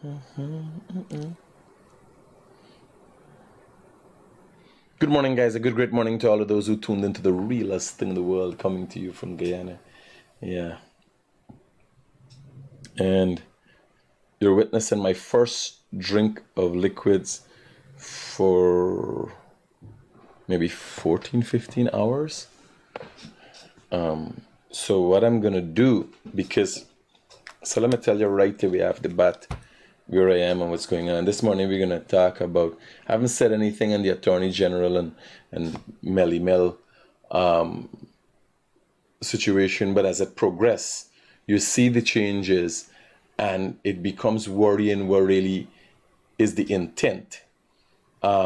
Good morning, guys. A great morning to all of those who tuned into the realest thing in the world, coming to you from Guyana. Yeah. And you're witnessing my first drink of liquids for maybe 14, 15 hours. So what I'm going to do, so let me tell you right away off the bat where I am and what's going on. This morning we're going to talk about, I haven't said anything on the Attorney General and Mell situation, but as it progresses, you see the changes and it becomes worrying what really is the intent. But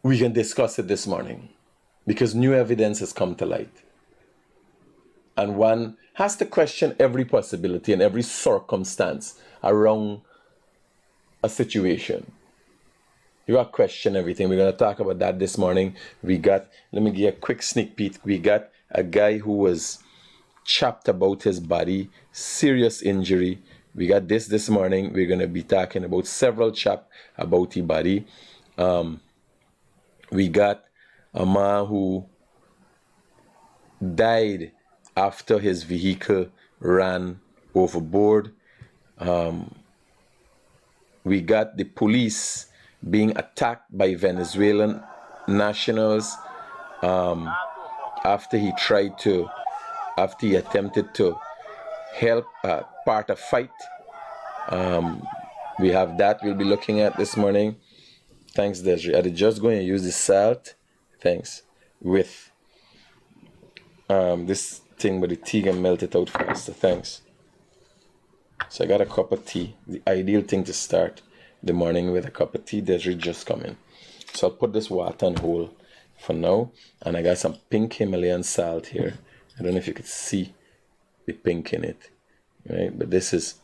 we can discuss it this morning because new evidence has come to light. And one has to question every possibility and every circumstance around a situation. You got to question everything. We're going to talk about that this morning. Let me give you a quick sneak peek. We got a guy who was chopped about his body, serious injury. We got this morning. We're going to be talking about several chop about his body. We got a man who died after his vehicle ran overboard. We got the police being attacked by Venezuelan nationals after he attempted to help part a fight. We have that we'll be looking at this morning. Thanks, Desiree. Are they just going to use the salt? Thanks. With this thing, but the tea can melt it out faster. Thanks. So I got a cup of tea. The ideal thing to start the morning with a cup of tea. Desiree just coming. So I'll put this water on hold for now. And I got some pink Himalayan salt here. I don't know if you could see the pink in it. Right? But this is...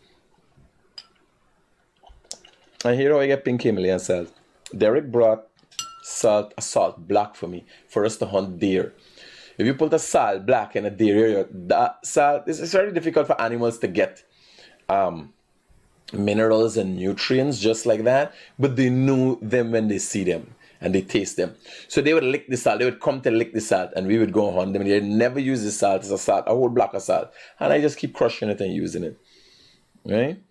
And here how I get pink Himalayan salt. Derek brought a salt black for me, for us to hunt deer. If you put a salt black in a deer area, that salt, it's very difficult for animals to get minerals and nutrients just like that, but they know them when they see them and they taste them. So they would lick the salt, they would come to lick the salt, and we would go hunt them, and they'd never use the salt as a salt, a whole block of salt. And I just keep crushing it and using it. Right?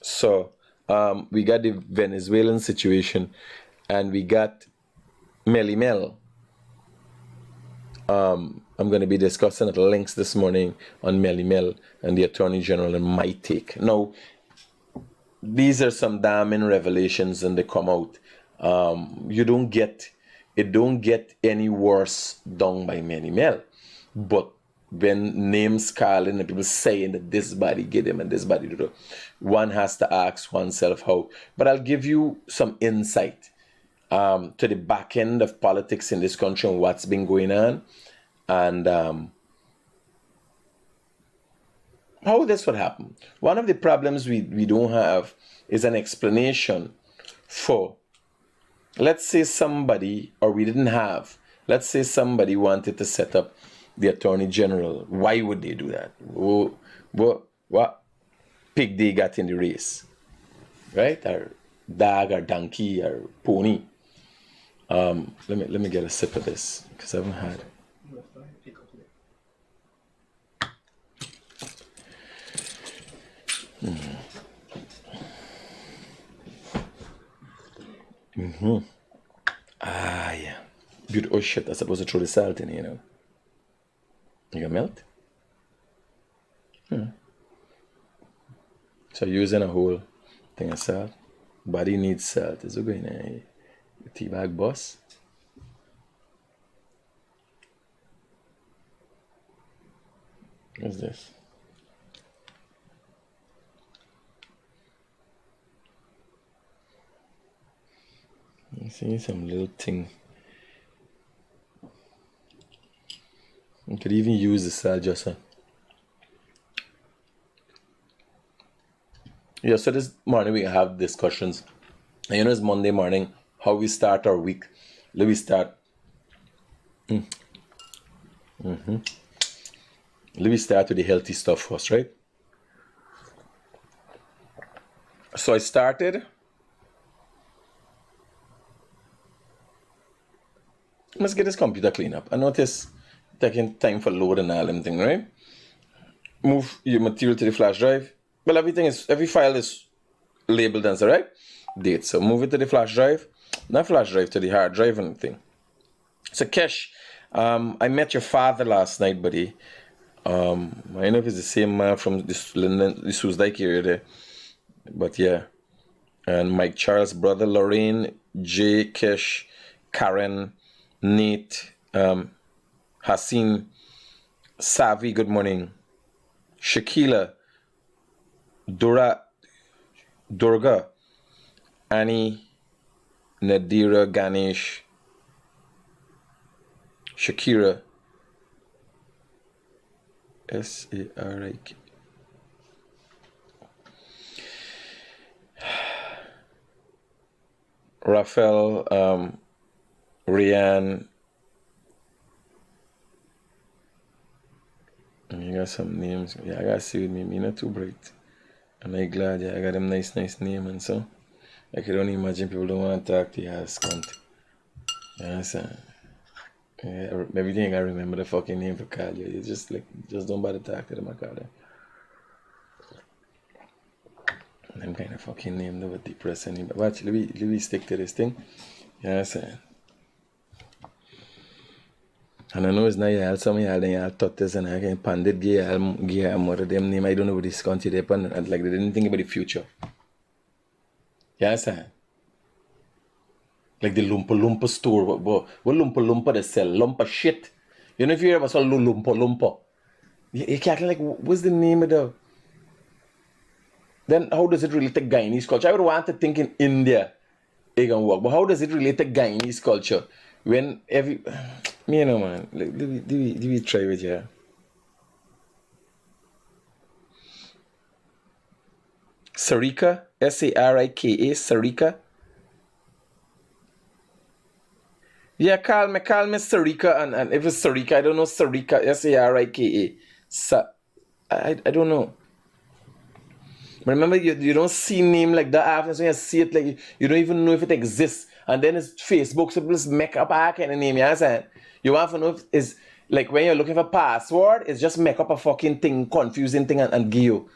So we got the Venezuelan situation, and we got Mell. I'm going to be discussing at length this morning on Mell and the Attorney General and my take. Now, these are some damning revelations, and they come out. It don't get any worse done by Mell. But when names calling and people saying that this body get him and this body do, one has to ask oneself how. But I'll give you some insight to the back end of politics in this country and what's been going on, and how this would happen. One of the problems we don't have is an explanation for, let's say somebody, or we didn't have, let's say somebody wanted to set up the Attorney General. Why would they do that? What pig they got in the race, right? Or dog or donkey or pony. Let me get a sip of this because I haven't had. Ah, yeah. Beautiful. Oh shit, that's supposed to throw the salt in, you know. You gonna melt? So using a whole thing of salt. Body needs salt. Is it going to tea bag boss? What's this? You see some little thing. You could even use the salt just yeah, so this morning we have discussions. And you know, it's Monday morning, how we start our week. Let me start. Let me start with the healthy stuff first, right? So I started. Let's get this computer clean up. I notice taking time for load and all them thing, right? Move your material to the flash drive. Well, every file is labeled as, right? Date. So move it to the flash drive. Not flash drive, to the hard drive and thing. So Kesh, I met your father last night, buddy. I don't know if it's the same man from this was like area there. But yeah. And Mike Charles' brother, Lorraine, Jay, Kesh, Karen, Nate, Hassim, Savi, good morning. Shakila, Durga, Annie, Nadira, Ganesh, Shakira, S-A-R-I-K. Raphael, Rian. You got some names. Yeah, I got to see with me. Me not too bright. And I'm glad, yeah, I got them nice name and so. I could only imagine people don't want to talk to you as cunt. You understand? Yeah, everything I remember the fucking name for call you. You just don't bother talk to them, I call them. Them kind of fucking name that would depress anybody. Watch, let me stick to this thing. You understand? And I know it's not y'all, some of y'all, then y'all thought this and I can pandit give y'all more of them name. I don't know what this country they pan, and like they didn't think about the future. You understand? Like the Lumpa store, what Lumpa they sell? Lumpa shit. You know if you ever saw Lumpa. You can't like, what's the name of the... Then how does it relate to Guyanese culture? I would want to think in India it can work, but how does it relate to Guyanese culture? When every... You know, man. Like, do we try with you? Sarika, Sarika, Sarika. Yeah, call me Sarika, and if it's Sarika, I don't know Sarika, Sarika. I don't know. But remember, you don't see name like that often, so you see it like you don't even know if it exists. And then it's Facebook, so people just make up a kind of name, you understand? You want to know if it's like when you're looking for password, it's just make up a fucking thing, confusing thing and give you.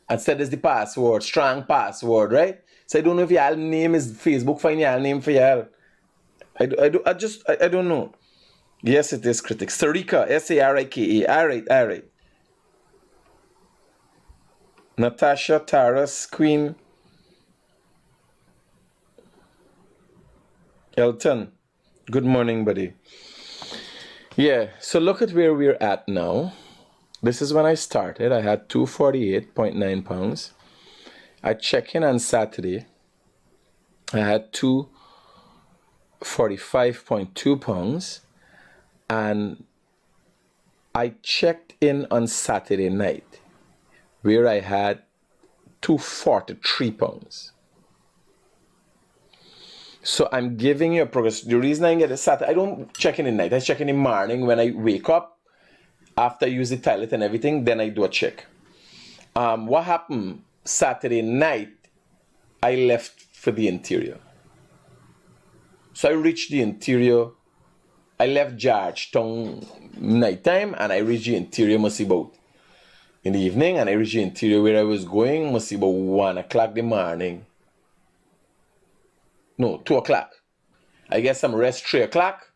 Instead it's the password, strong password, right? So I don't know if your name is Facebook, find your name for y'all. I don't know. Yes, it is Critic. Sarika, Sarika. All right. Natasha, Taras, Queen, Elton. Good morning, buddy. Yeah, so look at where we're at now. This is when I started. I had 248.9 pounds. I checked in on Saturday. I had 245.2 pounds. And I checked in on Saturday night, where I had 243 pounds. So I'm giving you a progress. The reason I get a Saturday, I don't check in at night. I check in the morning when I wake up. After I use the toilet and everything, then I do a check. What happened Saturday night, I left for the interior. So I reached the interior. I left Georgetown nighttime and I reached the interior must be about in the evening, and I reached the interior where I was going must be about 1 o'clock in the morning. No, 2 o'clock. I get some rest 3 o'clock.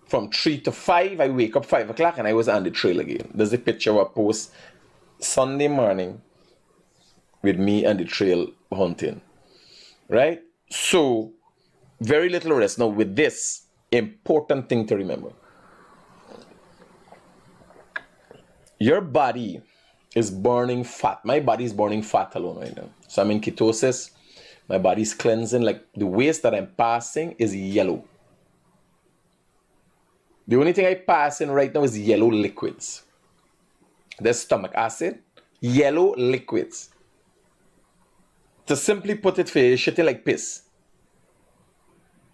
From 3 to 5, I wake up 5 o'clock and I was on the trail again. There's a picture I post Sunday morning with me on the trail hunting. Right? So, very little rest. Now with this, important thing to remember. Your body is burning fat. My body is burning fat alone right now. So I'm in ketosis. My body's cleansing. Like the waste that I'm passing is yellow. The only thing I pass in right now is yellow liquids. There's stomach acid, yellow liquids. To simply put it for you, shitting like piss.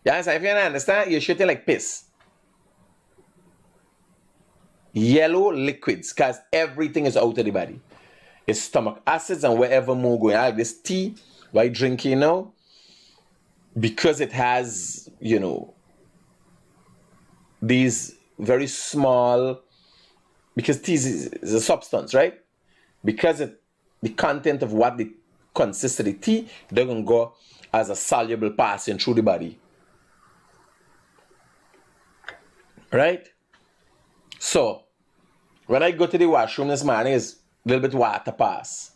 Yes, if you understand, you're shitting like piss. Yellow liquids, because everything is out of the body. It's stomach acids and wherever more going. Like this tea, why drinking now? Because it has, these very small, because tea is a substance, right? Because the content of what the consists of the tea, they're going to go as a soluble passing through the body. Right? So, when I go to the washroom this morning, it's a little bit water pass.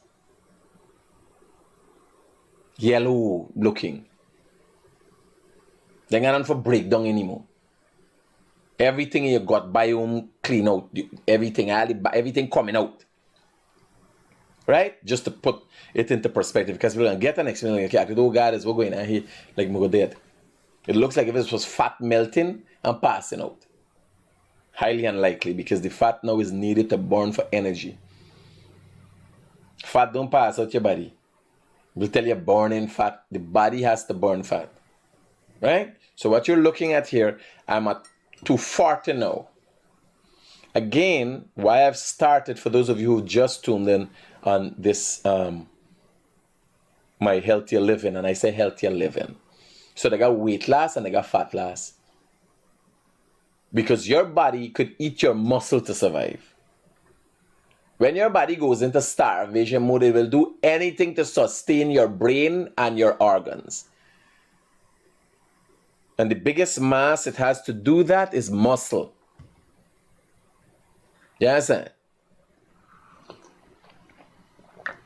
Yellow looking. They're not for breakdown anymore. Everything in your gut biome clean out. Everything coming out. Right? Just to put it into perspective. Because we're going to get an explanation. Okay, oh God, we're going on here like we're dead. It looks like if it was fat melting and passing out. Highly unlikely because the fat now is needed to burn for energy. Fat don't pass out your body. We'll tell you burning fat. The body has to burn fat. Right? So what you're looking at here, I'm at 240 now. Again, why I've started, for those of you who just tuned in on this, my healthier living, and I say healthier living. So they got weight loss and they got fat loss. Because your body could eat your muscle to survive. When your body goes into starvation mode, it will do anything to sustain your brain and your organs. And the biggest mass it has to do that is muscle. You understand?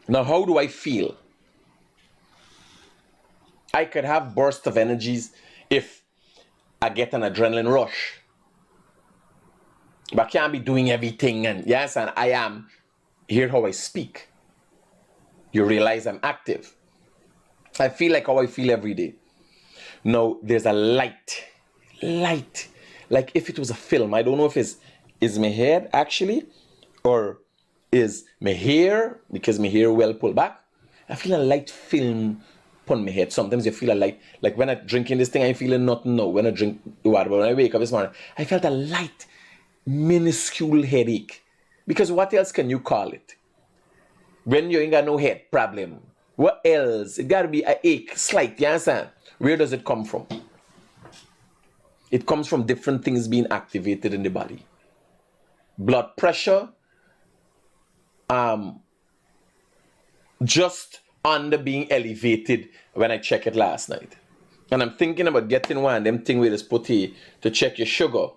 Now, how do I feel? I could have bursts of energies if I get an adrenaline rush. But I can't be doing everything. And yes, and I am. Hear how I speak. You realize I'm active. I feel like how I feel every day. Now, there's a light. Like if it was a film. I don't know if is my head actually, or is my hair, because my hair well pulled back. I feel a light film upon my head. Sometimes you feel a light, like when I'm drinking this thing, I'm feeling nothing now. When I drink the water, but when I wake up this morning, I felt a light, minuscule headache. Because what else can you call it? When you ain't got no head problem, what else? It gotta be an ache, slight, you understand? Where does it come from? It comes from different things being activated in the body. Blood pressure, just under being elevated when I checked it last night. And I'm thinking about getting one of them thing with this putty to check your sugar,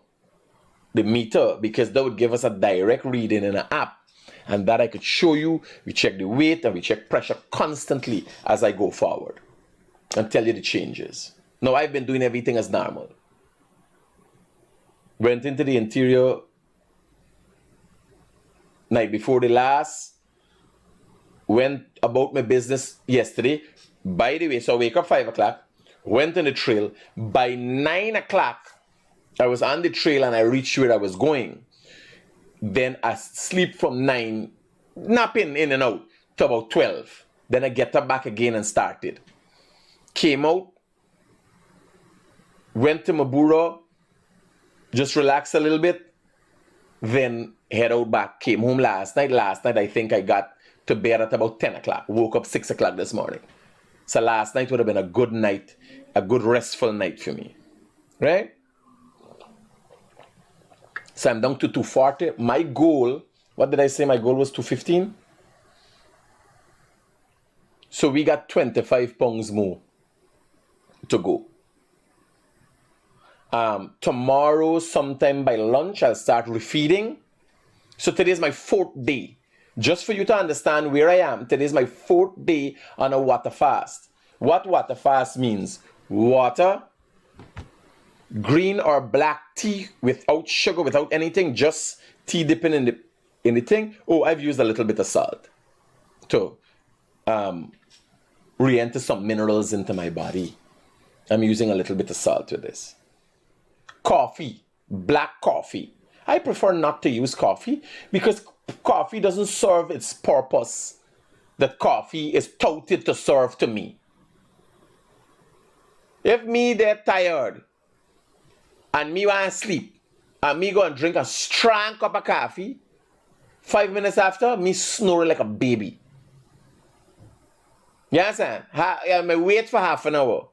the meter, because that would give us a direct reading in an app. And that I could show you. We check the weight and we check pressure constantly as I go forward and tell you the changes. Now, I've been doing everything as normal. Went into the interior night before the last. Went about my business yesterday. By the way, so I wake up 5 o'clock. Went on the trail. By 9 o'clock, I was on the trail and I reached where I was going. Then I sleep from 9, napping in and out, to about 12. Then I get up back again and started. Came out, went to Mabura, just relaxed a little bit, then head out back. Came home last night. Last night I think I got to bed at about 10 o'clock. Woke up 6 o'clock this morning. So last night would have been a good night, a good restful night for me. Right? So I'm down to 240. My goal, what did I say my goal was? 215? So we got 25 pounds more to go. Tomorrow, sometime by lunch, I'll start refeeding. So today is my 4th day. Just for you to understand where I am, today is my 4th day on a water fast. What water fast means? Water, green or black tea without sugar, without anything, just tea dipping in the thing. Oh, I've used a little bit of salt to re-enter some minerals into my body. I'm using a little bit of salt with this. Coffee, black coffee. I prefer not to use coffee because coffee doesn't serve its purpose that coffee is touted to serve to me. If me that tired and me want to sleep and me go and drink a strong cup of coffee, 5 minutes after, me snoring like a baby. You understand? I may wait for half an hour.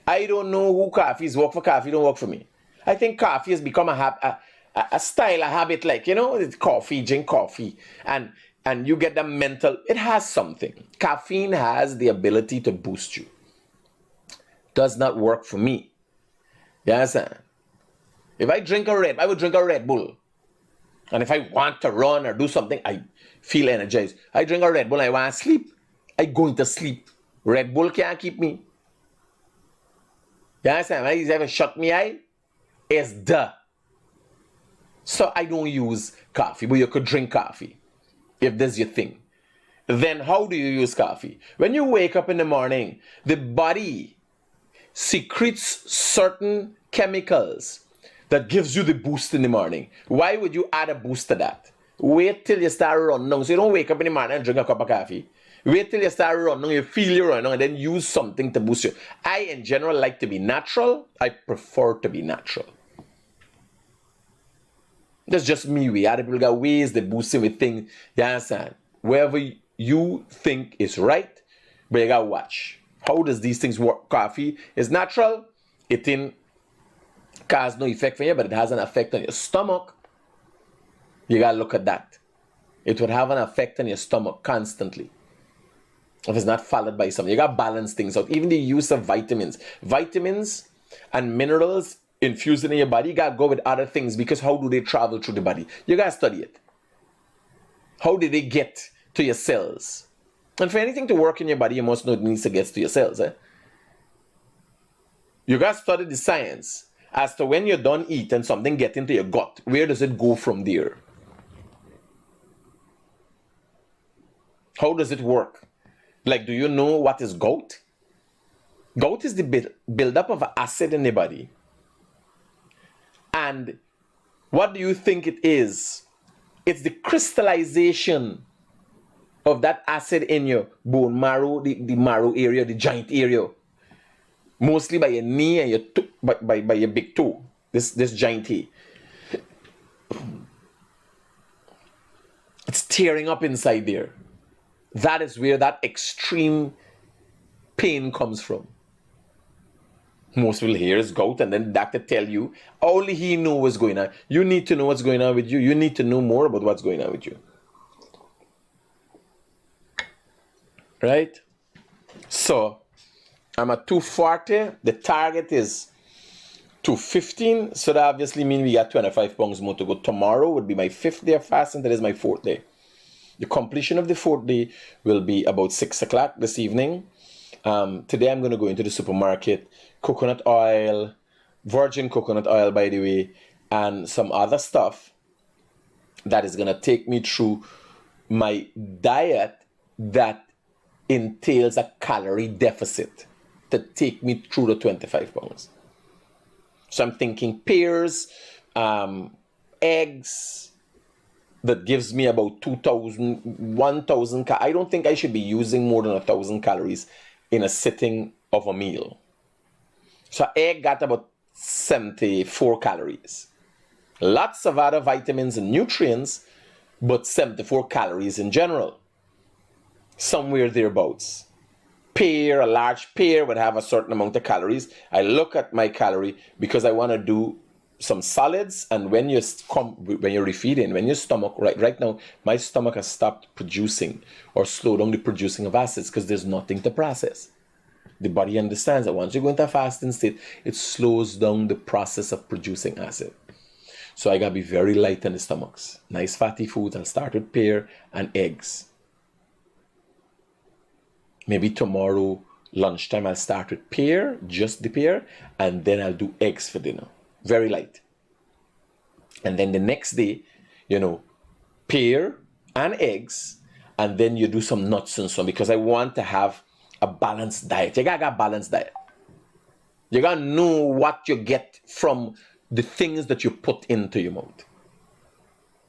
I don't know who coffees work for. Coffee don't work for me. I think coffee has become a style, a habit, like, it's coffee, drink coffee. And you get the mental, it has something. Caffeine has the ability to boost you. Does not work for me. You understand? If I would drink a Red Bull. And if I want to run or do something, I feel energized. I drink a Red Bull, I want to sleep. I go into sleep. Red Bull can't keep me. You understand? When he's ever shut me eye, it's duh. So I don't use coffee, but you could drink coffee if that's your thing. Then how do you use coffee? When you wake up in the morning, the body secretes certain chemicals that gives you the boost in the morning. Why would you add a boost to that? Wait till you start running. So you don't wake up in the morning and drink a cup of coffee. Wait till you start running, you feel you're running, and then use something to boost you. I, in general, like to be natural. I prefer to be natural. That's just me. We other people got ways they boost you with things. You understand? Wherever you think is right, but you got to watch. How does these things work? Coffee is natural. It didn't cause no effect for you, but it has an effect on your stomach. You got to look at that. It would have an effect on your stomach constantly if it's not followed by something. You got to balance things out. Even the use of vitamins. Vitamins and minerals infused in your body, you got to go with other things, because how do they travel through the body? You got to study it. How did they get to your cells? And for anything to work in your body, you must know it needs to get to your cells. You got to study the science as to when you're done eating, something get into your gut. Where does it go from there? How does it work? Like, do you know what is gout? Gout is the buildup of acid in the body. And what do you think it is? It's the crystallization of that acid in your bone marrow, the marrow area, the joint area. Mostly by your knee and your by your big toe. This joint here. It's tearing up inside there. That is where that extreme pain comes from. Most people hear is gout, and then the doctor tell you only he knows what's going on. You need to know what's going on with you. You need to know more about what's going on with you. Right? So I'm at 240. The target is 215. So that obviously means we got 25 pounds more to go. Tomorrow would be my 5th day of fasting. That is my 4th day. The completion of the 4th day will be about 6 o'clock this evening. Today I'm going to go into the supermarket, coconut oil, virgin coconut oil, by the way, and some other stuff that is going to take me through my diet that entails a calorie deficit to take me through the 25 pounds. So I'm thinking pears, eggs, that gives me about 2,000, 1,000. I don't think I should be using more than 1,000 calories in a sitting of a meal. So egg got about 74 calories. Lots of other vitamins and nutrients, but 74 calories in general. Somewhere thereabouts. Pear, a large pear would have a certain amount of calories. I look at my calorie because I want to do some solids, and when you're refeeding, when your stomach, right now, my stomach has stopped producing or slowed down the producing of acids because there's nothing to process. The body understands that once you go into a fasting state, it slows down the process of producing acid. So I gotta be very light on the stomachs. Nice fatty foods. I'll start with pear and eggs. Maybe tomorrow lunchtime I'll start with pear, just the pear, and then I'll do eggs for dinner. Very light. And then the next day, pear and eggs, and then you do some nuts and so on, because I want to have a balanced diet. You gotta have a balanced diet. You gotta know what you get from the things that you put into your mouth.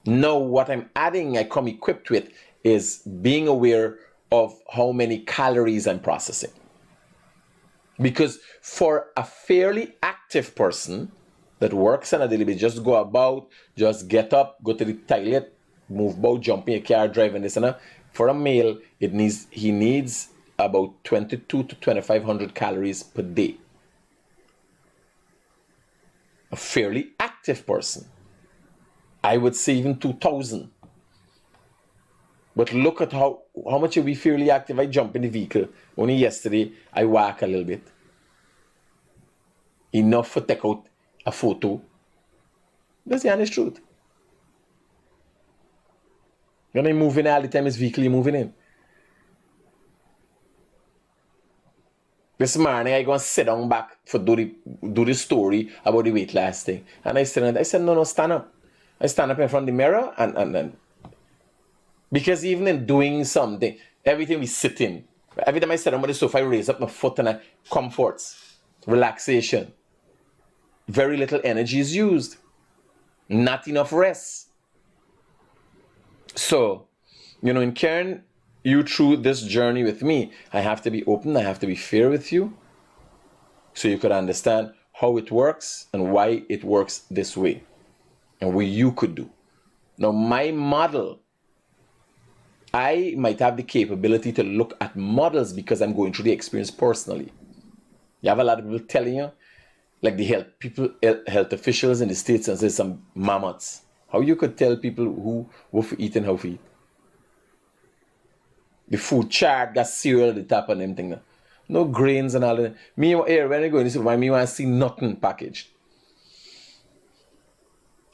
Now, what I'm adding, I come equipped with, is being aware of how many calories I'm processing. Because for a fairly active person that works on a daily basis, just go about, just get up, go to the toilet, move about, jump in your car, drive and this and that. For a male, he needs about 22 to 2,500 calories per day. A fairly active person, I would say even 2,000. But look at how much are we fairly active. I jump in the vehicle. Only yesterday, I walk a little bit. Enough to take out a photo. That's the honest truth. You're not moving all the time, it's vehicle you're moving in. This morning, I go and sit down back for do the story about the weight loss thing. And I said, no, stand up. I stand up in front of the mirror and because even in doing something, everything we sit in. Every time I sit on the sofa, I raise up my foot and I comforts, relaxation. Very little energy is used. Not enough rest. So, in carrying you through this journey with me, I have to be open, I have to be fair with you, so you could understand how it works and why it works this way, and what you could do. Now, my model, I might have the capability to look at models because I'm going through the experience personally. You have a lot of people telling you, like the health officials in the States, and say some mammoths. How you could tell people what to eat and how to eat? The food chart got cereal at the top and everything. No grains and all that. Me here, when I go in the supermarket, me want to see nothing packaged.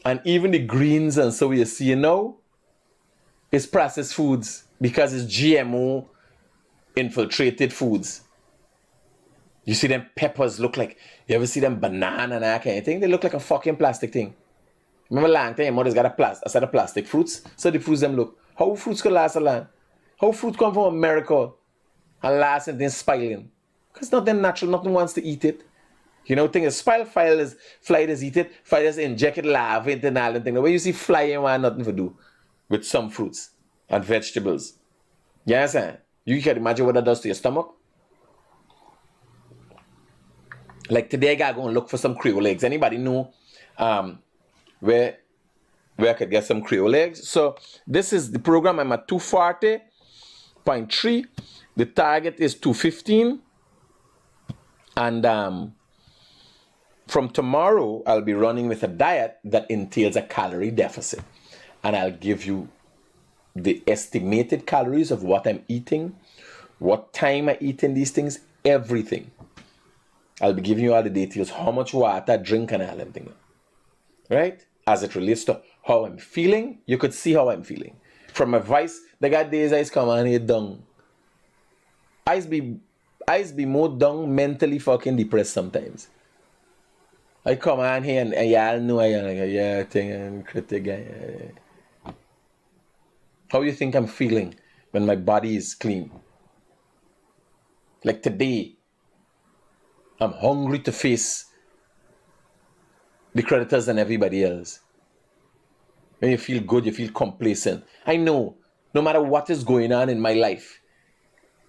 And even the greens and so you see now, it's processed foods because it's GMO infiltrated foods. You see them peppers look like, you ever see them banana and that kind of thing? They look like a fucking plastic thing. Remember long time, your mother's got a set of plastic fruits, so the fruits them look. How fruits could last a long? How fruit come from America and last and then spoiling? Because nothing natural, nothing wants to eat it. Thing is, fly is eat it, flies inject it, lava it and all that thing. The way you see fly, you want nothing to do with some fruits and vegetables. You understand? You can imagine what that does to your stomach. Like today, I gotta go and look for some Creole eggs. Anybody know where I could get some Creole eggs? So this is the program. I'm at 240.3. The target is 215. And from tomorrow, I'll be running with a diet that entails a calorie deficit. And I'll give you the estimated calories of what I'm eating, what time I'm eating these things, everything. I'll be giving you all the details, how much water I drink and all that thing. Right? As it relates to how I'm feeling, you could see how I'm feeling. From my voice, the guy days I come on here down. I be more down, mentally fucking depressed sometimes. I come on here and y'all know I am like, yeah, thing and critic guy. How you think I'm feeling when my body is clean? Like today, I'm hungry to face the creditors and everybody else. When you feel good, you feel complacent. I know, no matter what is going on in my life,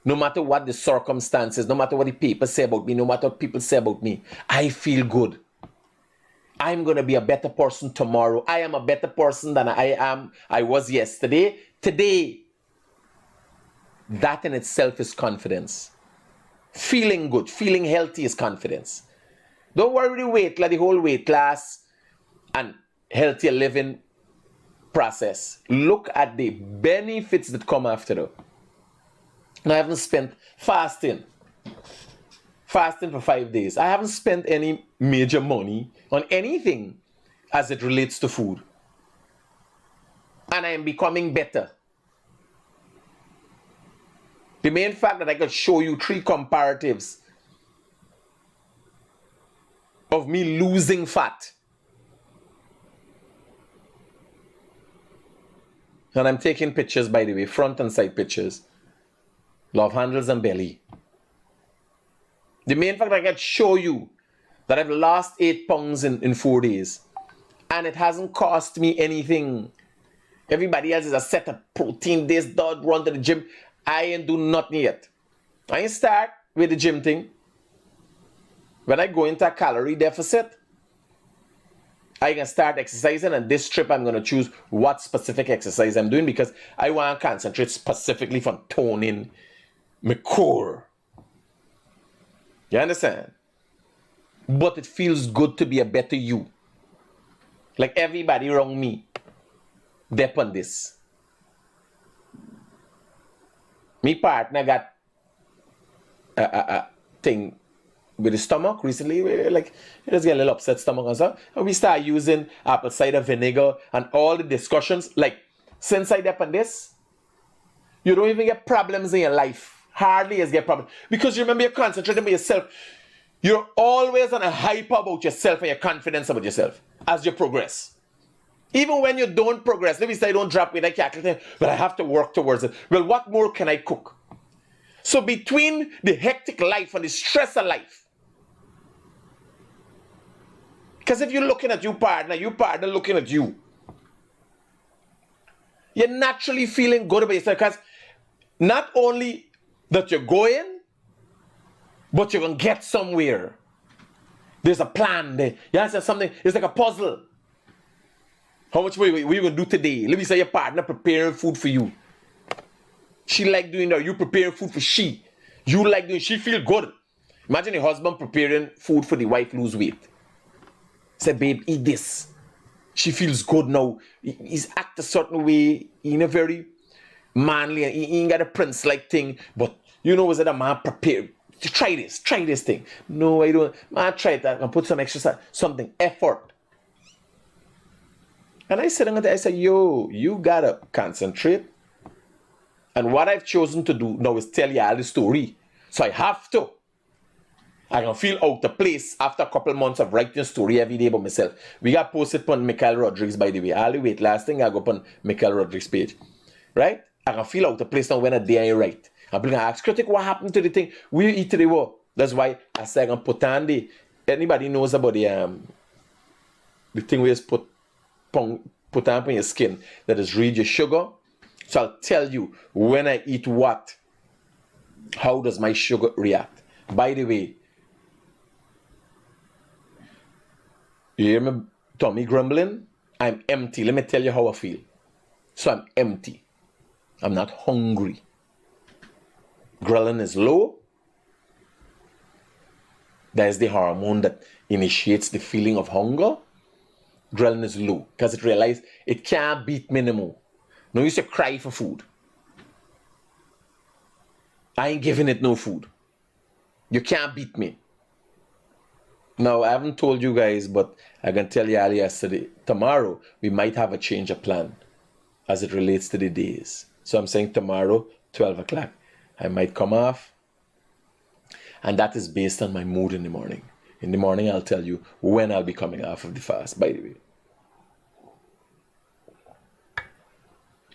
no matter what the circumstances, no matter what the papers say about me, no matter what people say about me, I feel good. I'm going to be a better person tomorrow. I am a better person than I was yesterday. Today, that in itself is confidence. Feeling good, feeling healthy is confidence. Don't worry the weight, like the whole weight loss and healthier living process. Look at the benefits that come after that. Now, I haven't spent fasting for 5 days. I haven't spent any major money on anything as it relates to food. And I am becoming better. The main fact that I could show you 3 comparatives of me losing fat. And I'm taking pictures, by the way, front and side pictures. Love handles and belly. The main fact that I can show you that I've lost 8 pounds in 4 days. And it hasn't cost me anything. Everybody else is a set of protein, this, that, run to the gym. I ain't do nothing yet. I ain't start with the gym thing. When I go into a calorie deficit, I can start exercising, and this trip I'm going to choose what specific exercise I'm doing because I want to concentrate specifically from toning my core. You understand? But it feels good to be a better you. Like everybody around me, dep on this. Me partner got a thing with the stomach recently, like he just get a little upset stomach and stuff. And we start using apple cider vinegar and all the discussions. Like, since I dep on this, you don't even get problems in your life. Hardly as get problems. Because you remember you're concentrating on yourself. You're always on a hype about yourself and your confidence about yourself as you progress. Even when you don't progress, let me say I don't drop weight, I can't, but I have to work towards it. Well, what more can I cook? So between the hectic life and the stress of life, because if you're looking at your partner looking at you, you're naturally feeling good about yourself because not only that you're going, but you're going to get somewhere. There's a plan there. You understand something? It's like a puzzle. How much what you going to do today? Let me say your partner preparing food for you. She like doing that. You preparing food for she. You like doing, she feel good. Imagine your husband preparing food for the wife lose weight. Say, babe, eat this. She feels good now. He's act a certain way, in a very manly, and he ain't got a prince-like thing, but you know, was it a man prepared? Try this thing. No, I don't. Man, try it. I can put some extra, something, effort. And I said, I said, yo, you gotta concentrate. And what I've chosen to do now is tell you all the story. So I have to. I can feel out of place after a couple months of writing a story every day about myself. We got posted on Michael Rodriguez, by the way. All the wait, last thing I go up on Michael Rodriguez page. Right? I can feel out of place now when a day I write. I'm going to ask Critic, what happened to the thing? We eat today, what? That's why I say I can put on the, anybody knows about the thing where you just put on your skin that is read your sugar. So I'll tell you when I eat what, how does my sugar react. By the way, you hear me tummy grumbling? I'm empty. Let me tell you how I feel. So I'm empty. I'm not hungry. Ghrelin is low. That is the hormone that initiates the feeling of hunger. Ghrelin is low because it realized it can't beat me anymore. No use to cry for food. I ain't giving it no food. You can't beat me. Now, I haven't told you guys, but I can tell you all yesterday. Tomorrow, we might have a change of plan as it relates to the days. So I'm saying tomorrow, 12 o'clock, I might come off. And that is based on my mood in the morning. In the morning, I'll tell you when I'll be coming off of the fast, by the way.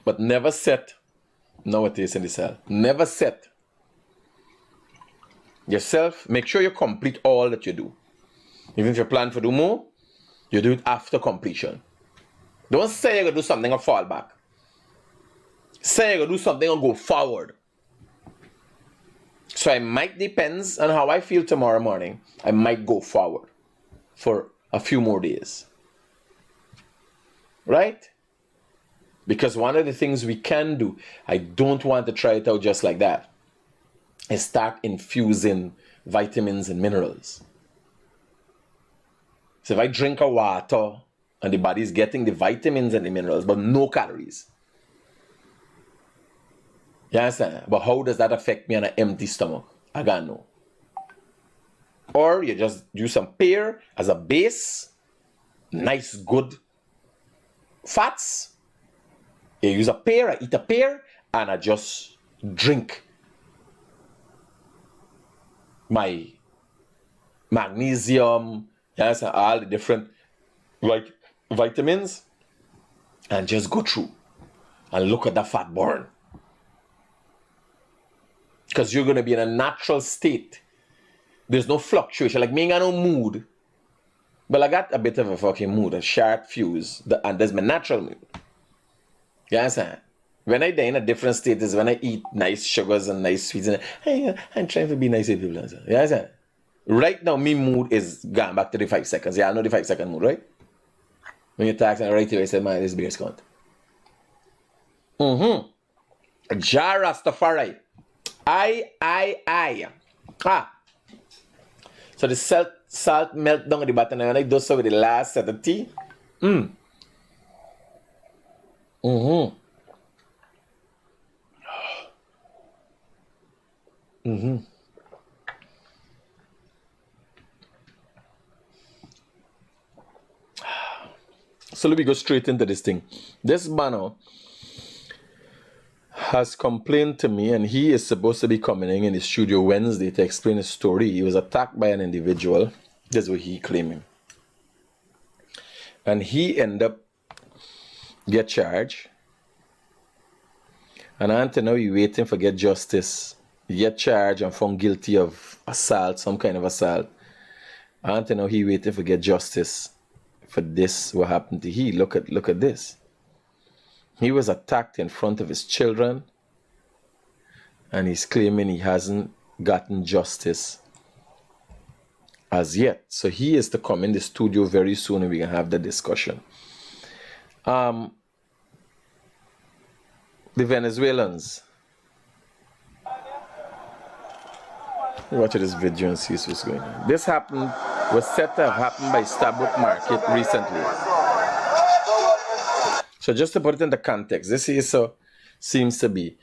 But never set, nowadays in the cell, never set yourself, make sure you complete all that you do. Even if you plan to do more, you do it after completion. Don't say you're going to do something and fall back. Say you're going to do something and go forward. So I might, depends on how I feel tomorrow morning, I might go forward for a few more days. Right? Because one of the things we can do, I don't want to try it out just like that, is start infusing vitamins and minerals. So if I drink a water and the body is getting the vitamins and the minerals, but no calories. You understand? But how does that affect me on an empty stomach? I gotta know. Or you just use some pear as a base, nice, good fats. You use a pear, I eat a pear, and I just drink my magnesium, yes, all the different vitamins, and just go through and look at the fat burn. Because you're going to be in a natural state. There's no fluctuation. Like me, I got no mood. But I got a bit of a fucking mood, a sharp fuse, and there's my natural mood. You understand? When I die in a different state is when I eat nice sugars and nice sweets. And I'm trying to be nice with people. You understand? Right now, me mood is gone back to the 5 seconds. Yeah, I know the 5 second mood, right? When you talk and right away, I say, man, this beer's cunt. Ja Rastafari. I. Ah. So the salt melt down at the bottom, and I do so with the last set of tea. So let me go straight into this thing. This Bano has complained to me, and he is supposed to be coming in the studio Wednesday to explain his story. He was attacked by an individual. This is what he claiming. And he ended up get charged. And until now, he waiting for get justice. He get charged and found guilty of assault, some kind of assault. Until now, he waiting for get justice for this, what happened to he. Look at this. He was attacked in front of his children, and he's claiming he hasn't gotten justice as yet. So he is to come in the studio very soon, and we can have the discussion. The Venezuelans. Watch this video and see what's going on. This was set to have happened by Stabrook Market recently. So just to put it in the context, this seems to be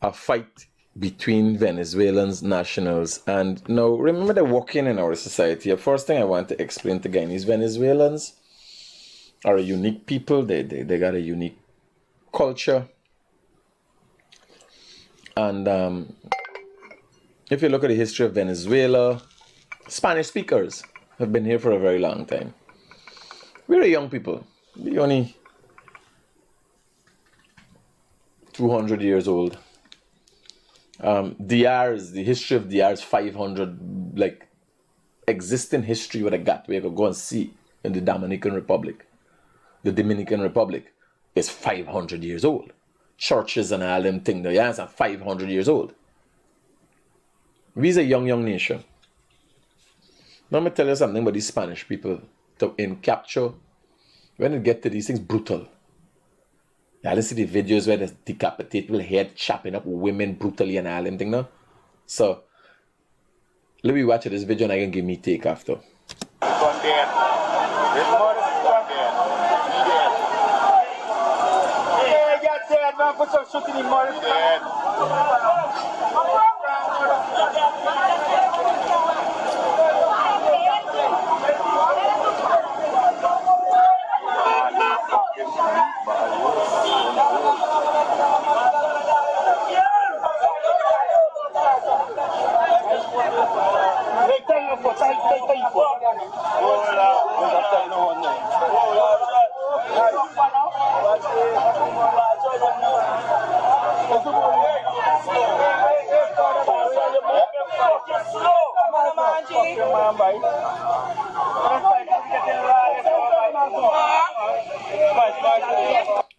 a fight between Venezuelans, nationals, and now remember they're working in our society. The first thing I want to explain to Guyanese, Venezuelans are a unique people. They got a unique culture. And if you look at the history of Venezuela, Spanish speakers have been here for a very long time. We're a young people. We're only 200 years old. The history of DR is 500, like, existing history what I got, where you could go and see in the Dominican Republic. The Dominican Republic is 500 years old. Churches and all them things, yeah, it's 500 years old. We's a young nation. Now let me tell you something about these Spanish people. In capture, when it get to these things, brutal. Yeah, let's see the videos where they decapitate people, head chopping up women brutally and all them thing now. So, let me watch this video and I can give me take after.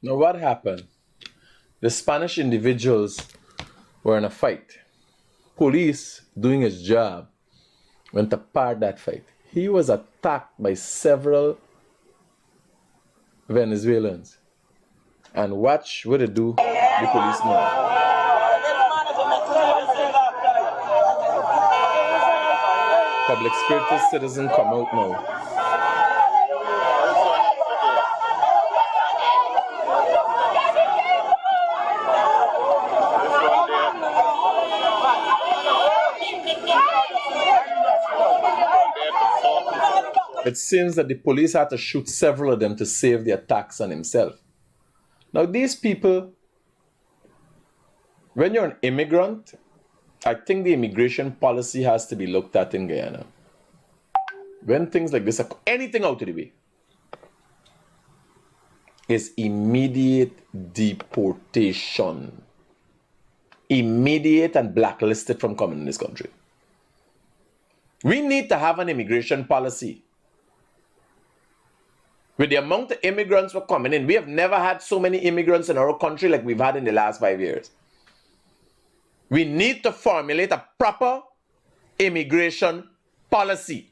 Now what happened? The Spanish individuals were in a fight. Police, doing his job, went apart that fight. He was attacked by several Venezuelans. And watch what they do, the policeman. Public spirited citizen come out now. It seems that the police had to shoot several of them to save the attacks on himself. Now these people, when you're an immigrant, I think the immigration policy has to be looked at in Guyana. When things like this are anything out of the way, is immediate deportation. Immediate and blacklisted from coming in this country. We need to have an immigration policy. With the amount of immigrants who are coming in, we have never had so many immigrants in our country like we've had in the last 5 years. We need to formulate a proper immigration policy.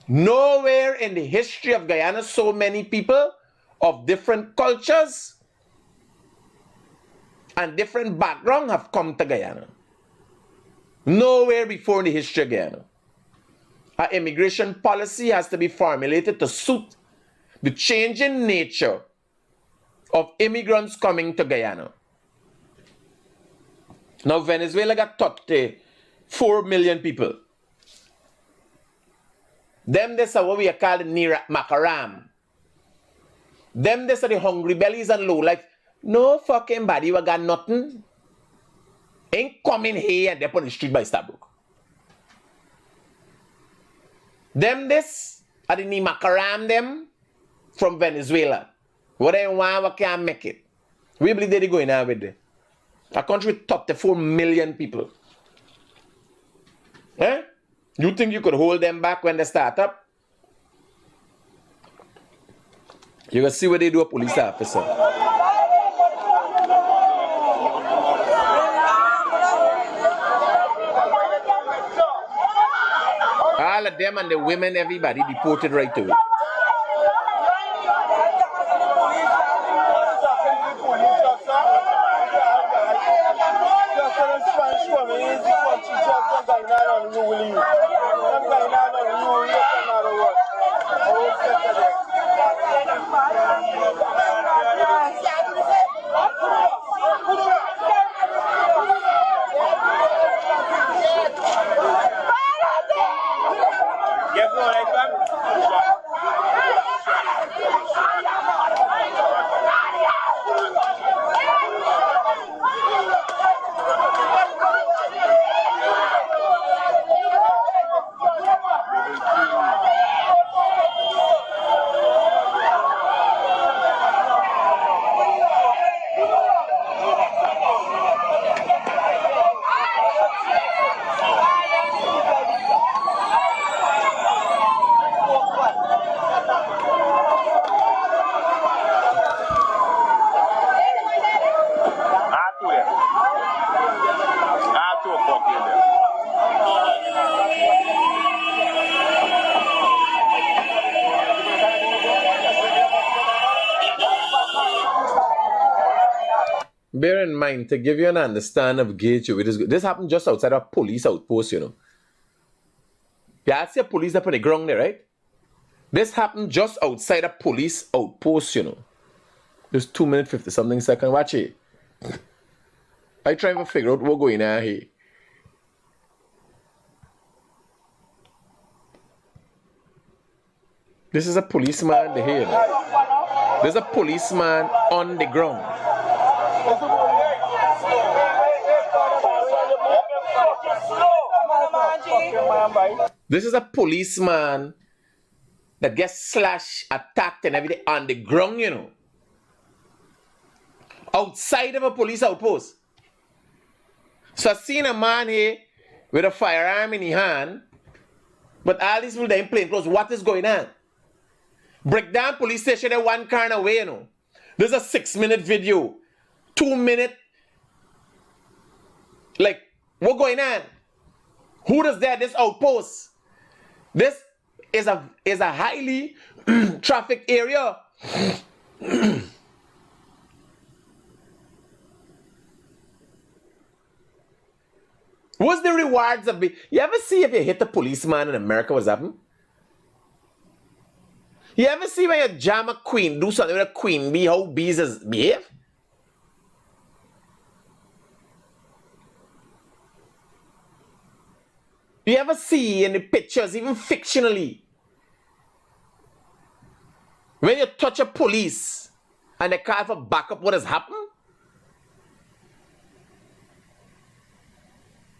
Nowhere in the history of Guyana so many people of different cultures and different backgrounds have come to Guyana. Nowhere before in the history of Guyana. Our immigration policy has to be formulated to suit the changing nature of immigrants coming to Guyana. Now Venezuela got 34 million people. Them this are what we are called Makaram. Them this are the hungry bellies and low life. No fucking body we got nothing. Ain't coming here and they're on the street by Starbucks. Them this are the Makaram them from Venezuela. What they want, we can't make it. We believe they're going on with it. A country with 34 million people. Eh? You think you could hold them back when they start up? You can see what they do a police officer. All of them and the women, everybody deported right away. Bear in mind, to give you an understanding of gauge, this happened just outside a police outpost, you know. Yeah, I see a police up on the ground there, right? This happened just outside a police outpost, you know. Just 2 minutes 50 something seconds. Watch it. I try to figure out what's going on here. This is a policeman here. There's a policeman on the ground. This is a policeman that gets slashed, attacked, and everything on the ground, you know. Outside of a police outpost. So I've seen a man here with a firearm in his hand, but all these people, they're in plain clothes. What is going on? Breakdown police station, they're one car away, you know. There's a 6-minute video. 2 minute. Like, what's going on? Who does that? This outpost. This is a highly trafficked area. What's the rewards of it? You ever see if you hit a policeman in America, what's happened? You ever see when you jam a queen, do something with a queen bee, how bees behave? You ever see in the pictures, even fictionally, when you touch a police and they call for backup, what has happened?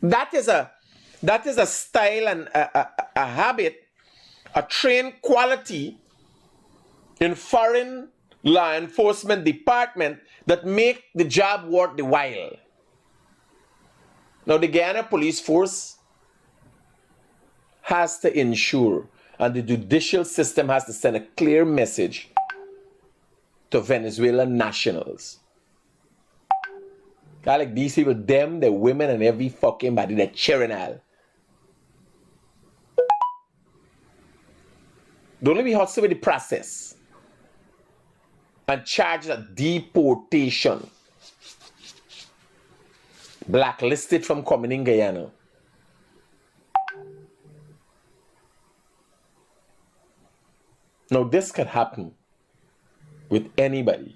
That is a style and a habit, a trained quality in foreign law enforcement department that make the job worth the while. Now the Guyana police force has to ensure, and the judicial system has to send a clear message to Venezuelan nationals. God, like these people, them, the women, and every fucking body, they're cheering all. Don't let me hustle with the process and charge a deportation. Blacklisted from coming in Guyana. Now this could happen with anybody.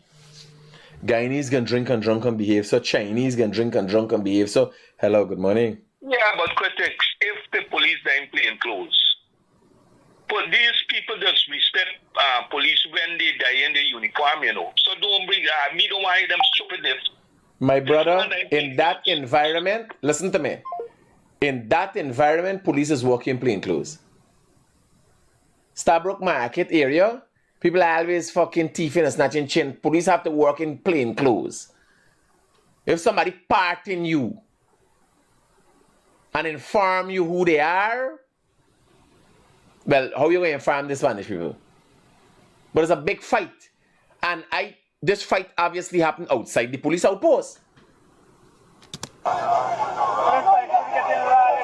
Guyanese can drink and drunk and behave, so Chinese can drink and drunk and behave. So, hello, good morning. Yeah, but critics, if the police then plain clothes, but these people just respect police when they die in the uniform, you know. So don't bring, me don't want them stupidness. My brother, in that environment, listen to me. In that environment, police is walking plain clothes. Starbrook Market area, people are always fucking thieving and snatching chin. Police have to work in plain clothes. If somebody parting you and inform you who they are, well, how you going to inform the Spanish people? But it's a big fight. And this fight obviously happened outside the police outpost.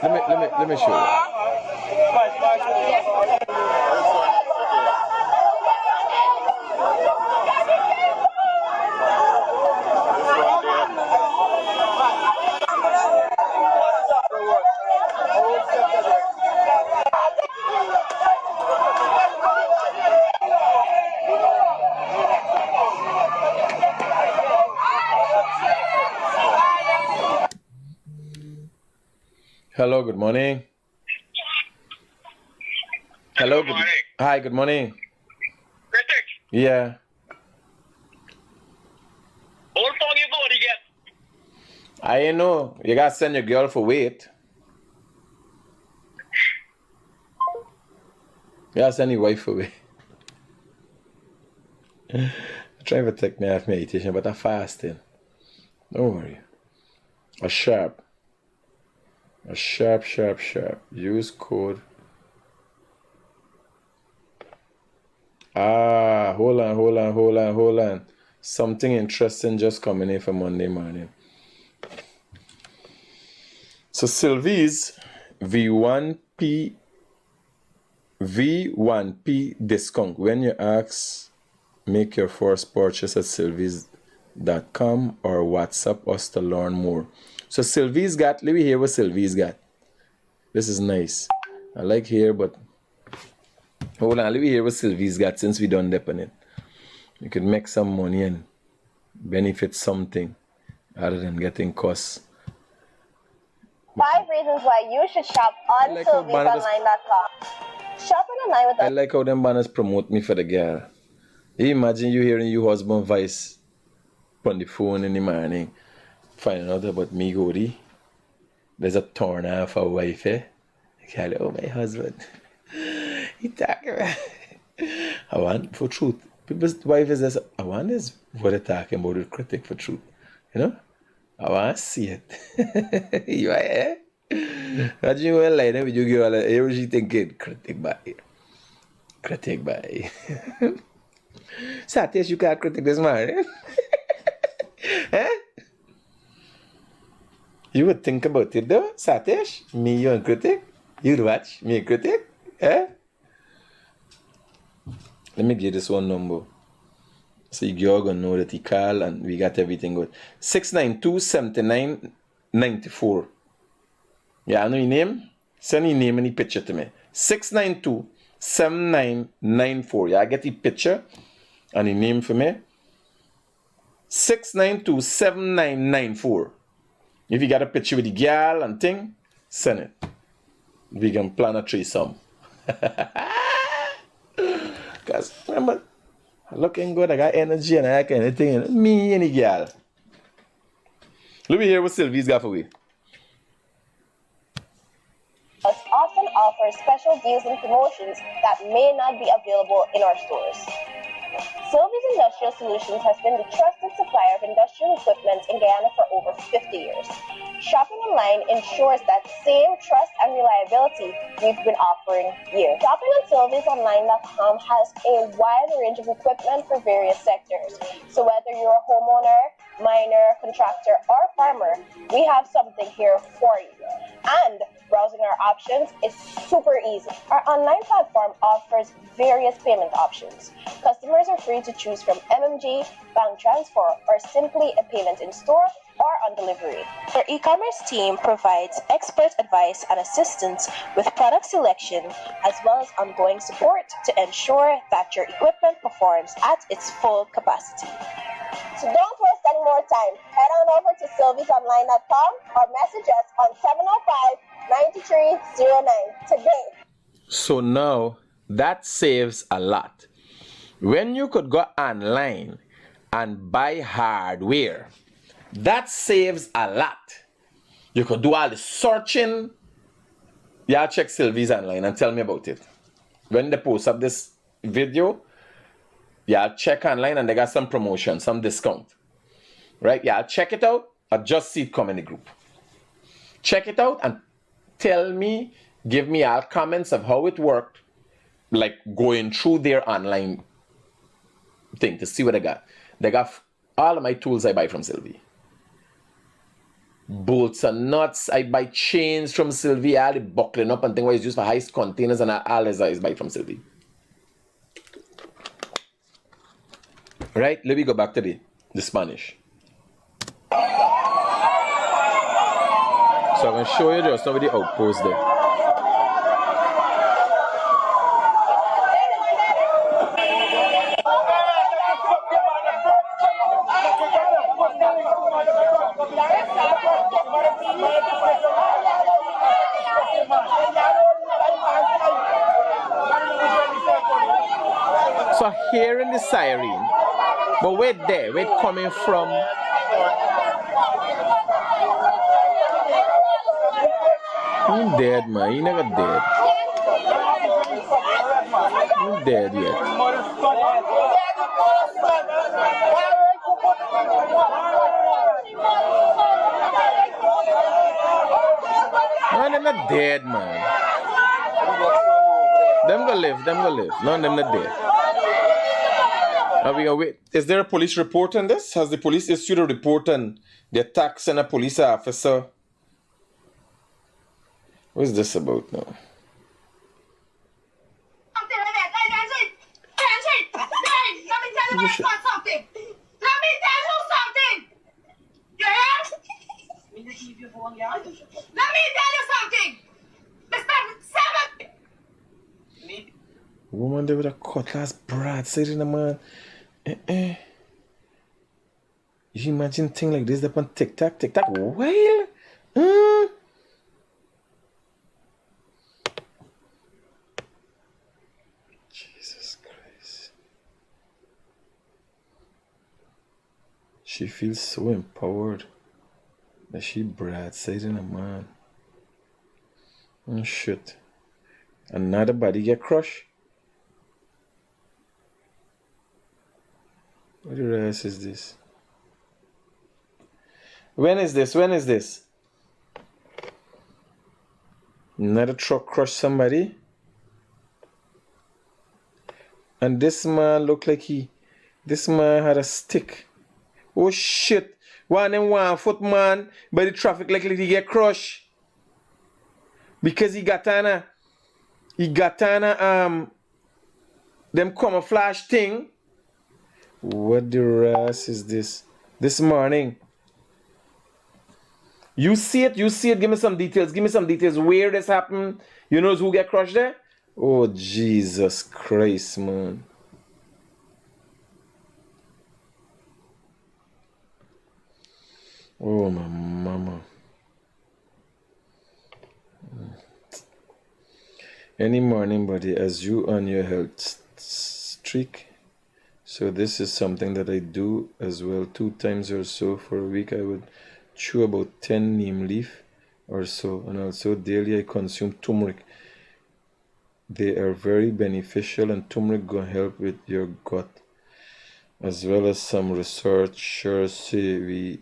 Let me show you. Hello, good morning. Hello, good morning. Hi, good morning. Critic, Yeah. how long you go to get? I know. You gotta send your girl for weight. You gotta send your wife for weight. I'm trying to take me off meditation, but I'm fasting. Don't worry. A sharp. Use code. Hold on. Something interesting just coming in for Monday morning. So Sylvie's V1P discount. When you ask, make your first purchase at sylvies.com or WhatsApp us to learn more. So Sylvie's got, let me hear what Sylvie's got. This is nice. I like here, but hold on, let me hear what Sylvie's got since we done dip on it. You could make some money and benefit something other than getting costs. 5 reasons why you should shop on sylviesonline.com. Shopping online with us. I like how them banners promote me for the girl. You imagine you hearing your husband voice on the phone in the morning, finding out about me, Godi. There's a turn off a wife, eh? Oh, my husband. He talking about. I want for truth. People's wife is this. I want this what they're talking about with Critic for truth. You know? I want to see it. You are, eh? Imagine you were like that with your girl. Everything thinking, Critic bye. Critic bye. Satish, you can't critic this man, eh? You would think about it though, Satish? Me, you and Critic? You'd watch me and Critic? Eh? Let me give this one number. So you're going to know that he called and we got everything good. 692-7994. Yeah, I know your name? Send your name and the picture to me. 692-7994. Yeah, I get the picture and the name for me. 692-7994. If you got a picture with the girl and thing, send it. We can plan a threesome. Because remember, I'm looking good, I got energy and I like anything. Me and the girl. Let me hear what Sylvie's got for me. Often offers special deals and promotions that may not be available in our stores. Sylvie's Industrial Solutions has been the trusted supplier of industrial equipment in Guyana for over 50 years. Shopping online ensures that same trust and reliability we've been offering you. Shopping on sylviesonline.com has a wide range of equipment for various sectors. So whether you're a homeowner, miner, contractor, or farmer, we have something here for you. And browsing our options is super easy. Our online platform offers various payment options. Customers are free to choose from MMG, bank transfer, or simply a payment in store or on delivery. Our e-commerce team provides expert advice and assistance with product selection as well as ongoing support to ensure that your equipment performs at its full capacity. So don't waste any more time. Head on over to sylviesonline.com or message us on 705-9309 today. So now that saves a lot. When you could go online and buy hardware, that saves a lot. You could do all the searching. Y'all check Sylvie's online and tell me about it. When they post up this video, y'all check online and they got some promotion, some discount. Right? Y'all check it out or just see it come in the group. Check it out and tell me, give me all comments of how it worked, like going through their online thing to see what they got. They got all of my tools I buy from Sylvie. Bolts and nuts, I buy chains from Sylvie, all the buckling up and things what is used for heist containers and all this I buy from Sylvie. Right, let me go back to the Spanish. So I'm going to show you just some of the outposts there. So hearing the siren, but wait there, wait coming from. He dead, man. He never dead. He dead yet. No, them not dead, man. Them gonna live, them gonna live. No, them not dead. Are we gonna wait? Is there a police report on this? Has the police issued a report on the attacks on a police officer? What is this about now? Let me tell you something. Let me tell you something. You hear? Let me tell you something. Mr. Seven. Woman there with a cutlass broadside in the man. You imagine thing like this up on TikTok? TikTok well? Jesus Christ. She feels so empowered that she broadside in a man. Oh shit. Another body get crushed. What the rest is this? When is this? When is this? Another truck crushed somebody. And this man looked like this man had a stick. Oh shit. One and 1 foot man by the traffic like he get crushed. Because he got on them camouflage thing. What the rest is this? This morning. You see it? You see it? Give me some details. Give me some details. Where this happened? You know who get crushed there? Oh, Jesus Christ, man. Oh, my mama. Any morning, buddy, as you on your health streak. So this is something that I do as well. 2 times or so for a week. I would chew about 10 neem leaf or so. And also daily I consume turmeric. They are very beneficial, and turmeric gonna help with your gut. As well as some researchers say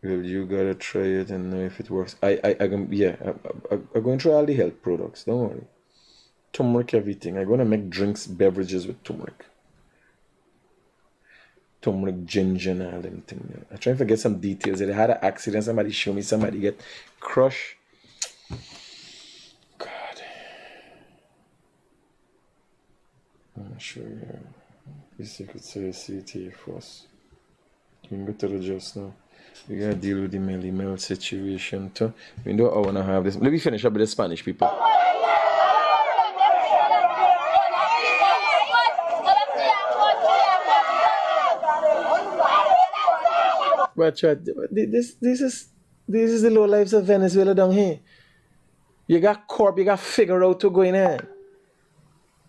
you gotta try it and know if it works. I'm going to try all the health products, don't worry. Turmeric everything. I'm gonna make drinks, beverages with turmeric. turmeric, ginger, and all them things. I'm trying to get some details. They had an accident, somebody show me somebody get crushed. God. I'm not sure. This you could say CTA first. You can go to the just now. We gotta deal with the Mell situation too. We know I wanna have this. Let me finish up with the Spanish people. But this is the low lives of Venezuela down here. You got corp, you got figure out to go in here.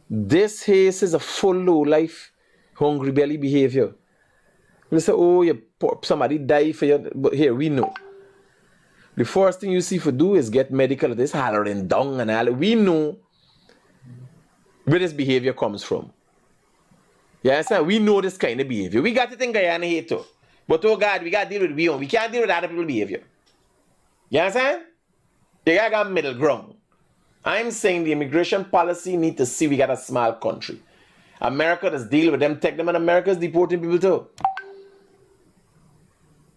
This here is a full low life, hungry belly behavior. You say, oh, somebody die for you, but here we know. The first thing you see for do is get medical. This hollering down and all. We know where this behavior comes from. You understand? We know this kind of behavior. We got it in Guyana here too. But oh God, we got to deal with we own. We can't deal with other people's behavior. You understand? You got middle ground. I'm saying the immigration policy need to see we got a small country. America does deal with them, take them, and America's deporting people too.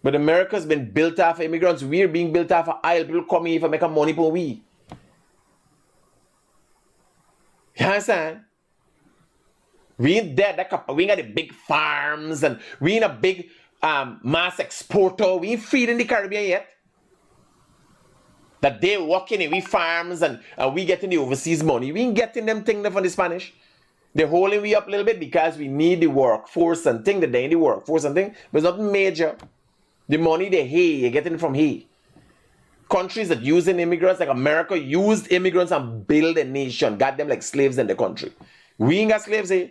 But America's been built off of immigrants. We're being built off of oil. People come here for making money for we. You understand? We ain't dead. We ain't got the big farms and we ain't a big mass exporter. We ain't feeding the Caribbean yet. That they working in we farms and we getting the overseas money. We ain't getting them things from the Spanish. They're holding we up a little bit because we need the workforce and thing that they need the workforce and thing. But it's not major. The money they here, you're getting it from here. Countries that using immigrants, like America, used immigrants and build a nation. Got them like slaves in the country. We ain't got slaves here.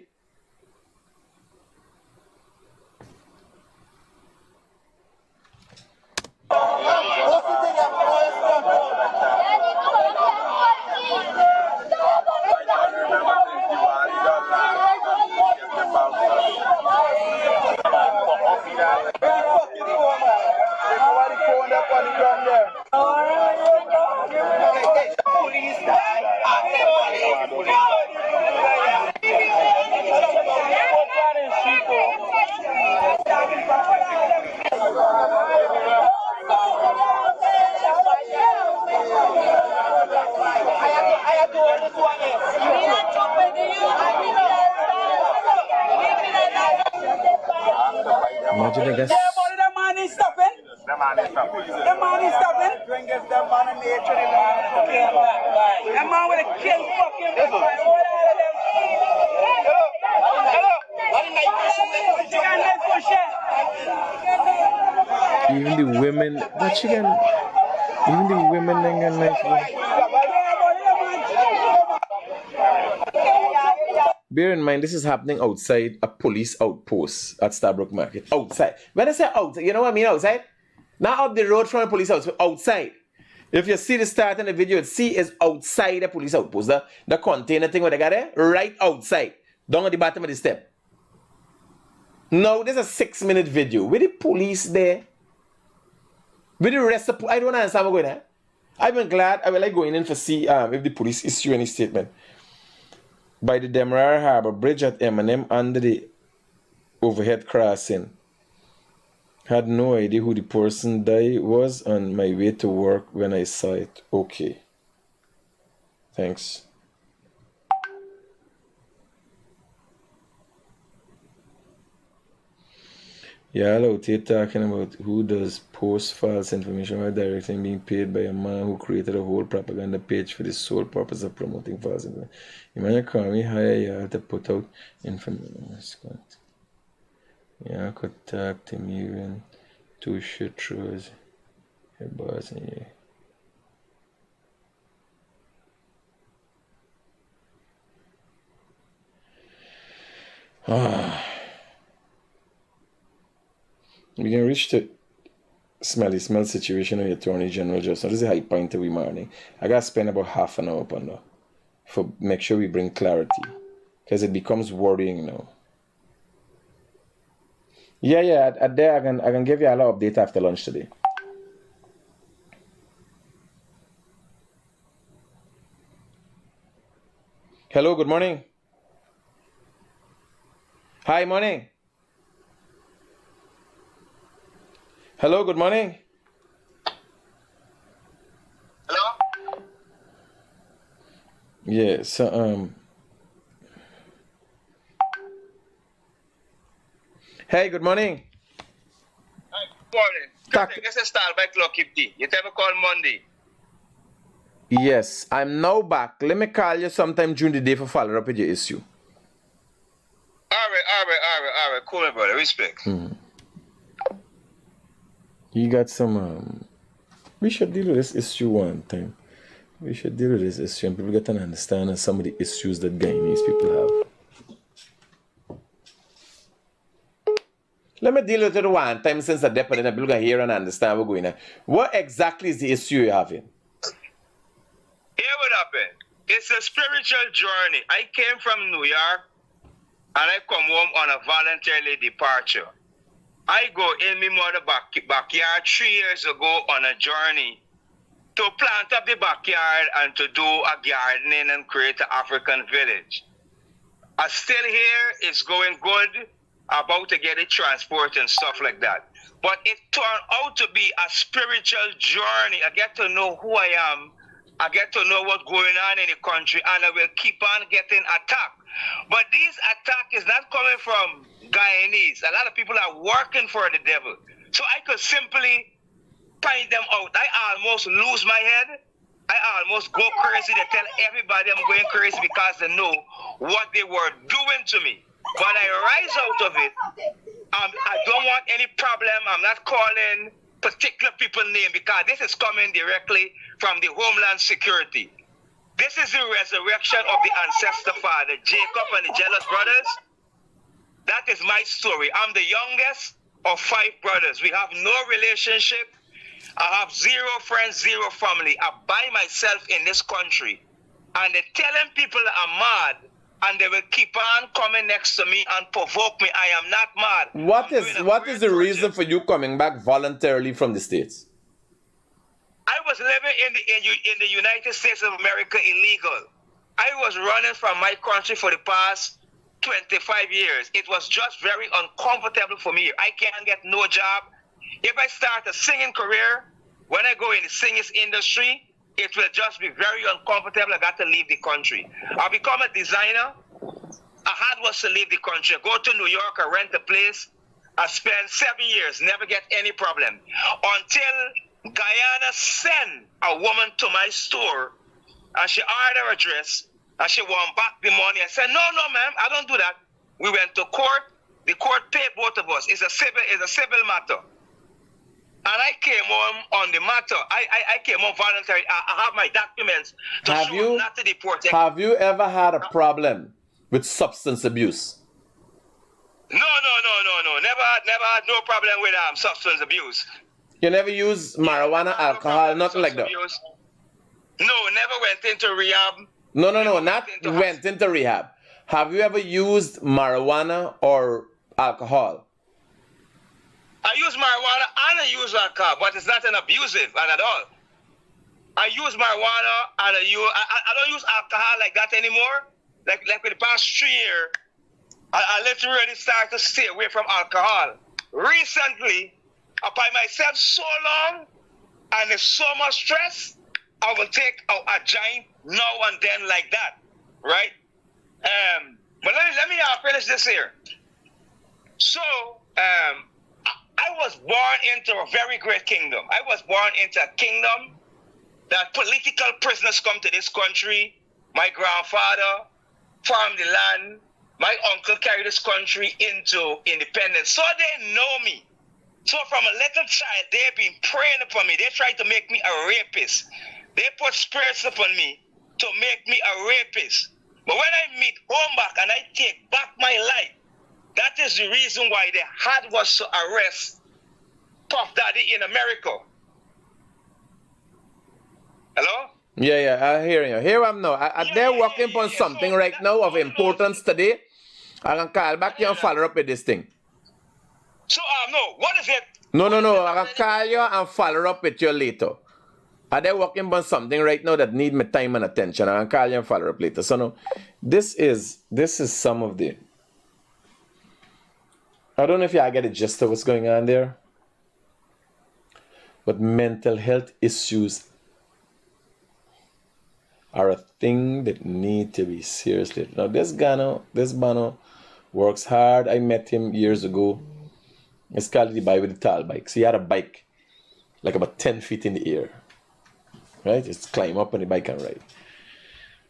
Imagine I guess. The man is stopping. The man is stopping. The man will kill fucking. Even the women, but she can. Even the women they can nice. Bear in mind, this is happening outside a police outpost at Starbrook Market. Outside. When I say outside, you know what I mean outside? Not up the road from a police outpost, outside. If you see the start in the video, you'd see is outside a police outpost. The container thing where they got there, right outside. Down at the bottom of the step. Now, there's a 6-minute video. With the police there. With the rest of I don't understand what's going on. I've been glad. I will like going in to see if the police issue any statement. By the Demerara Harbor Bridge at M&M under the overhead crossing. Had no idea who the person died was on my way to work when I saw it. Okay. Thanks. Yeah, hello, you're talking about who does post false information while directly being paid by a man who created a whole propaganda page for the sole purpose of promoting false information. Imagine calling me hire you to put out information. Yeah, I could talk to me when two shit throws your boss in you. We can reach the Mell situation of the Attorney General just now. This is a high point every morning. I gotta spend about half an hour upon that for make sure we bring clarity. Because it becomes worrying now. Yeah, at there I can give you a lot of update after lunch today. Hello, good morning. Hi, morning. Hello, good morning. Hello? Yeah, so hey, good morning. Hi, good morning. Tak- Critic, this is style by Clock D. You ever call Monday? Yes, I'm now back. Let me call you sometime during the day for follow up with your issue. All right. Cool, my brother. Respect. You got some we should deal with this issue one time. We should deal with this issue and people get an understanding of some of the issues that Guyanese people have. Let me deal with it one time since the depot and people can hear and understand what's going on. What exactly is the issue you're having? Here what happened. It's a spiritual journey. I came from New York and I come home on a voluntary departure. I go in my mother backyard 3 years ago on a journey to plant up the backyard and to do a gardening and create an African village. I'm still here, it's going good, about to get it transport and stuff like that. But it turned out to be a spiritual journey. I get to know who I am, I get to know what's going on in the country, and I will keep on getting attacked. But this attack is not coming from Guyanese. A lot of people are working for the devil. So I could simply point them out. I almost lose my head. I almost go crazy to tell everybody I'm going crazy because they know what they were doing to me. But I rise out of it. I don't want any problem. I'm not calling particular people's name because this is coming directly from the Homeland Security. This is the resurrection of the ancestor father, Jacob and the jealous brothers. That is my story. I'm the youngest of 5 brothers. We have no relationship. I have 0 friends, 0 family. I'm by myself in this country. And they're telling people that I'm mad, and they will keep on coming next to me and provoke me. I am not mad. What is the reason for you coming back voluntarily from the States? I was living in the United States of America illegal. I was running from my country for the past 25 years. It was just very uncomfortable for me. I can't get no job. If I start a singing career, when I go in the singing industry, it will just be very uncomfortable. I got to leave the country. I become a designer. I had was to leave the country. I go to New York, I rent a place. I spend 7 years, never get any problem. Until Guyana sent a woman to my store and she ordered her dress and she want back the money. I said, no, ma'am, I don't do that. We went to court. The court paid both of us. It's a civil matter. And I came home on the matter. I came home voluntarily. I have my documents to show not to deport. Have you ever had a problem with substance abuse? No. Never had no problem with substance abuse. You never use marijuana, alcohol, nothing like that? Abuse. No, never went into rehab. No, not went into rehab. Have you ever used marijuana or alcohol? I use marijuana and I use alcohol, but it's not an abusive at all. I use marijuana and I don't use alcohol like that anymore. Like for the past 3 years, I literally started to stay away from alcohol. Recently, I by myself so long and there's so much stress, I will take a giant now and then like that, right? But let me finish this here. So, I was born into a very great kingdom. I was born into a kingdom that political prisoners come to this country. My grandfather farmed the land. My uncle carried this country into independence. So they know me. So from a little child, they've been praying upon me. They tried to make me a rapist. They put spirits upon me to make me a rapist. But when I meet home back and I take back my life, that is the reason why they had was to arrest Puff Daddy in America. Hello? Yeah, I hear you. Here I'm now. They're working on something so right now of importance today. I can call back you and follow up with this thing. So, no, what is it? No. I can call you and follow up with you later. Are they working on something right now that need my time and attention? I can call you and follow up later. So, no, this is some of the... I don't know if y'all get a gist of what's going on there. But mental health issues are a thing that need to be seriously. Now this Bano works hard. I met him years ago. It's called the guy with the tall bike. So he had a bike like about 10 feet in the air. Right? Just climb up on the bike and ride.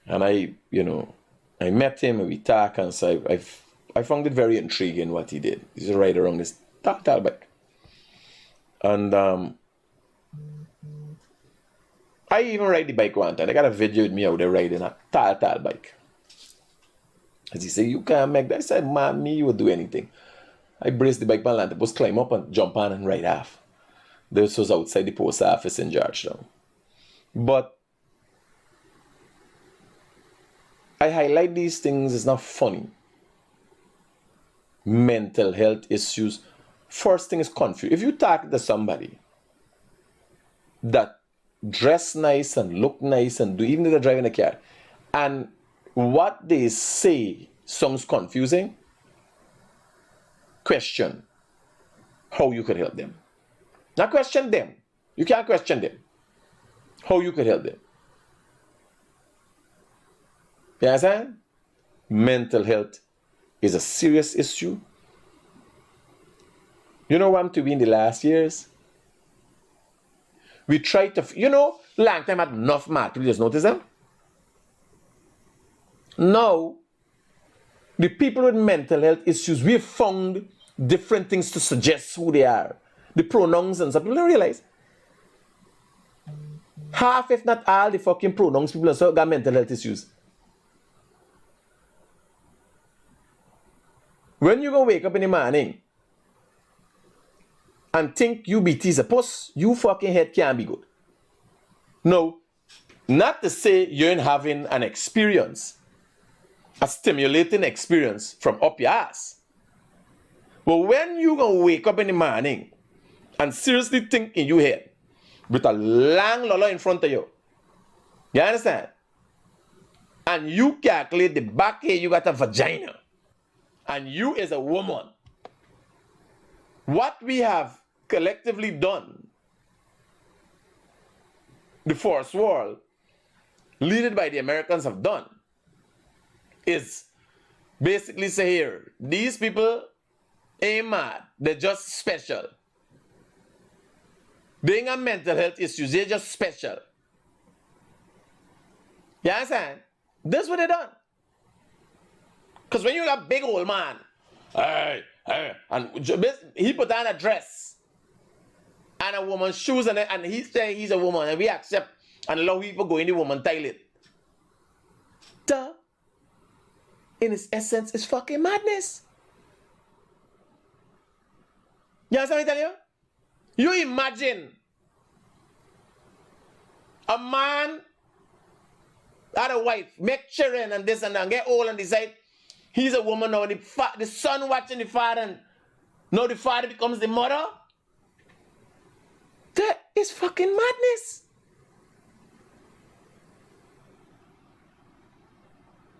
And I met him and we talked, and so I found it very intriguing what he did. He's a ride around this tall bike. And I even ride the bike one time. I got a video with me out there riding a tall bike. As he said, you can't make that. I said, man, me, you would do anything. I braced the bike and just climb up and jump on and ride off. This was outside the post office in Georgetown. But I highlight these things. It's not funny. Mental health issues. First thing is confusion. If you talk to somebody that dress nice and look nice and do, even if they're driving a car, and what they say sounds confusing, question how you could help them. Not question them. You can't question them. How you could help them. You understand? Mental health is a serious issue. You know what I'm to be in the last years? We try to, long time had enough math. We just notice them. Now, the people with mental health issues, we have found different things to suggest who they are. The pronouns and stuff. People don't realize. Half, if not all, the fucking pronouns people also got mental health issues. When you go wake up in the morning and think UBT is a puss, you fucking head can't be good. No, not to say you ain't having an experience, a stimulating experience from up your ass. But when you gonna wake up in the morning and seriously think in your head with a long lolo in front of you, you understand? And you calculate the back here, you got a vagina. And you as a woman, what we have collectively done, the first world, led by the Americans have done, is basically say here, these people ain't mad, they're just special. They ain't got mental health issues, they're just special. You understand? That's what they done. Because when you got a big old man, and he put on a dress and a woman's shoes, and he say he's a woman, and we accept and allow people go in the woman's toilet. Duh. In its essence, it's fucking madness. You understand what I tell you? You imagine a man had a wife, make children and this and that, and get old and decide he's a woman now, the son watching the father, and now the father becomes the mother. That is fucking madness.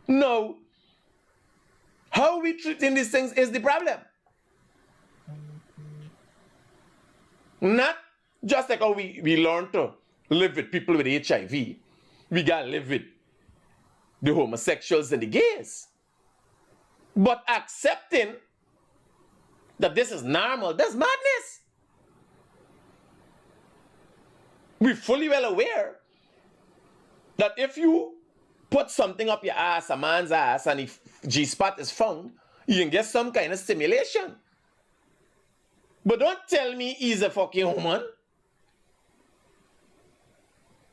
No. How we treating these things is the problem. Not just like how we learn to live with people with HIV. We gotta live with the homosexuals and the gays. But accepting that this is normal, that's madness. We're fully well aware that if you put something up your ass, a man's ass, and if G-spot is found, you can get some kind of stimulation. But don't tell me he's a fucking woman.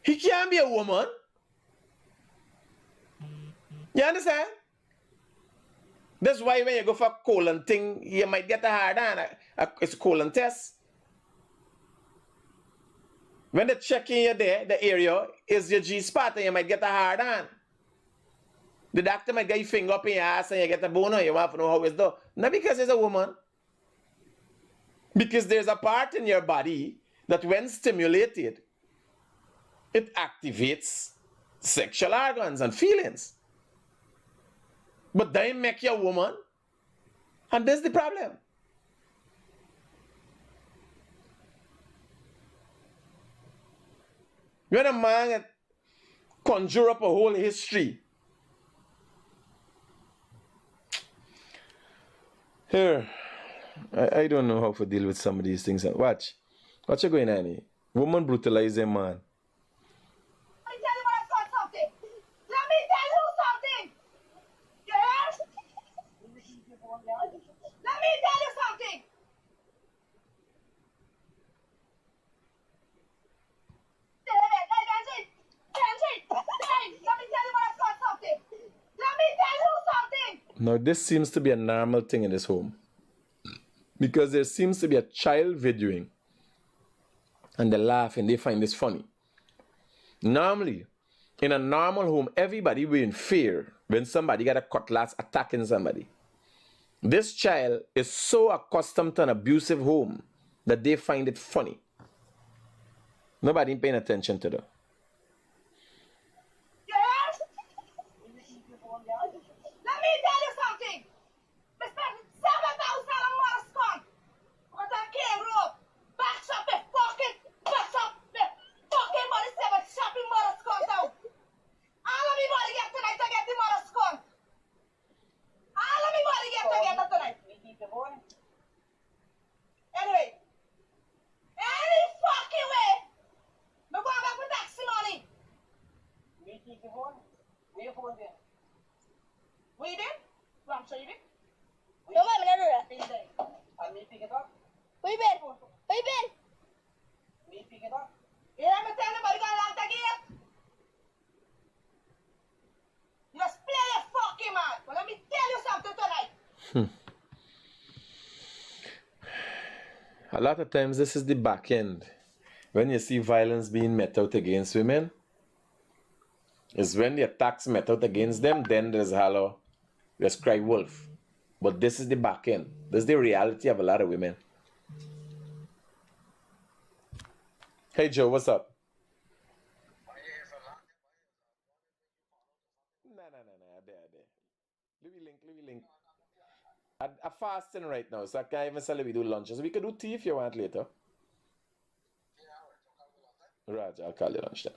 He can't be a woman. You understand? That's why when you go for a colon thing, you might get a hard on. It's a colon test. When they check in you there, the area is your G-spot, and you might get a hard on. The doctor might get your finger up in your ass and you get a boner. You want to know how it's done. Not because it's a woman. Because there's a part in your body that when stimulated, it activates sexual organs and feelings. But they make you a woman, and that's the problem. When a man conjure up a whole history. Here, I don't know how to deal with some of these things. Watch. Watch you going on here. Woman brutalize a man. I tell you what, I've got something. Let me tell you something. You hear? Let me tell you something. Let me tell you what, I've got something. Let me tell you something. Now, this seems to be a normal thing in this home. Because there seems to be a child videoing. And they laugh and they find this funny. Normally, in a normal home, everybody will be in fear when somebody got a cutlass attacking somebody. This child is so accustomed to an abusive home that they find it funny. Nobody paying attention to them. Yes? Let me tell you something. We spent $7,000 on Morriscon. But I came rope. Backs up the fucking money, 7 shopping Morriscon now. All of me money get tonight to get the Morriscon. All of me money get together tonight. Anyway. Any fucking way. We're going back with taxi money. We keep your phone. Where your phone there? We did? I'm sure you did. No, I'm not doing that. Been there. And me pick it up. Where you been? Where you been? Me pick it up. You let me tell nobody gonna lock the gate. You just play your fucking man. Well, let me tell you something tonight. A lot of times this is the back end. When you see violence being met out against women, is when the attacks met out against them, then there's holler, there's cry wolf. But this is the back end. This is the reality of a lot of women. Hey Joe, what's up? No. There. Leave me link. I'm fasting right now, so I can't even say we do lunches. We could do tea if you want later. Right, I'll call you lunchtime.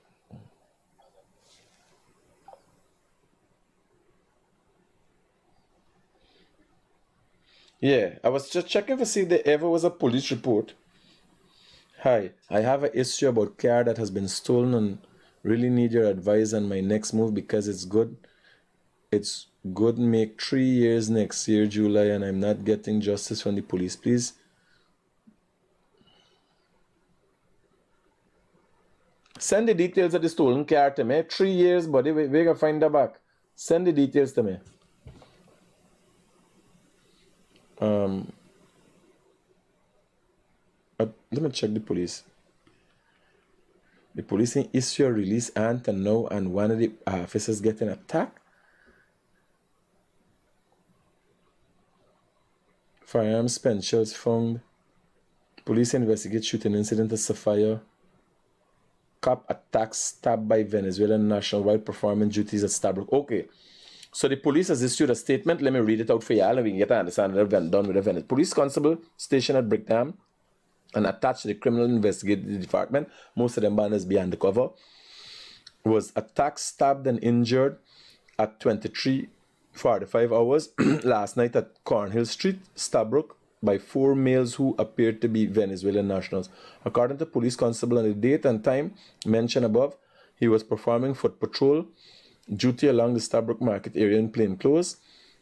Yeah, I was just checking to see if there ever was a police report. Hi, I have an issue about car that has been stolen and really need your advice on my next move because it's good. It's good make 3 years next year, July, and I'm not getting justice from the police. Please. Send the details of the stolen car to me. 3 years, buddy. We can find the back. Send the details to me. Let me check the police. The police issue a release and now and one of the officers getting attacked. Firearms, spent shells found. Police investigate shooting incident at Sapphire. Cop attacks stabbed by Venezuelan national while performing duties at Stabrook. Okay. So the police has issued a statement. Let me read it out for y'all and we can get to understand what they've done with the Venice. Police constable stationed at Brickdam and attached to the criminal investigative department. Most of them banners behind the cover. Was attacked, stabbed and injured at 23:45 hours last night at Cornhill Street, Stabrook, by 4 males who appeared to be Venezuelan nationals. According to police constable on the date and time mentioned above, he was performing foot patrol duty along the Stabrook Market area in plain clothes.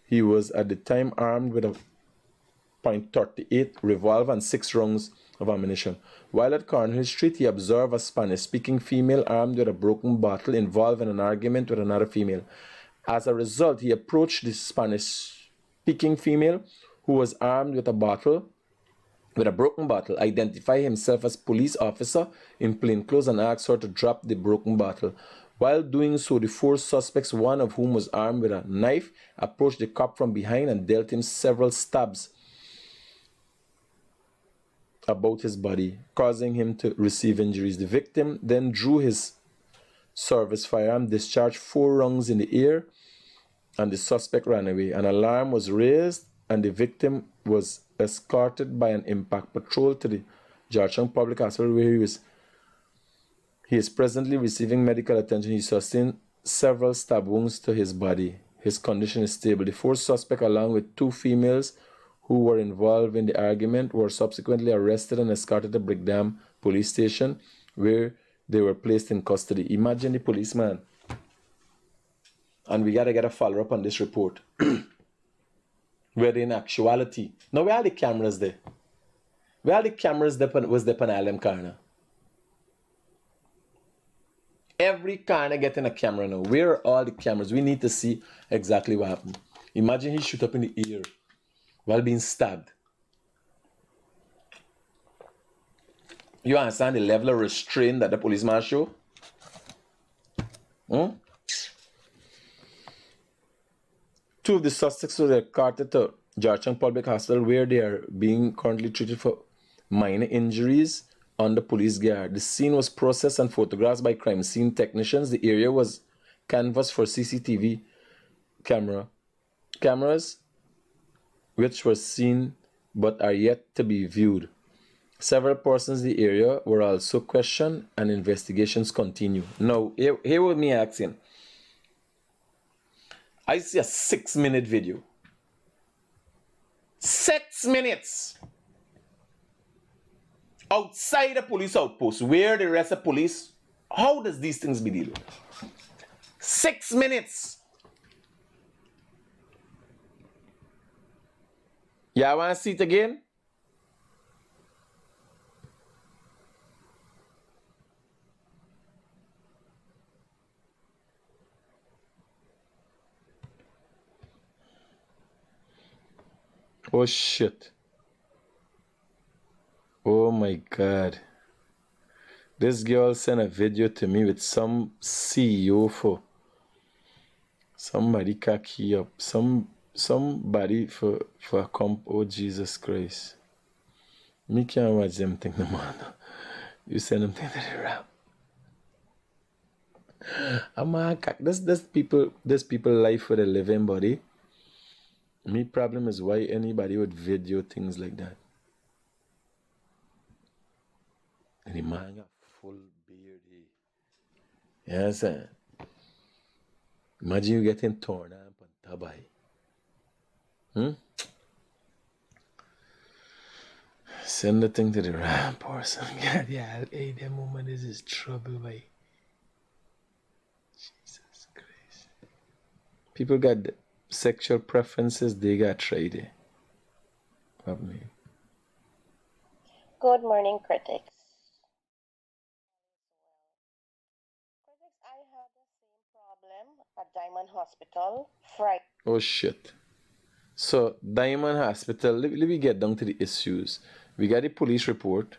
He was at the time armed with a .38 revolver and 6 rounds of ammunition. While at Cornhill Street, he observed a Spanish-speaking female armed with a broken bottle involved in an argument with another female. As a result, he approached the Spanish-speaking female who was armed with a broken bottle, identified himself as police officer in plain clothes and asked her to drop the broken bottle. While doing so, the 4 suspects, one of whom was armed with a knife, approached the cop from behind and dealt him several stabs about his body, causing him to receive injuries. The victim then drew his service firearm, discharged 4 rounds in the air, and the suspect ran away. An alarm was raised and the victim was escorted by an impact patrol to the Georgetown Public Hospital where He is presently receiving medical attention. He sustained several stab wounds to his body. His condition is stable. The 4 suspects, along with 2 females who were involved in the argument, were subsequently arrested and escorted to Brickdam police station, where they were placed in custody. Imagine the policeman. And we got to get a follow-up on this report. Where in actuality, now where are the cameras there? Where are the cameras that was there on Alem Corner? Every corner getting a camera now. Where are all the cameras? We need to see exactly what happened. Imagine he shoot up in the ear while being stabbed. You understand the level of restraint that the policeman show? Hmm? 2 of the suspects were escorted to Jarchang Public Hospital, where they are being currently treated for minor injuries under police guard. The scene was processed and photographed by crime scene technicians. The area was canvassed for CCTV cameras, which were seen but are yet to be viewed. Several persons in the area were also questioned and investigations continue. Now, here with me asking. I see a 6-minute video. 6 minutes! Outside the police outpost, where the rest of police, how does these things be dealt with? 6 minutes! Y'all want to see it again? Oh shit. Oh my God. This girl sent a video to me with some CEO for somebody key up. Somebody for a comp. Oh Jesus Christ. Me can't watch them thing no more. You send them thing to the rap. I'm a this people life for the living body. Me problem is why anybody would video things like that. And the man got full beard. Yes, sir. Imagine you getting torn up on tabai. Send the thing to the ramp or something. God, yeah, hey, that moment is his trouble, boy. Jesus Christ. People got sexual preferences, they got tried. Probably. Good morning, critics. Critics, I had the same problem at Diamond Hospital Friday. Oh shit. So Diamond Hospital, let me get down to the issues. We got the police report.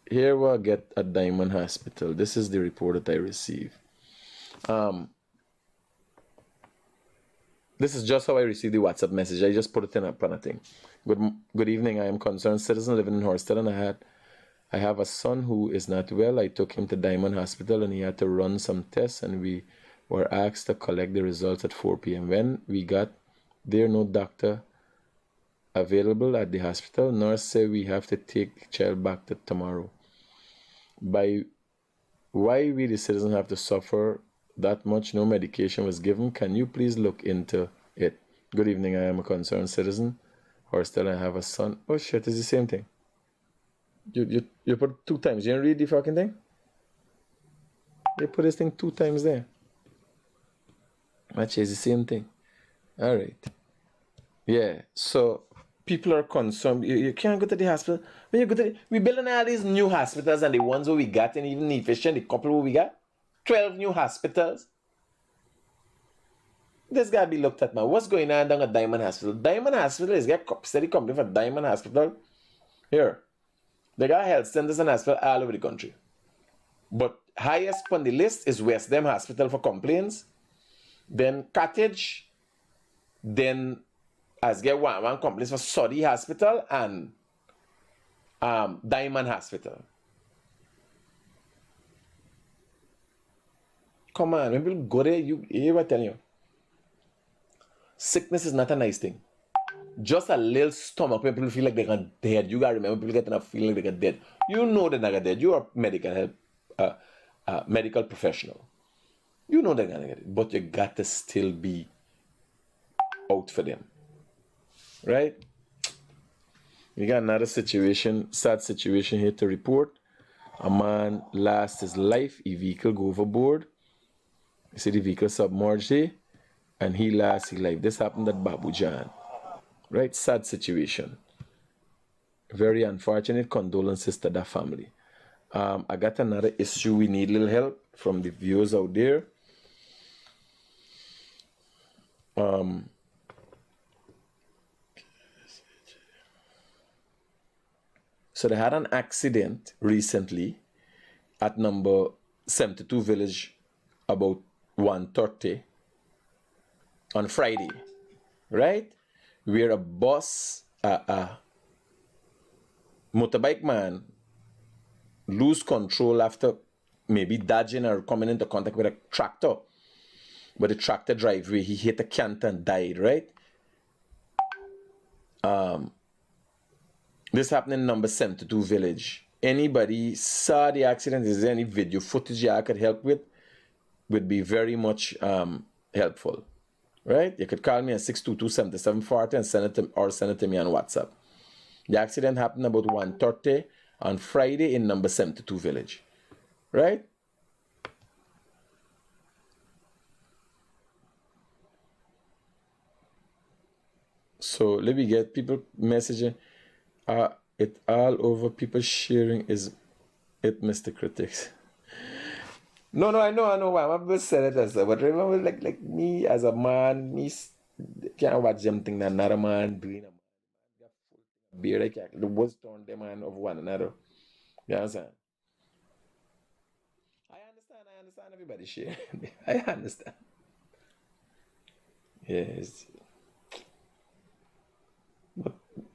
Here we get at Diamond Hospital. This is the report that I received. This is just how I received the WhatsApp message. I just put it in a thing. Good evening. I am concerned citizen living in Herstelling. I have a son who is not well. I took him to Diamond Hospital and he had to run some tests, and we were asked to collect the results at 4 p.m. When we got there, no doctor available at the hospital. Nurse said we have to take the child back to tomorrow. Why we the citizens have to suffer that much? No medication was given. Can you please look into it? Good evening. I am a concerned citizen. Or still I have a son. Oh shit, it's the same thing. You put 2 times. You didn't read the fucking thing? They put this thing 2 times there. Actually, it's the same thing. Alright. Yeah, so people are concerned. You can't go to the hospital. When you go to we building all these new hospitals, and the ones where we got, and even efficient, the couple where we got 12 new hospitals. This gotta be looked at, man. What's going on down at Diamond Hospital? Diamond Hospital is got steady company for Diamond Hospital. Here. They got health centers and hospitals all over the country. But highest on the list is West Dem Hospital for complaints. Then Cottage. Then as get one complaints for Saudi Hospital and Diamond Hospital. Come on, when people go there, you hear what I tell you. Sickness is not a nice thing. just a little stomach when people feel like they're dead. You gotta remember people getting a feeling like they're dead. You know they're not dead. You are medical help, medical professional. You know they're gonna get it, but you got to still be out for them, right? We got another situation, sad situation here to report. A man lost his life. A vehicle go overboard. You see the vehicle submerged here, and he lost his life. This happened at Babu Jan. Right? Sad situation. Very unfortunate. Condolences to that family. I got another issue. We need a little help from the viewers out there. So they had an accident recently at number 72 Village about 1:30 on Friday, right? Where a bus, a motorbike man lose control after maybe dodging or coming into contact with a tractor. But the tractor driveway, he hit a canter and died, right? This happened in number 72 Village. Anybody saw the accident? Is there any video footage I could help with? Would be very much helpful, right? You could call me at 622-7740 and send it to me on WhatsApp. The accident happened about 1:30 on Friday in number 72 Village, right? So let me get people messaging. It all over. People sharing is it, Mr. Critics. No, I know why. I'm just saying it as but remember, like me as a man, me can't watch them thing that another man doing. A man got full beard. I can't. The words turn them man of one another. You understand? I understand everybody share. I understand. Yes. But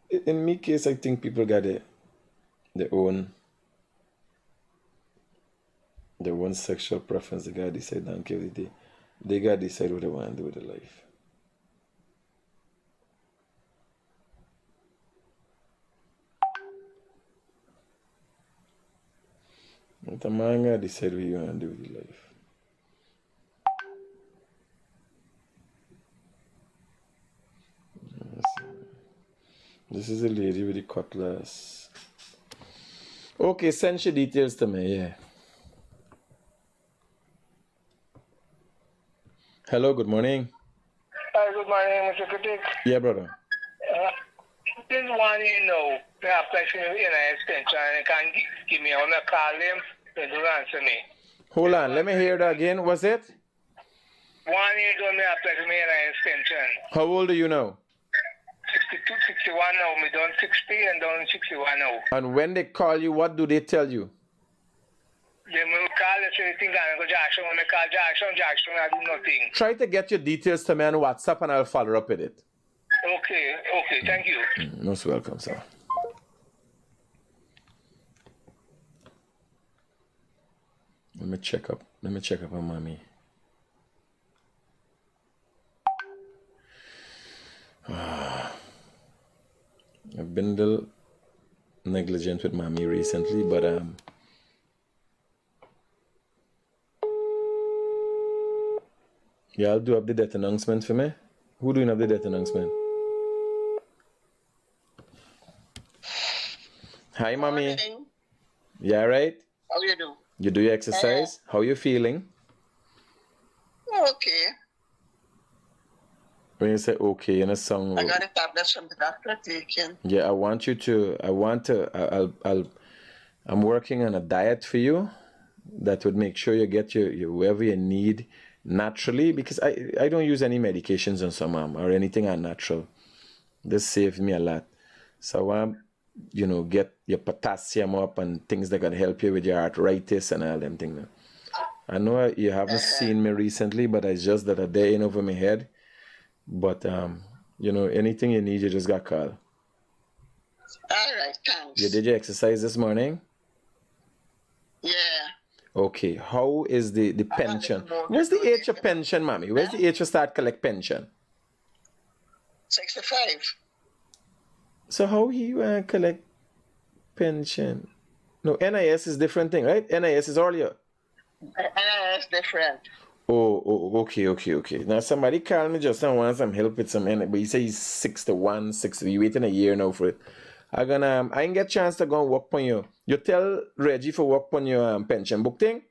in my case, I think people got their own sexual preference. They gotta decide and give it. They gotta decide what they want to do with their life. But the man gotta decide what you want to do with your life. This is a lady with the cutlass. Okay, send your details to me, yeah. Hello, good morning. Hi, good morning, Mr. Critic. Yeah, brother. This one, they apply for me in an extension and can give me, I want to call them, they don't answer me. Hold on, let me hear that again. What's it? 1 year don't apply for me in an extension. How old are you now? 62, 61 now. Me done 60 and done 61 now. And when they call you, what do they tell you? They will call us anything and go Jackson. When they call Jackson, I do nothing. Try to get your details to me on WhatsApp and I'll follow up with it. Okay, thank you. Most welcome, sir. Let me check up on mommy. I've been a little negligent with mommy recently, but y'all do up the death announcement for me? Who doing up the death announcement? Hi, mommy. Morning. Yeah, right? How you do? You do your exercise? How you feeling? Okay. When you say okay, in a song. I got the tablets from the doctor taken. Yeah, I'm working on a diet for you that would make sure you get your whatever you need naturally, because I don't use any medications on some or anything unnatural. This saves me a lot. So I want get your potassium up and things that can help you with your arthritis and all them things. I know you haven't seen me recently, but it's just that a day in over my head. But anything you need, you just got called. All right, thanks. You did your exercise this morning? Yeah. Okay, how is the pension? Where's the age of pension, mommy? Where's the age to start collect pension? 65. So how he collect pension? No, NIS is different thing, right? NIS is earlier. NIS different. Okay. Now somebody called me just now want some help with some but he say he's 61, 60. You waiting a year now for it. I ain't get chance to go and work on you. You tell Reggie for work on your pension book thing.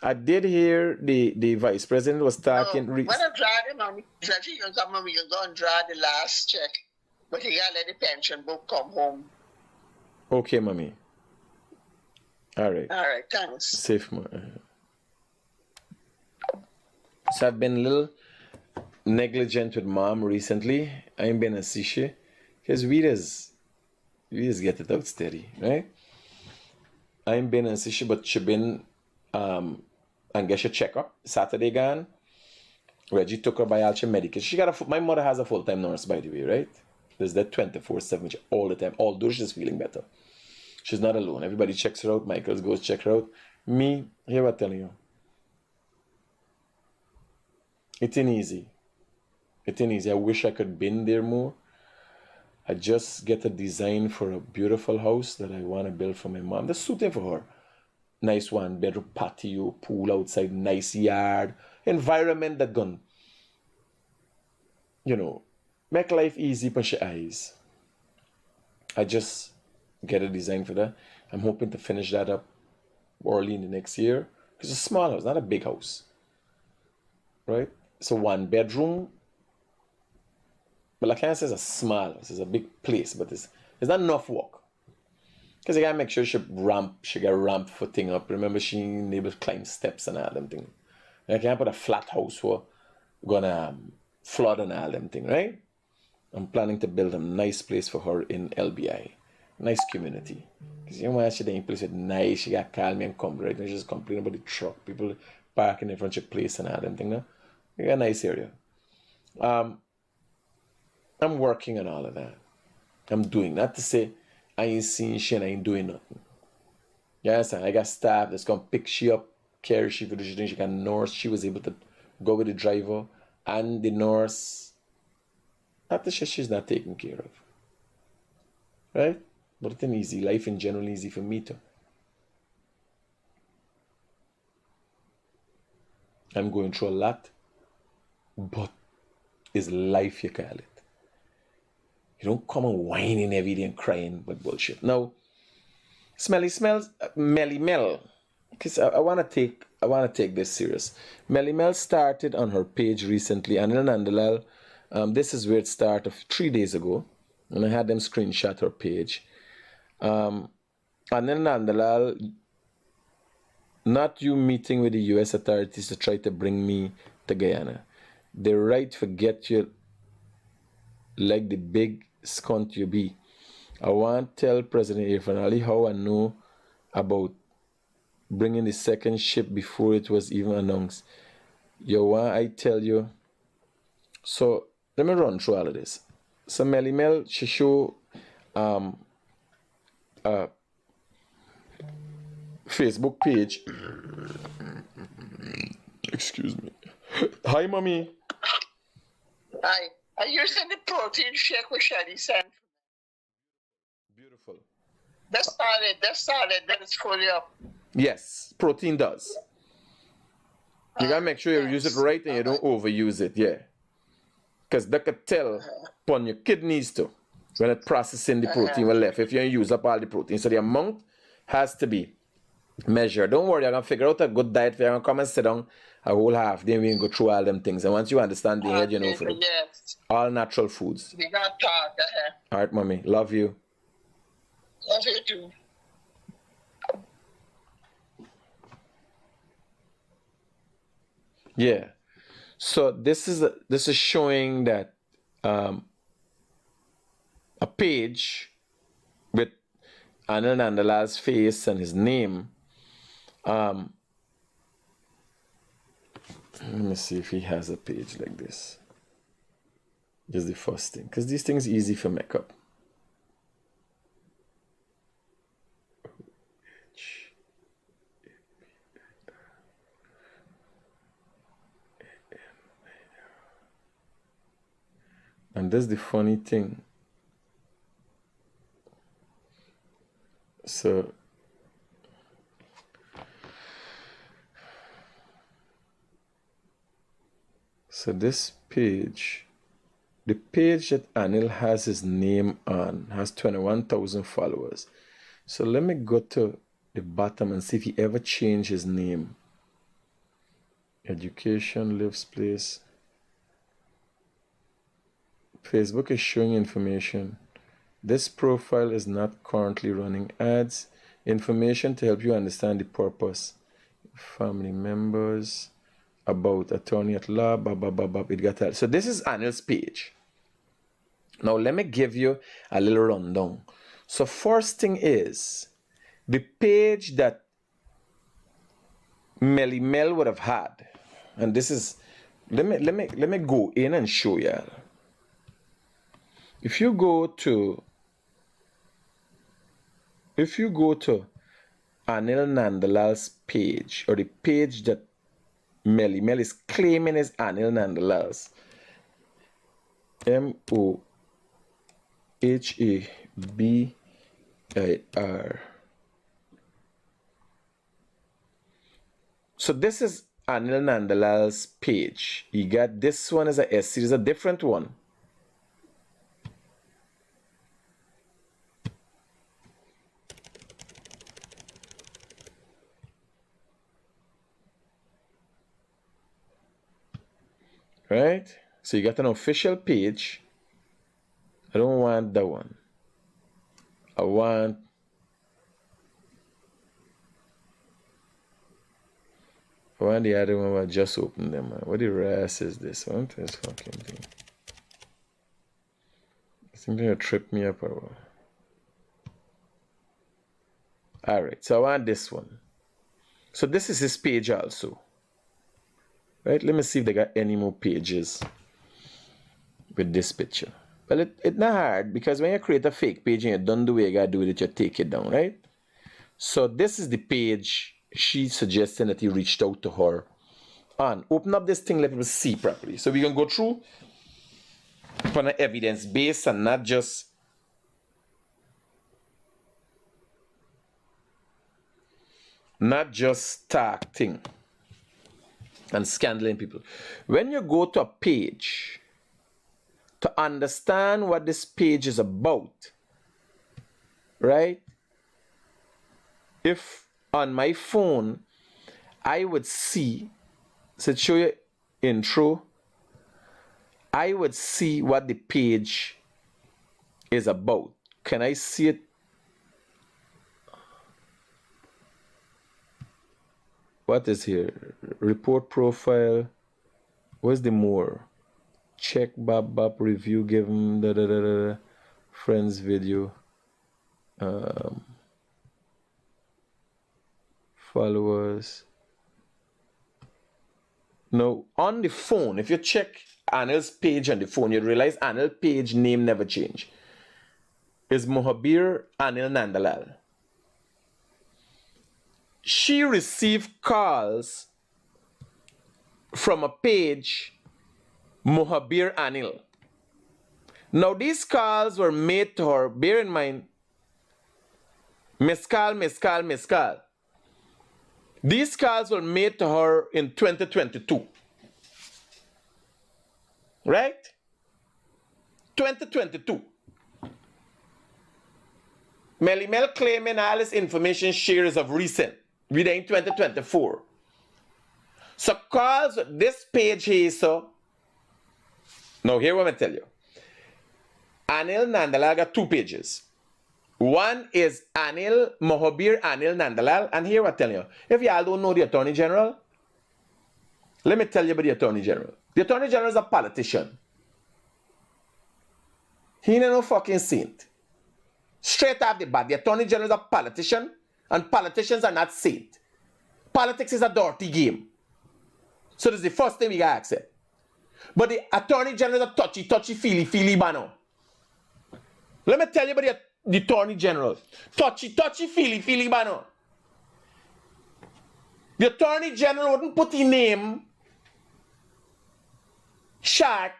I did hear the vice president was talking. No, when I draw the money, Reggie, you come home, you go and draw the last check. But you gotta let the pension book come home. Okay, mommy. All right, thanks. safe, ma. So I've been a little negligent with mom recently. I ain't been a sisha. Because we just get it out steady, right? I ain't been a sisha, but she been and get your checkup Saturday gone. Reggie took her by all her medication. My mother has a full-time nurse, by the way, right? There's that 24/7 all the time, although she's feeling better. She's not alone. Everybody checks her out. Michael goes check her out. Me, here what I'm telling you. It ain't easy. I wish I could been there more. I just get a design for a beautiful house that I want to build for my mom. That's suited for her. Nice one bedroom patio, pool outside, nice yard, environment that gun, make life easy for your eyes. I just get a design for that. I'm hoping to finish that up early in the next year. It's a small house, not a big house. Right? So 1 bedroom. Well, I can't say it's a small house. It's a big place, but it's not enough work. Because you gotta make sure she got ramp footing up. Remember, she able to climb steps and all them things. I can't put a flat house for gonna flood and all them things, right? I'm planning to build a nice place for her in LBI. Nice community. Because she in place with nice, she got call me and come, right? And she just complain about the truck. People parking in front of your place and all them things. No? You got a nice area. I'm working on all of that. I'm doing, not to say I ain't seeing shit, I ain't doing nothing. You understand? I got staff that's gonna pick she up, carry she for the thing. She got nurse. She was able to go with the driver and the nurse. Not the shit she's not taken care of. Right? But it ain't easy. Life in general easy for me too. I'm going through a lot. But it's life, you call it. You don't come and whining every day and crying with bullshit. Now, Melly Mell. Because I wanna take this serious. Melly Mell started on her page recently, and in Nandalal, this is where it started 3 days ago. And I had them screenshot her page. And in Nandalal, not you meeting with the US authorities to try to bring me to Guyana. They right forget you like the big scunt you be. I want to tell President Irfan Ali how I know about bringing the second ship before it was even announced. You want I tell you. So let me run through all of this. So Melly Mell, she show Facebook page. Excuse me. Hi, mommy. Hi. Are you using the protein shake with Shelly sent? Beautiful. That's solid. That is fully up. Yes, protein does. You gotta make sure you use it right and you don't overuse it, yeah. Because they could tell upon your kidneys too when it processing the protein will left if you use up all the protein. So the amount has to be measured. Don't worry, I'm gonna figure out a good diet for you. I'm gonna come and sit down a whole half, then we can go through all them things. And once you understand the head, you know for yes. All natural foods. We got talk. Alright, mommy. Love you. Love you too. Yeah. So this is showing that a page with Anil Nandala's face and his name. Let me see if he has a page like this. Just the first thing, because these things easy for makeup. And that's the funny thing. So this page, the page that Anil has his name on, has 21,000 followers. So let me go to the bottom and see if he ever changed his name. Education, lives place. Facebook is showing information. This profile is not currently running ads. Information to help you understand the purpose. Family members, about attorney at law, blah, blah, blah, blah. It got that. So this is Anil's page. Now let me give you a little rundown. So first thing is, the page that Mell would have had, and this is, let me go in and show you. If you go to Anil Nandalal's page, or the page that Mell is claiming is Anil Nandalal's, MOHABIR. So this is Anil Nandalal's page. You got this one as a S series, a different one. Right? So you got an official page. I don't want that one. I want the other one. I just opened them. What the rest is this? What this fucking thing? It's going to trip me up or what? Alright, so I want this one. So this is his page also. Right? Let me see if they got any more pages with this picture. Well, it's not hard, because when you create a fake page and you don't do what you gotta do with it, you take it down, right? So this is the page she suggesting that he reached out to her on. Open up this thing, let people see properly. So we can go through on an evidence base and not just talk thing and scandaling people. When you go to a page, to understand what this page is about, right? If on my phone, I would see, so to show you intro, I would see what the page is about. Can I see it? What is here? Report profile. Where's the more? Check, bop, review, give them, friends video. Followers. Now, on the phone, if you check Anil's page on the phone, you realize Anil's page name never changed. It's Mohabir Anil Nandalal. She received calls from a page, Mohabir Anil. Now, these calls were made to her, bear in mind, Mescal. These calls were made to her in 2022. Right? 2022. Mell claiming all this information shares of recent, within 2024. So calls this page here, so. Now, here what I tell you. Anil Nandalal got two pages. One is Anil Mohabir Anil Nandalal. And here what I tell you. If y'all don't know the Attorney General, let me tell you about the Attorney General. The Attorney General is a politician. He ain't no fucking saint. Straight off the bat, the Attorney General is a politician, and politicians are not saint. Politics is a dirty game. So this is the first thing we gotta accept. But the Attorney General is a touchy, feely bano. Let me tell you about the Attorney General. Touchy, feely bano. The Attorney General wouldn't put his name short.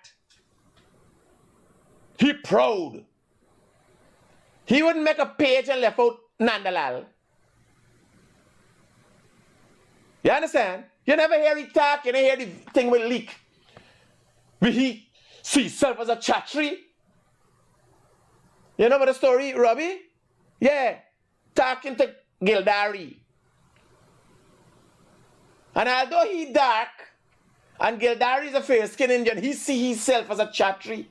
He proud. He wouldn't make a page and left out Nandalal. You understand? You never hear it talk, you never hear the thing with leak. He see himself as a chattery. You know about the story, Robbie? Yeah. Talking to Gildari. And although he dark, and Gildari is a fair-skinned Indian, he see himself as a chattery.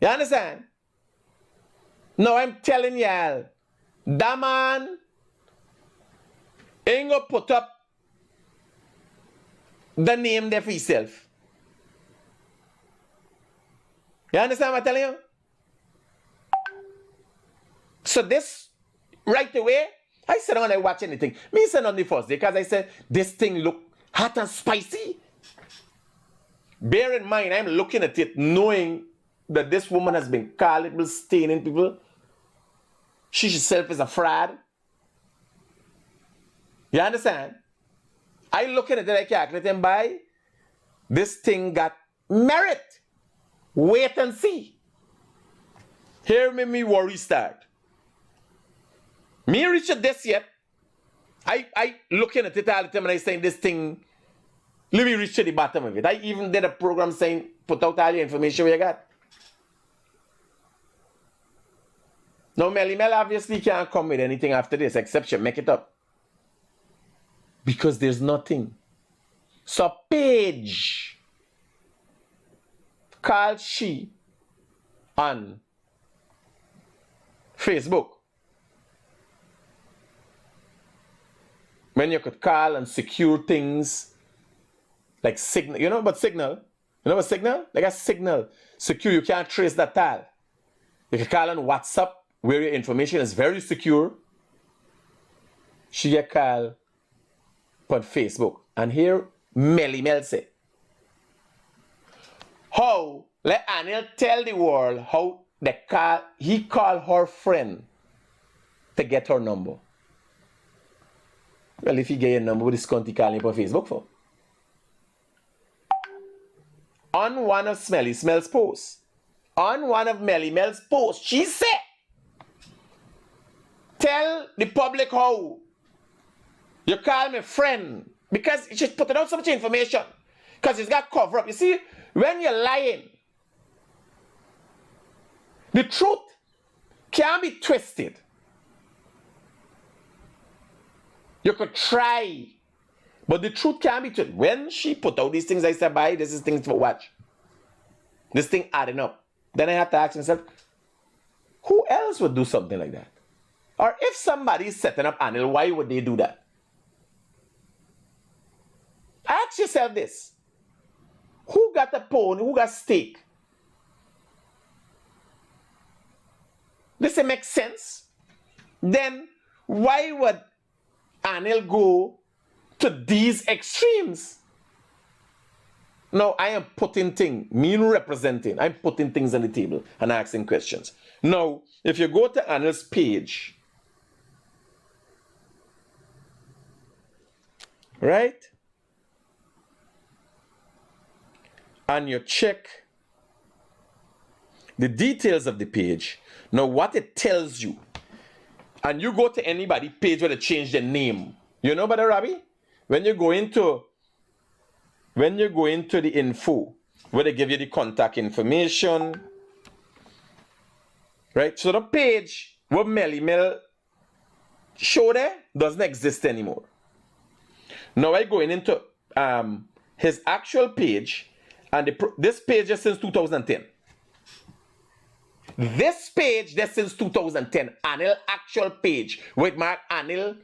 You understand? No, I'm telling y'all, that man ain't gonna put up the name there for himself. You understand what I'm telling you? So this, right away, I said when I watch anything, me said on the first day, because I said, this thing look hot and spicy. Bear in mind, I'm looking at it knowing that this woman has been calling people, staining people. She herself is a fraud. You understand? I looking at it, I calculate and by this thing got merit. Wait and see. Here me worry start. Me reach this yet. I looking at it all the time and I saying this thing, let me reach to the bottom of it. I even did a program saying, put out all the information you got. Now, Mell obviously can't come with anything after this except she make it up. Because there's nothing. So, Paige called she on Facebook. When you could call and secure things like Signal. You know about Signal? You know about Signal? Like a Signal. Secure, you can't trace that all. You can call on WhatsApp where your information is very secure. She get called on Facebook. And here, Mell say, how let Anil tell the world how he called her friend to get her number. Well, if he get your number, what is Conti calling on Facebook for? On one of Smell's posts, on one of Mell's posts, she said, tell the public how you call me friend. Because she's putting out so much information. Because it's got cover up. You see, when you're lying, the truth can be twisted. You could try, but the truth can be twisted. When she put out these things, I said, bye, this is things to watch. This thing adding up. Then I have to ask myself, who else would do something like that? Or if somebody is setting up Anil, why would they do that? Ask yourself this. Who got a pony? Who got steak? Does it make sense? Then why would Anil go to these extremes? No, I am putting things, me representing, I'm putting things on the table and asking questions. Now, if you go to Anil's page, right? And you check the details of the page. Now, what it tells you, and you go to anybody page where they change their name. You know, Brother Robbie? When you go into the info, where they give you the contact information, right? So the page where Mell show there doesn't exist anymore. Now I go into his actual page, and this page is since 2010. This page is since 2010. Anil actual page with Mark Anil.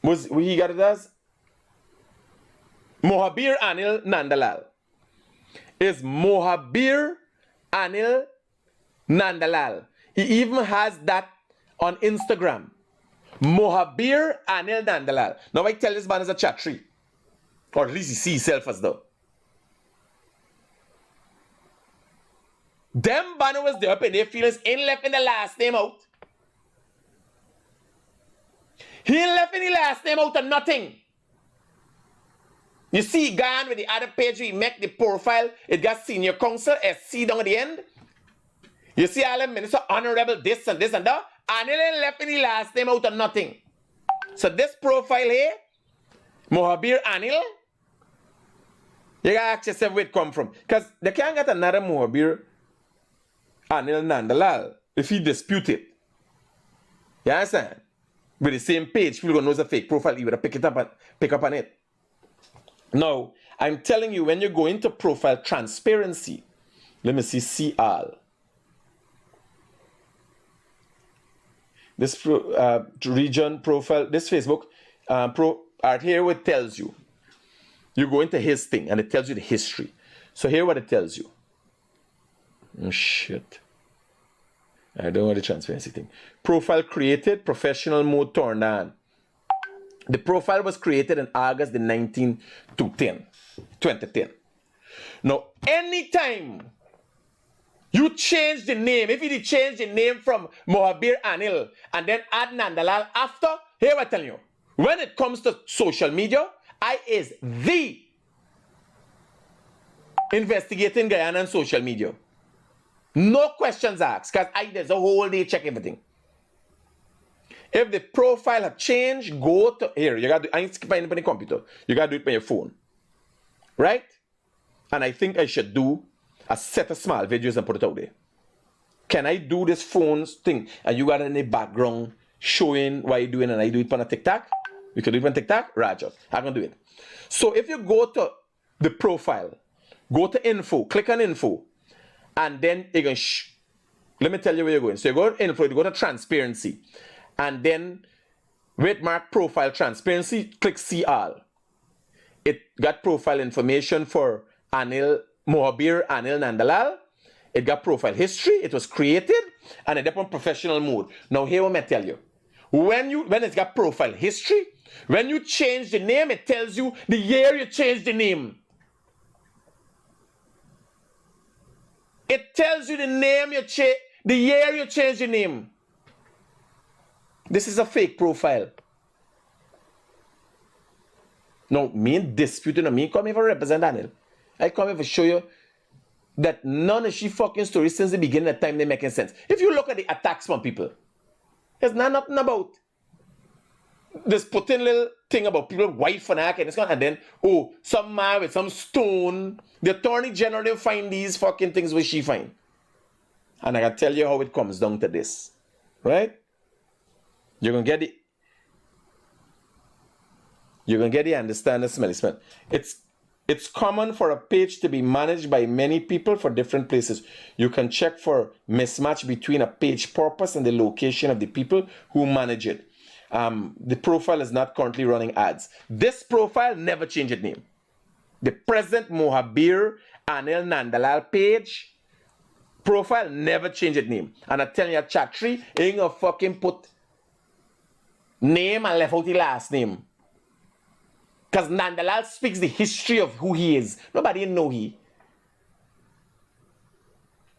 He got it as Mohabir Anil Nandalal. Is Mohabir Anil Nandalal. He even has that on Instagram. Mohabir Anil Nandalal. Now I tell this man is a chatri. Or at least he sees himself as though. Them banner was there up in their feelings, ain't left in the last name out. He ain't left in the last name out of nothing. You see, gone with the other page, we make the profile, it got senior counsel, SC down at the end. You see all them minister honorable this and that. And he left any last name out of nothing. So this profile here, Mohabir Anil, you gotta ask yourself where it come from. Because they can't get another Mohabir Anil Nandalal if he dispute it. You understand? With the same page, people gonna know it's a fake profile, you gotta pick up on it. Now, I'm telling you, when you go into profile transparency, let me see CR. This region profile, this Facebook art here, what tells you. You go into his thing and it tells you the history. So here what it tells you. Oh, shit. I don't want the transparency thing. Profile created, professional mode turned on. The profile was created in August the 19th to 2010. Now, anytime you change the name, if you change the name from Mohabir Anil and then add Nandalal after, here I tell you, when it comes to social media, I is the investigating Guyana on social media. No questions asked, because there's a whole day check everything. If the profile have changed, go to here. You got to I ain't find it on the computer. You got to do it on your phone. Right? And I think I should do a set of small videos and put it out there. Can I do this phones thing? And you got it in the background showing what you're doing and I do it on a TikTok? You can do it on TikTok? Roger. I'm going to do it. So if you go to the profile, go to info, click on info, and then you're going to let me tell you where you're going. So you go to info, you go to transparency, and then with mark profile transparency, click see all. It got profile information for Anil Mohabir Anil Nandalal. It got profile history. It was created, and it on professional mode. Now here what I tell you. When it's got profile history, when you change the name, it tells you the year you changed the name. It tells you the name the year you changed the name. This is a fake profile. No, me ain't disputing on me. Come here for represent Daniel. I come here for show you that none of she fucking stories since the beginning of time they making sense. If you look at the attacks from people, there's nothing about this putting little thing about people white fanatic and then some man with some stone. The attorney general will find these fucking things where she find. And I can tell you how it comes down to this. Right? You're gonna get the understanding, smelly smell. It's common for a page to be managed by many people for different places. You can check for mismatch between a page purpose and the location of the people who manage it. The profile is not currently running ads. This profile never changed its name. The present Mohabir Anil Nandalal page profile never changed its name. And I tell you, Chatri ain't gonna fucking put name and left out the last name. Because Nandalal speaks the history of who he is. Nobody know he.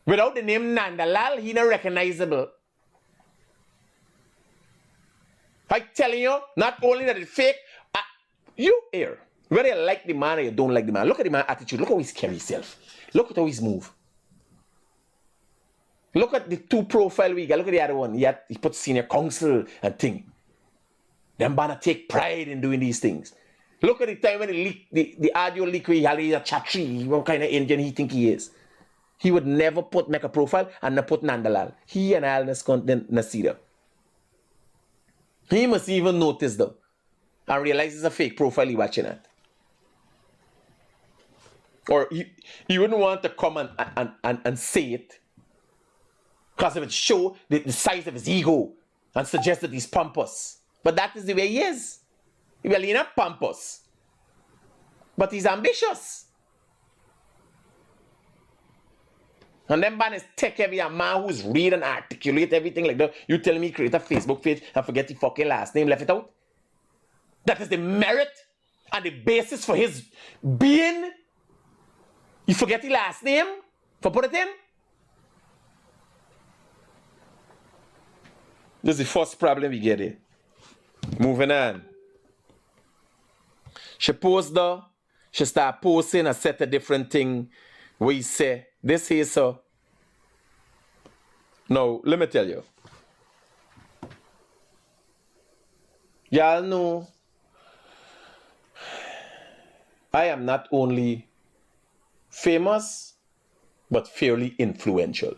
Without the name Nandalal, he not recognizable. I telling you, not only that it's fake, you here. Whether you like the man or you don't like the man, look at the man's attitude. Look how he's carry himself. Look at how he's move. Look at the two profile we got. Look at the other one. He put senior counsel and thing. Them banna take pride in doing these things. Look at the time when the audio leak where he had a chatri. What kind of Indian he think he is? He would never make a profile and not put Nandalal. He and Alness content Nasida. He must even notice though and realize it's a fake profile he watching at. Or he wouldn't want to come and say it because it would show the size of his ego and suggest that he's pompous. But that is the way he is. Well, he's not pompous, but he's ambitious. And then man is tech heavy, a man who's read and articulate everything like that. You tell me create a Facebook page and forget the fucking last name, left it out? That is the merit and the basis for his being. You forget the last name for put it in? This is the first problem we get here. Moving on. She post though. She start posting a set of different things. We say, this here so. Now, let me tell you. Y'all know I am not only famous, but fairly influential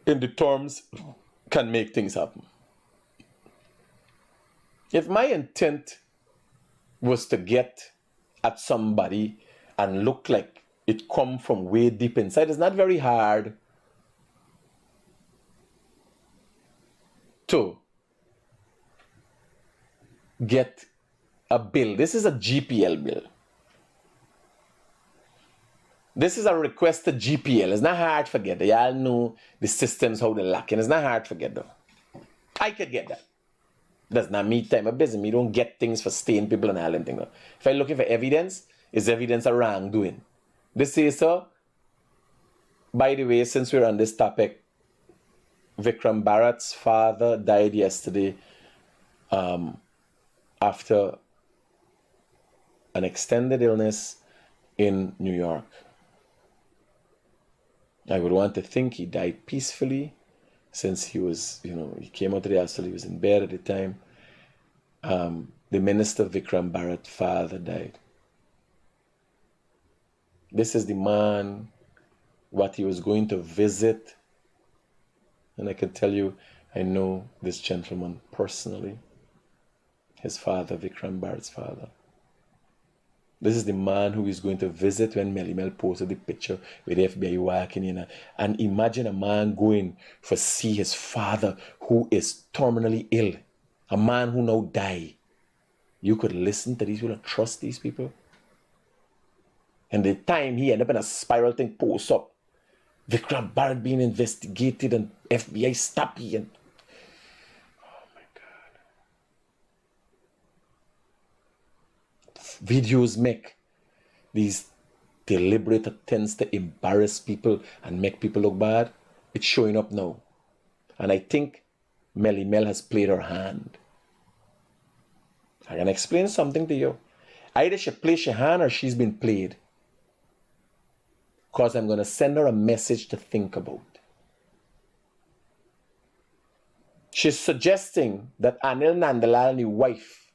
in the terms can make things happen. If my intent was to get at somebody and look like it come from way deep inside, it's not very hard to get a bill. This is a GPL bill. This is a request to GPL. It's not hard to forget. Y'all know the systems, how they're lacking. It's not hard to forget though. I could get that. That's not me time of business. Me don't get things for staying people and all them things. If I'm looking for evidence, is evidence a wrongdoing? This is so. By the way, since we're on this topic, Vikram Bharat's father died yesterday after an extended illness in New York. I would want to think he died peacefully since he was, he came out of the hospital, he was in bed at the time. The minister Vikram Bharat's father died. This is the man, what he was going to visit. And I can tell you, I know this gentleman personally. His father, Vikram Bharat's father. This is the man who is going to visit when Mell posted the picture with the FBI walking in. And imagine a man going for see his father who is terminally ill. A man who now died. You could listen to these people and trust these people. And the time he ended up in a spiral thing post up. Vikram Bharat being investigated and FBI stoppy and videos make these deliberate attempts to embarrass people and make people look bad. It's showing up now. And I think Mell has played her hand. I can explain something to you. Either she plays her hand or she's been played. Because I'm going to send her a message to think about. She's suggesting that Anil Nandalal, the wife,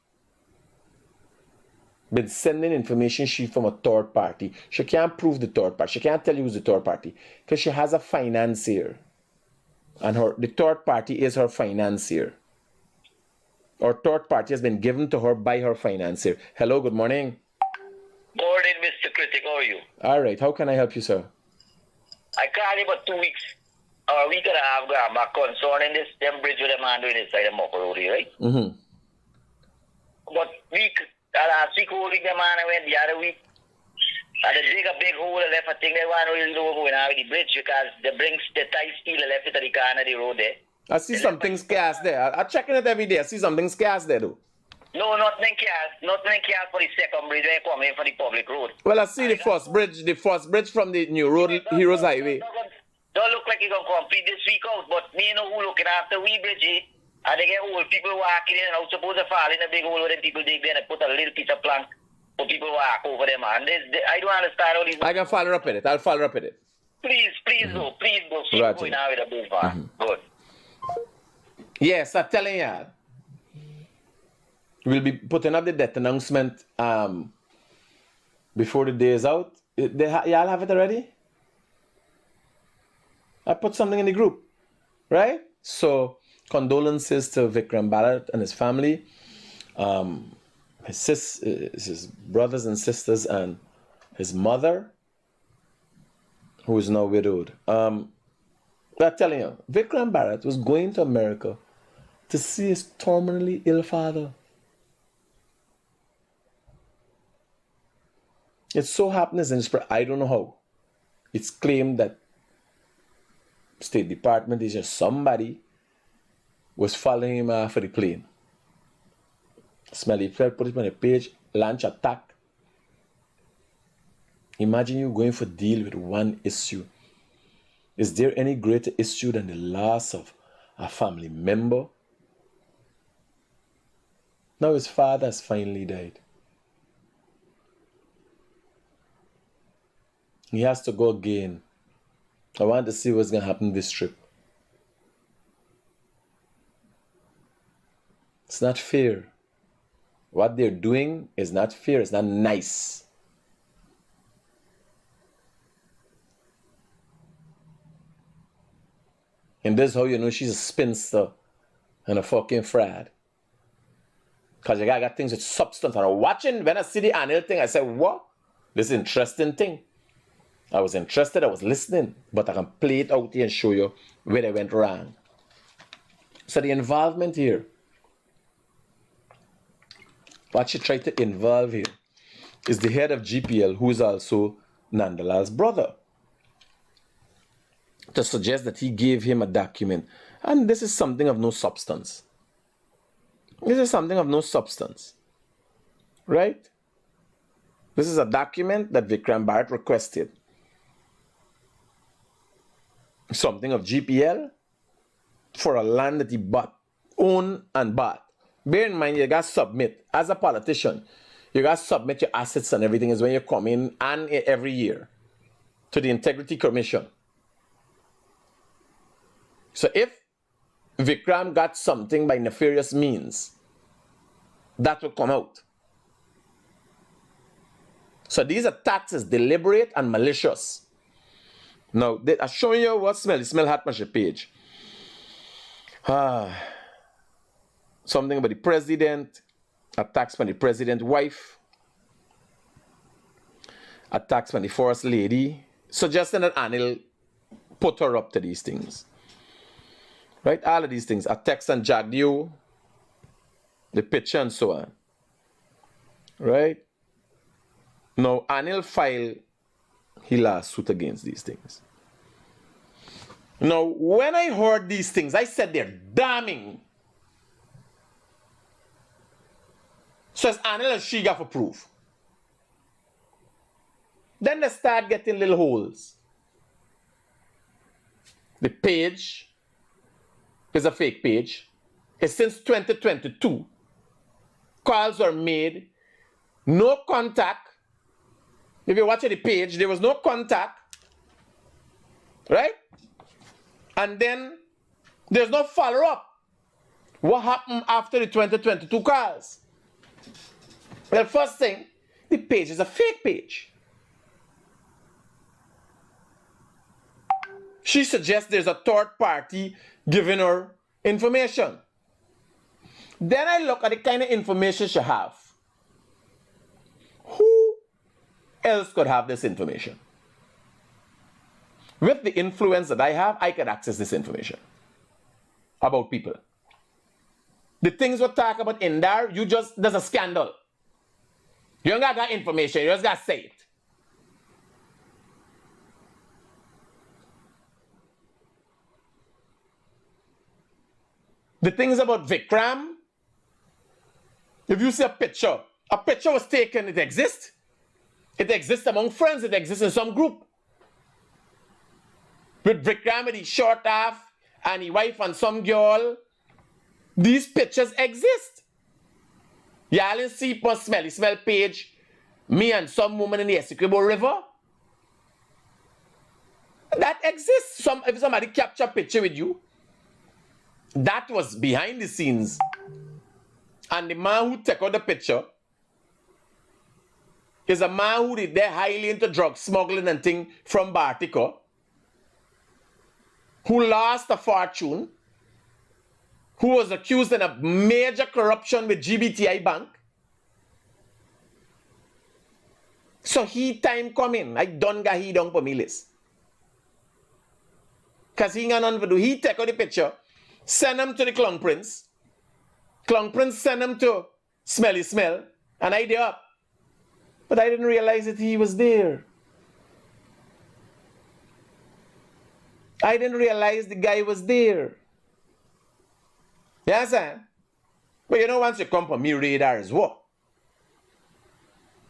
been sending information sheet from a third party. She can't prove the third party. She can't tell you who's the third party because she has a financier. And the third party is her financier. Or third party has been given to her by her financier. Hello, good morning. Morning, Mr. Critic. How are you? All right. How can I help you, sir? I called you about 2 weeks or a week and a half ago. I'm concerning this them bridge with them man doing this side of Moko Road, right? Mm-hmm. But last week, whole week, the man went the other week. And they dig a big hole left. I think they want to really know going on with the bridge because they bring the tight steel left it at the corner of the road there. I see something scarce there. I'm checking it every day. I see something scarce there, though. No, nothing cares. Nothing cares for the second bridge when you come in for the public road. Well, I see the first bridge from the new road, Heroes Highway. Don't look like you're going to complete this week out, but me know who looking after we bridge, and they get old people walking in and out supposed to fall in a big hole where people dig there and put a little piece of plank for people walk over them. And I don't understand all these. I can follow up with it. I'll follow up with it. Please go. Please go. See what's going on with the bridge, man. Good. Yes, I'm telling you. We'll be putting up the death announcement before the day is out. Y'all have it already? I put something in the group, right? So, condolences to Vikram Bharat and his family, his brothers and sisters, and his mother, who is now widowed. I'm telling you, Vikram Bharat was going to America to see his terminally ill father. It so happens, I don't know how, it's claimed that State Department is just somebody was following him after the plane. Melly put it on a page, launch attack. Imagine you going for deal with one issue. Is there any greater issue than the loss of a family member? Now his father has finally died. He has to go again. I want to see what's going to happen this trip. It's not fair. What they're doing is not fair. It's not nice. And this is how you know she's a spinster and a fucking fraud. Because you got things with substance. And I'm watching, when I see the annual thing, I said, what? This is an interesting thing. I was interested, I was listening, but I can play it out here and show you where they went wrong. So the involvement here, what she tried to involve here is the head of GPL, who is also Nandala's brother, to suggest that he gave him a document. And this is something of no substance. This is something of no substance. Right? This is a document that Vikram Bharat requested. Something of GPL for a land that he bought, owned and bought. Bear in mind, you got to submit, as a politician, you got to submit your assets and everything is when you come in and every year to the Integrity Commission. So if Vikram got something by nefarious means, that will come out. So these attacks is deliberate and malicious. Now, I'm showing you what Melly had on your page. Something about the president, attacks on the president's wife, attacks on the first lady, suggesting that Anil put her up to these things. Right? All of these things, attacks on Jagdio, the picture and so on. Right? Now, Anil filed his lawsuit against these things. Now, when I heard these things, I said they're damning. So it's Anil and Shiga for proof. Then they start getting little holes. The page is a fake page. It's since 2022. Calls were made. No contact. If you watch the page, there was no contact. Right? And then there's no follow-up. What happened after the 2022 calls? Well, first thing, the page is a fake page. She suggests there's a third party giving her information. Then I look at the kind of information she have. Who else could have this information? With the influence that I have, I can access this information about people. The things we talk about in there, there's a scandal. You don't got that information, you just got to say it. The things about Vikram, if you see a picture was taken, it exists. It exists among friends, it exists in some group. With Vikram with his short off and his wife and some girl, these pictures exist. Y'all see on Smell page, me and some woman in the Essequibo River. That exists. If somebody capture a picture with you, that was behind the scenes. And the man who took out the picture is a man who is there highly into drug smuggling and thing from Bartica, who lost a fortune, who was accused in a major corruption with GBTI Bank. So he time coming. I don't got he down for me list. Because he got none to do. He take out the picture, send him to the Clown Prince. Clown Prince send him to Smelly Smell, and I did up. But I didn't realize that he was there. I didn't realize the guy was there. You understand? But you know, once you come from me radar as well.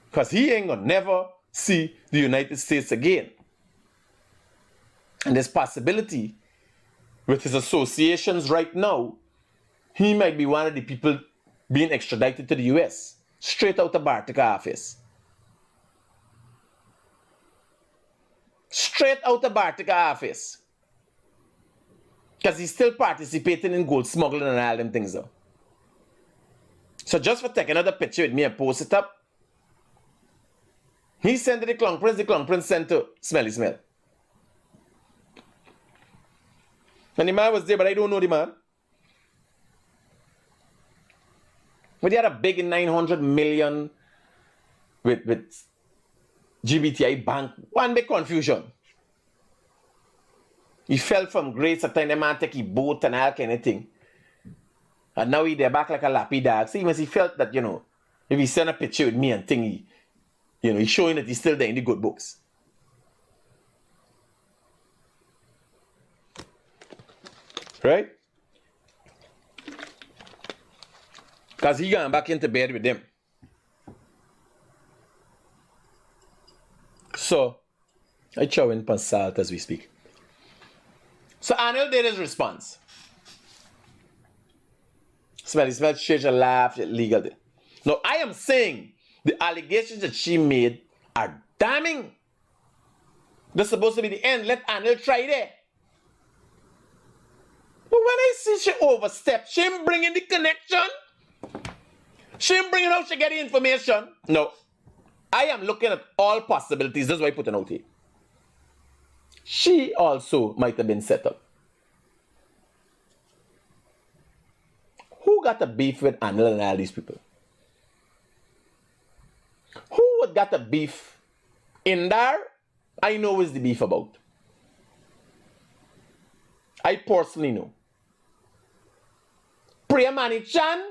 Because he ain't gonna never see the United States again. And there's possibility with his associations right now, he might be one of the people being extradited to the US, straight out of Bartica office. Straight out of Bartica office. Because he's still participating in gold smuggling and all them things though. So just for taking another picture with me and post it up, he sent to the Clown Prince sent to Smelly Smell. And the man was there, but I don't know the man. But he had a big 900 million with GBTI bank. One big confusion. He fell from grace at time the man take his boat and all kind of thing. And now he there back like a lappy dog. See, when he felt that, you know, if he send a picture with me and thing, he, you know, he's showing that he's still there in the good books. Right? Because he gone back into bed with them. So, I chow in salt as we speak. So, Anil did his response. Smelly Church laughed at legal. Now, I am saying the allegations that she made are damning. That's supposed to be the end. Let Anil try there. But when I see she overstep, she ain't bringing the connection. She ain't bringing out she get the information. No. I am looking at all possibilities. That's why I put it out here. She also might have been set up. Who got a beef with Anil and all these people? Who would got a beef in there? I know is the beef about. I personally know. Priyamani Chan,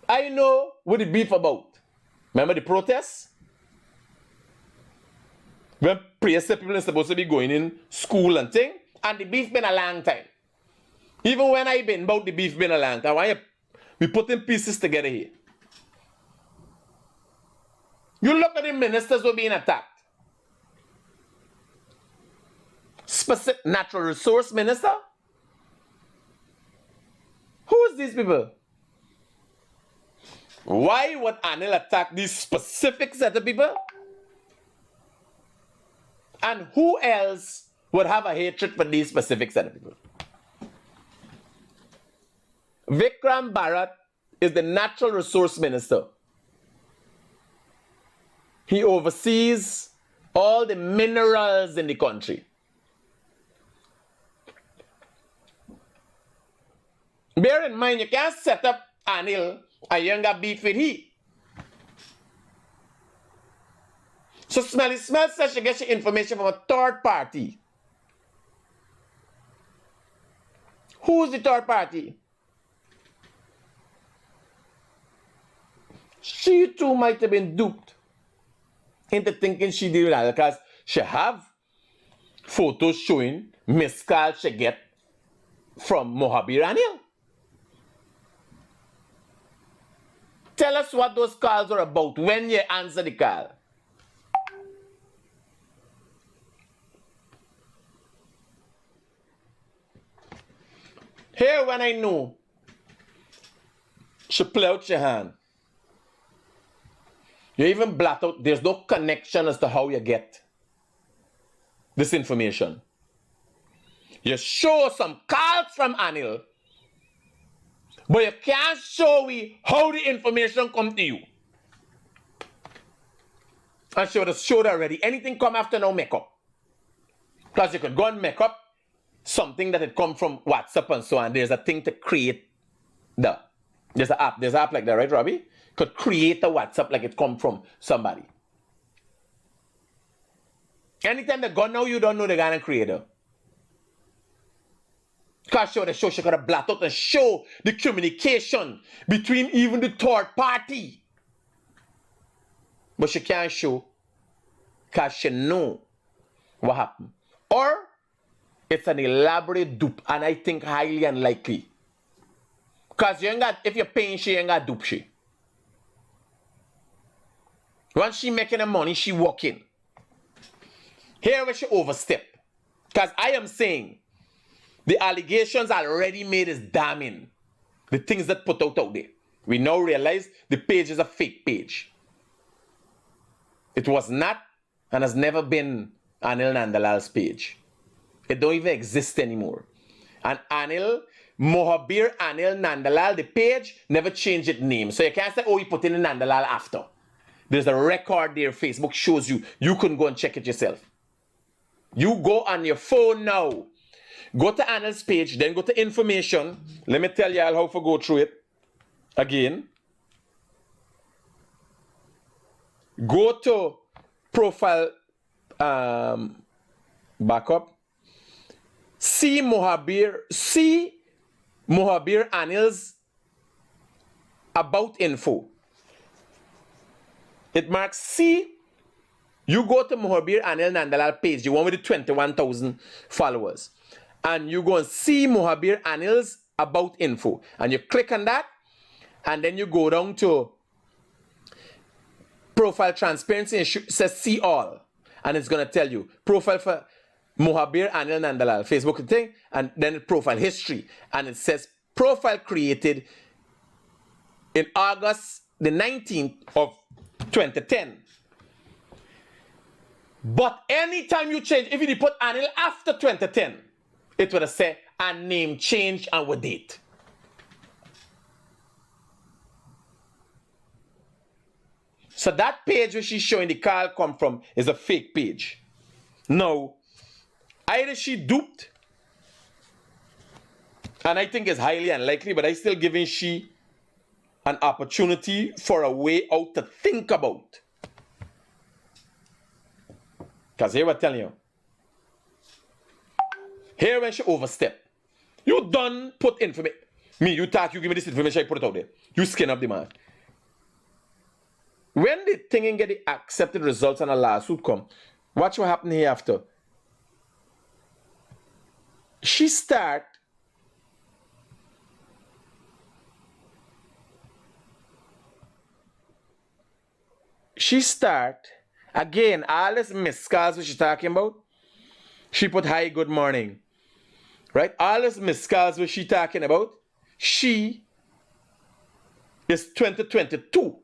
I know what the beef about. Remember the protests? When Priya said people are supposed to be going in school and thing, and the beef been a long time. Even when I been about the beef been a long time. Why we putting pieces together here? You look at the ministers who are being attacked. Specific natural resource minister? Who is these people? Why would Anil attack these specific set of people? And who else would have a hatred for these specific set of people? Vikram Bharat is the natural resource minister. He oversees all the minerals in the country. Bear in mind, you can't set up Anil and you ain't got beef with he. So Smelly Smell says she gets your information from a third party. Who's the third party? She too might have been duped into thinking she did that because she have photos showing missed calls she get from Mohabir Anil. Tell us what those calls are about when you answer the call. Here when I know she play out your hand. You even blot out, there's no connection as to how you get this information. You show some calls from Anil, but you can't show me how the information come to you. And she would have showed already. Anything come after now, make up. Because you could go and make up something that had come from WhatsApp and so on. There's a thing to create there's an app like that, right, Robbie? Could create a WhatsApp like it come from somebody. Anytime they go now, you don't know the guy and creator. Because show the show, she could have blot out and show the communication between even the third party. But she can't show because she know what happened. Or it's an elaborate dupe, and I think highly unlikely. Because you ain't got, if you're paying, she ain't got dupe she. Once she making the money, she walking. Here where she overstep. Because I am saying, the allegations already made is damning. The things that put out there. We now realize the page is a fake page. It was not and has never been Anil Nandalal's page. It don't even exist anymore. And Anil Mohabir Anil Nandalal, the page, never changed its name. So you can't say, oh, he put in the Nandalal after. There's a record there. Facebook shows you. You can go and check it yourself. You go on your phone now. Go to Anil's page, then go to information. Let me tell y'all how to go through it. Again. Go to profile backup. See Mohabir Anil's about info. It marks C. You go to Mohabir Anil Nandalal page, the one with the 21,000 followers. And you go and see Mohabir Anil's about info. And you click on that. And then you go down to profile transparency and it says see all. And it's going to tell you profile for Mohabir Anil Nandalal, Facebook thing. And then profile history. And it says profile created in August the 19th of 2010. But anytime you change, if you put Anil after 2010, it would have said a name change and with date. So that page where she's showing the call come from is a fake page. Now, either she duped, and I think it's highly unlikely, but I still giving she an opportunity for a way out to think about. Because here we're telling you. Here when she overstep. You done put information. Me, you talk, you give me this information, I put it out there. You skin up the man. When the thing and get the accepted results and a lawsuit come, watch what happen here after. She start again, all this missed calls what she's talking about. She put hi, good morning. Right? All this missed calls what she talking about. She is 2022.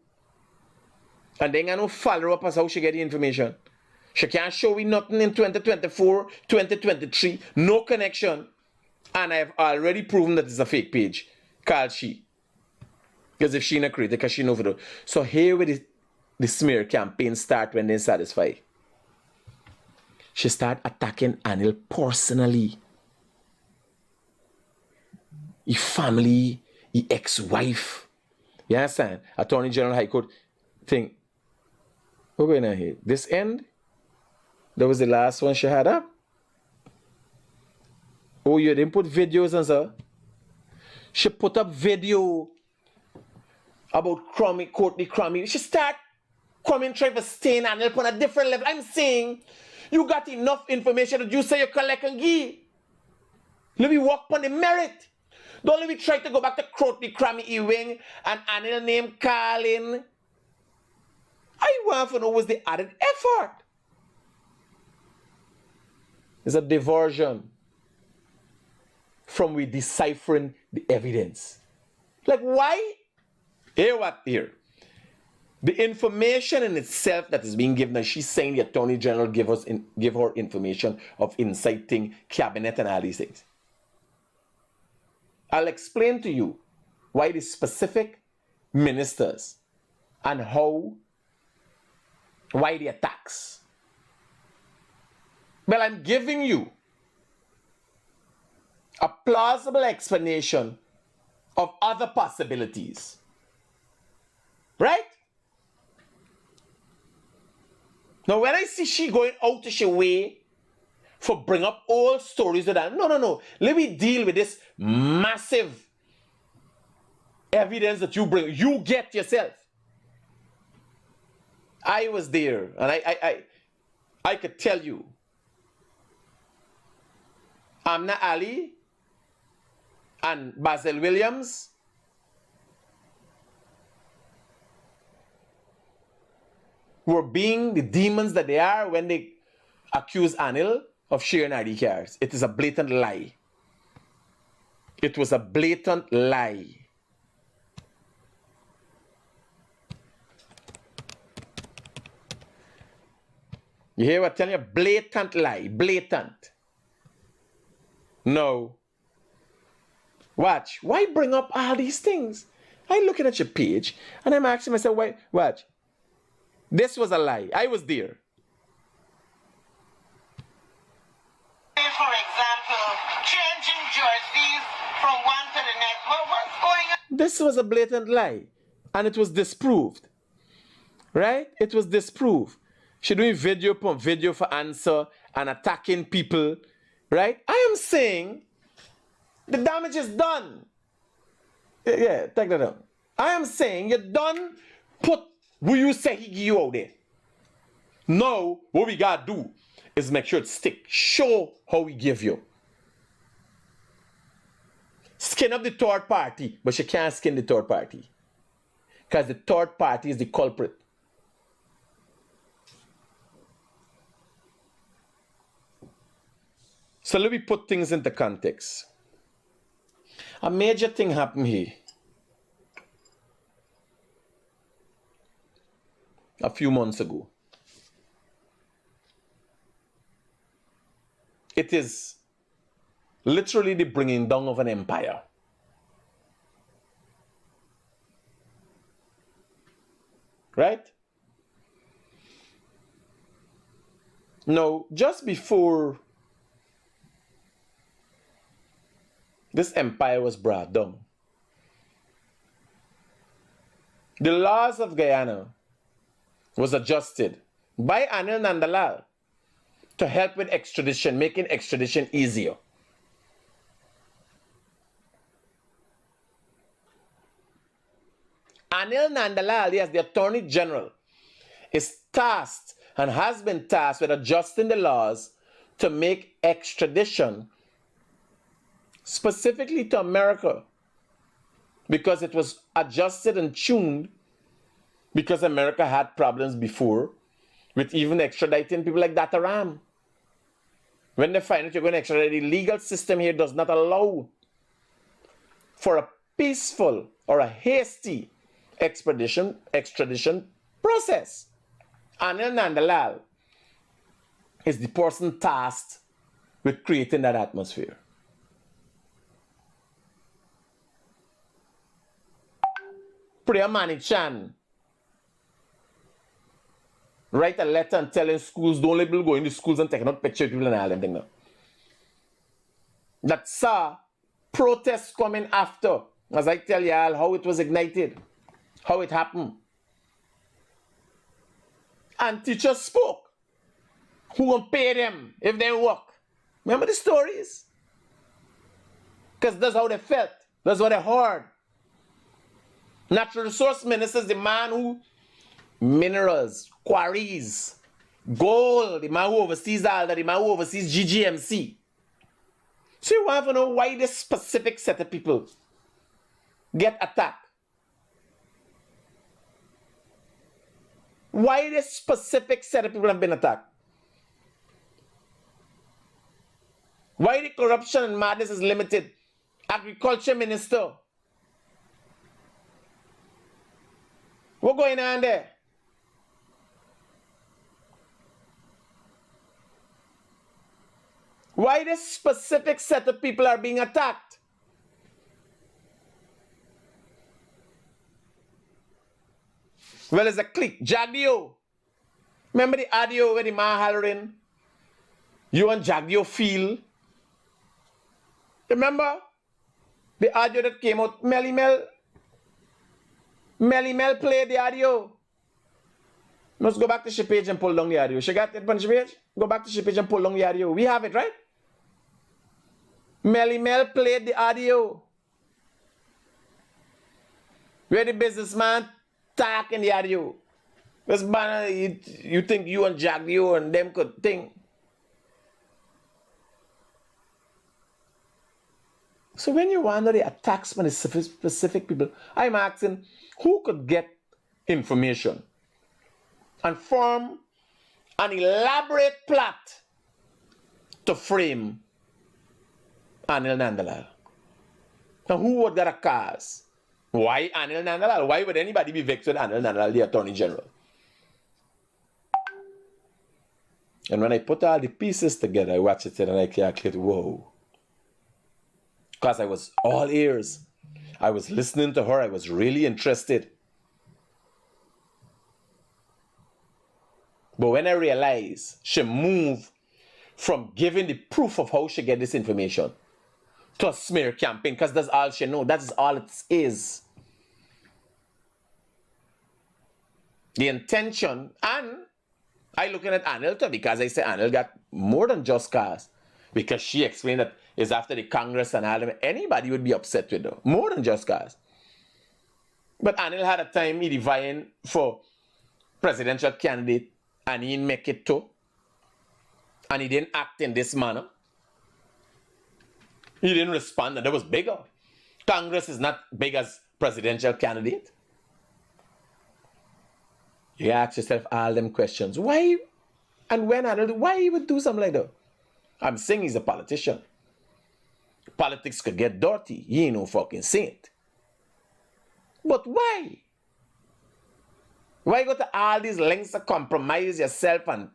And then I no follow up as how she get the information. She can't show me nothing in 2024, 2023. No connection. And I've already proven that it's a fake page. Called she. Because if she not created, because she know for the. So here with the smear campaign start when they satisfy. She start attacking Anil personally. His family, his ex-wife. You understand? Attorney General High Court thing. What's going on here? This end? That was the last one she had up? Oh, you didn't put videos and so? She put up video about Courtney Crummy. She start coming try to stain Anil on a different level. I'm saying you got enough information that you say you collect and give. Let me walk on the merit. Don't let me try to go back to Courtney Crummy Ewing and Anil name calling. I want to know what's the added effort. It's a diversion from we deciphering the evidence. Like why? Here. The information in itself that is being given, she's saying the Attorney General give her information of inciting cabinet and all these things. I'll explain to you why the specific ministers and why the attacks. Well, I'm giving you a plausible explanation of other possibilities. Right? Now, when I see she going out of her way for bring up old stories of that, no. Let me deal with this massive evidence that you bring. You get yourself. I was there, and I could tell you. Amna Ali and Basil Williams were being the demons that they are when they accuse Anil of sharing ID cards. It is a blatant lie. It was a blatant lie. You hear what I'm telling you? Blatant lie. Blatant. No. Watch. Why bring up all these things? I'm looking at your page and I'm asking myself, why? Watch. This was a lie. I was there. For example, changing jerseys from one to the next. What's going on? This was a blatant lie. And it was disproved. Right? It was disproved. She doing video upon video for answer and attacking people. Right? I am saying the damage is done. Yeah, take that down. I am saying you're done. Put who you say he give you out there. Now, what we gotta do is make sure it stick. Show how we give you. Skin up the third party, but she can't skin the third party. Because the third party is the culprit. So let me put things into context. A major thing happened here a few months ago. It is literally the bringing down of an empire. Right? Now, just before this empire was brought down, the laws of Guyana was adjusted by Anil Nandalal to help with extradition, making extradition easier. Anil Nandalal, yes, the Attorney General, is tasked and has been tasked with adjusting the laws to make extradition specifically to America, because it was adjusted and tuned because America had problems before with even extraditing people like Dataram. When they find out you're going to extradite, the legal system here does not allow for a peaceful or a hasty extradition process. Anil Nandalal is the person tasked with creating that atmosphere. Priya Manichan write a letter and telling schools, don't let people go into schools and taking out pictures of people and all them things now. That saw protests coming after, as I tell y'all how it was ignited, how it happened. And teachers spoke. Who gonna pay them if they work? Remember the stories? Because that's how they felt. That's what they heard. Natural Resource Minister is the man who minerals, quarries, gold, the man who oversees all that, the man who oversees GGMC. So you want to know why this specific set of people get attacked? Why this specific set of people have been attacked? Why the corruption and madness is limited? Agriculture Minister. What's going on there? Why this specific set of people are being attacked? Well, it's a clique. Jagdio. Remember the audio where the man hollering? You and Jagdio feel? Remember? The audio that came out, Melly Mell played the audio. Let's go back to she page and pull down the audio. She got it on she page? Go back to she page and pull down the audio. We have it, right? Melly Mell played the audio. Where the businessman talk in the audio. This banner, you think you and Jagdio and them could think. So when you wonder the attacks on the specific people, I'm asking who could get information and form an elaborate plot to frame Anil Nandalal. Now who would get a cause? Why Anil Nandalal? Why would anybody be vexed with Anil Nandalal, the Attorney General? And when I put all the pieces together, I watch it and I calculate, whoa. because I was all ears. I was listening to her. I was really interested. But when I realized she moved from giving the proof of how she get this information to a smear campaign, because that's all she know. That is all it is. The intention, and I looking at Anil too, because I say Anil got more than just cause. Because she explained that it's after the Congress and all them, anybody would be upset with her. More than just cause. But Anil had a time he vying for presidential candidate and he didn't make it too. And he didn't act in this manner. He didn't respond, and that was bigger. Congress is not big as presidential candidate. You ask yourself all them questions. Why and when Anil, why he would do something like that? I'm saying he's a politician. Politics could get dirty. He ain't no fucking saint. But why? Why go to all these lengths to compromise yourself and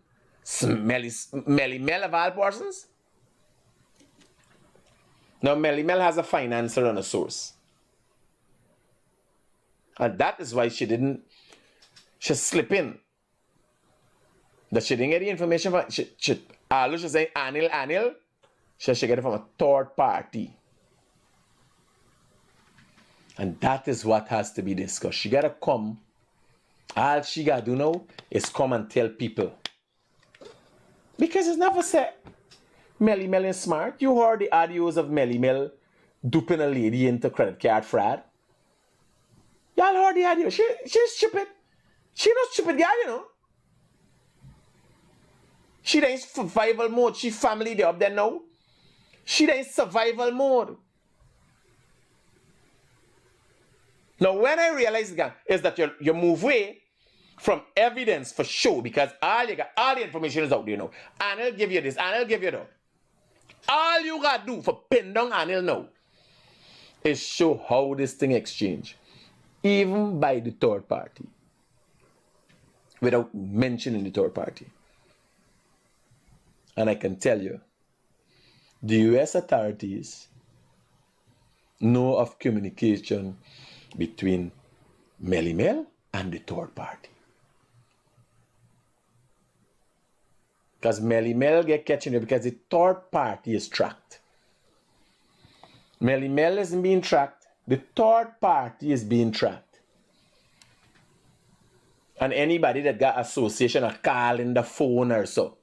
Melly Mell of all persons? Now, Melly Mell has a financer and a source. And that is why she slip in. That she didn't get the information from, she saying Anil, she get it from a third party. And that is what has to be discussed. She gotta come. All she gotta do now is come and tell people. Because it's never said Melly Mell is smart. You heard the audios of Melly Mell duping a lady into credit card fraud. Y'all heard the audio. She's stupid. She not stupid girl, you know. She in survival mode. She family they up there now. She in survival mode. Now when I realize again is that you move away from evidence for sure, because all the information is out there now. And I'll give you this, and I'll give you that. All you gotta do for pin down Anil now is show how this thing exchange, even by the third party, without mentioning the third party. And I can tell you, the US authorities know of communication between Melly Mell and the third party. Because Melly Mell get catching you because the third party is tracked. Melly Mell isn't being tracked. The third party is being tracked. And anybody that got association or call in the phone or so.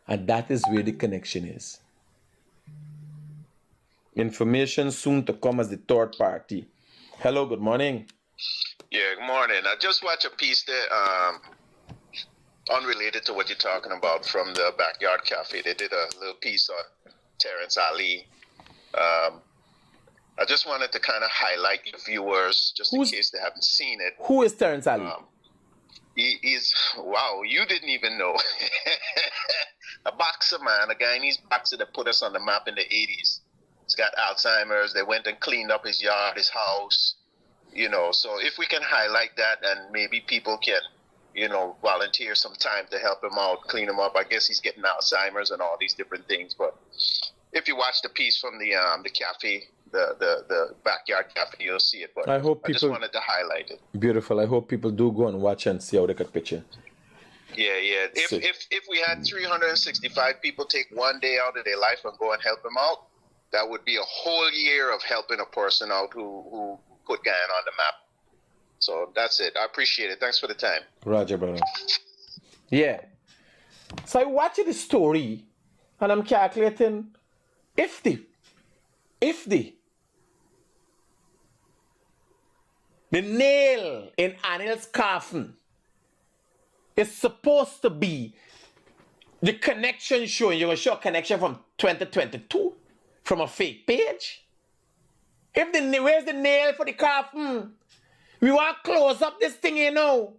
And that is where the connection is. Information soon to come as the third party. Hello, good morning. Yeah, good morning. I just watched a piece there, unrelated to what you're talking about, from the Backyard Cafe. They did a little piece on Terrence Ali. I just wanted to kind of highlight your viewers, just in case they haven't seen it. Who is Terrence Ali? He's, wow, you didn't even know. A boxer, man, a Guyanese boxer that put us on the map in the 80s. He's got Alzheimer's. They went and cleaned up his yard, his house, you know. So if we can highlight that, and maybe people can, you know, volunteer some time to help him out, clean him up. I guess he's getting Alzheimer's and all these different things. But if you watch the piece from the cafe, the Backyard Cafe, you'll see it. But I just wanted to highlight it. Beautiful. I hope people do go and watch and see how they could picture. Yeah. If we had 365 people take one day out of their life and go and help him out, that would be a whole year of helping a person out who put Guyana on the map. So that's it. I appreciate it. Thanks for the time. Roger, brother. Yeah. So I watched the story and I'm calculating if the nail in Anil's coffin is supposed to be the connection showing, you're going to show a connection from 2022 from a fake page. Where's the nail for the coffin? We want to close up this thing, you know.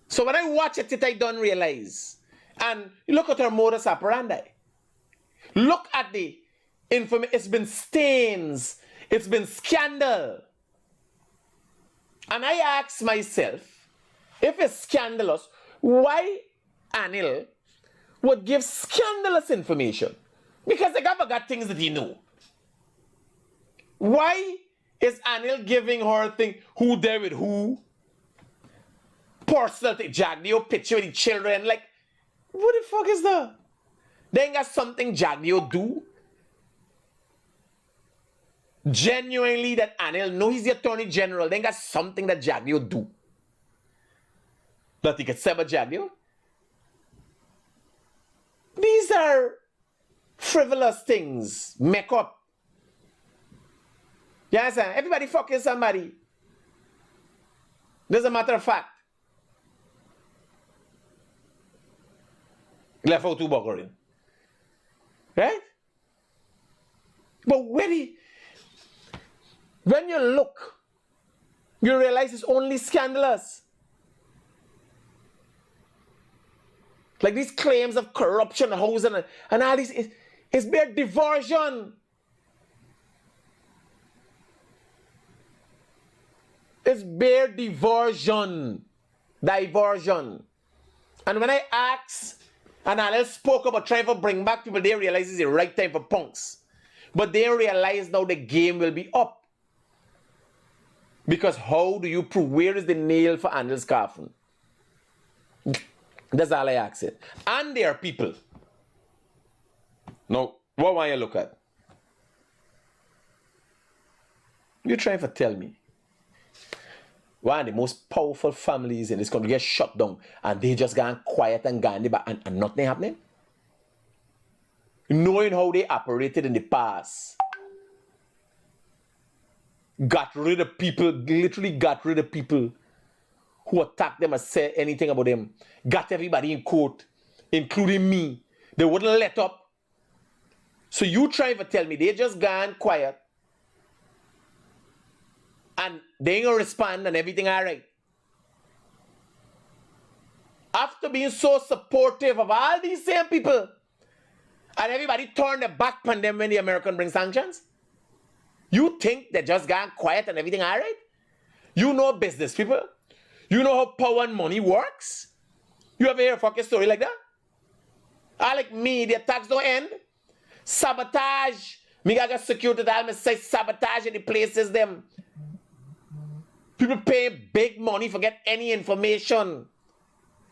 So when I watch it, I don't realize. And look at her modus operandi. Look at the information. It's been stains. It's been scandal. And I ask myself, if it's scandalous, why Anil would give scandalous information Because the government got things that he know. Why is Anil giving her thing, who there with who? Personal thing, Jagnio picture with the children. Like, what the fuck is that? They ain't got something Jagnio do. Genuinely that Anil know he's the Attorney General. They ain't got something that Jagnio do. That he could say about Jagnio. These are frivolous things. Make up. You understand? Everybody fucking somebody. Doesn't matter of fact. Left out two buggering. Right? But when you look, you realize it's only scandalous. Like these claims of corruption, housing, and all this, it's bare diversion. It's bare diversion. Diversion. And when I asked, and I spoke about trying to bring back people, they realize it's the right time for punks. But they realize now the game will be up. Because how do you prove? Where is the nail for Anil's coffin? That's all I ask it. And there are people. Now, what want you look at? You're trying to tell me one of the most powerful families in this country get shut down and they just gone quiet and gone back and nothing happening? Knowing how they operated in the past. Got rid of people, literally got rid of people who attacked them and said anything about them. Got everybody in court, including me. They wouldn't let up. So you trying to tell me they just gone quiet and they ain't gonna respond and everything all right. After being so supportive of all these same people and everybody turned their back on them when the American bring sanctions? You think they just gone quiet and everything all right? You know business people. You know how power and money works? You ever hear a fucking story like that? I like me, the attacks don't end. Sabotage. Me got security that I say sabotage in the places them. People pay big money for get any information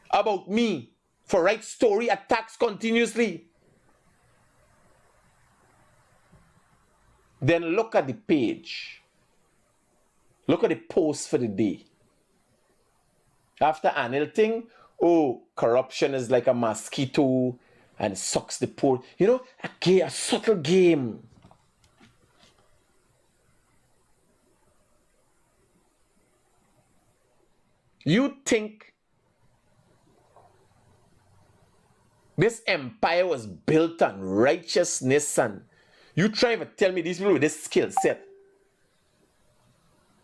about me. For write story attacks continuously. Then look at the page. Look at the post for the day. After Anil thing, oh, corruption is like a mosquito and sucks the poor. You know, a subtle game. You think this empire was built on righteousness and you trying to tell me these people with this skill set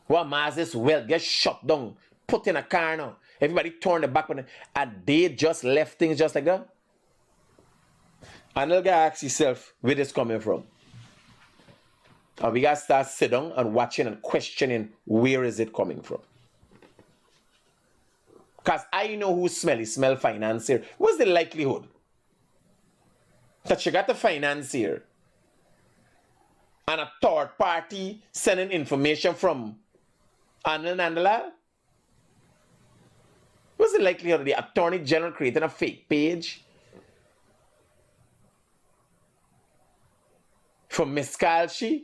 who amass this wealth, get shut down, put in a car now, everybody turn the back on it, and they just left things just like that? And you gotta ask yourself where this coming from. And we gotta start sit down and watching and questioning where is it coming from. Because I know who Smelly Smell financier. What's the likelihood that you got a financier and a third party sending information from Anil Nandalal? What's the likelihood of the Attorney General creating a fake page for Miss Kalshi?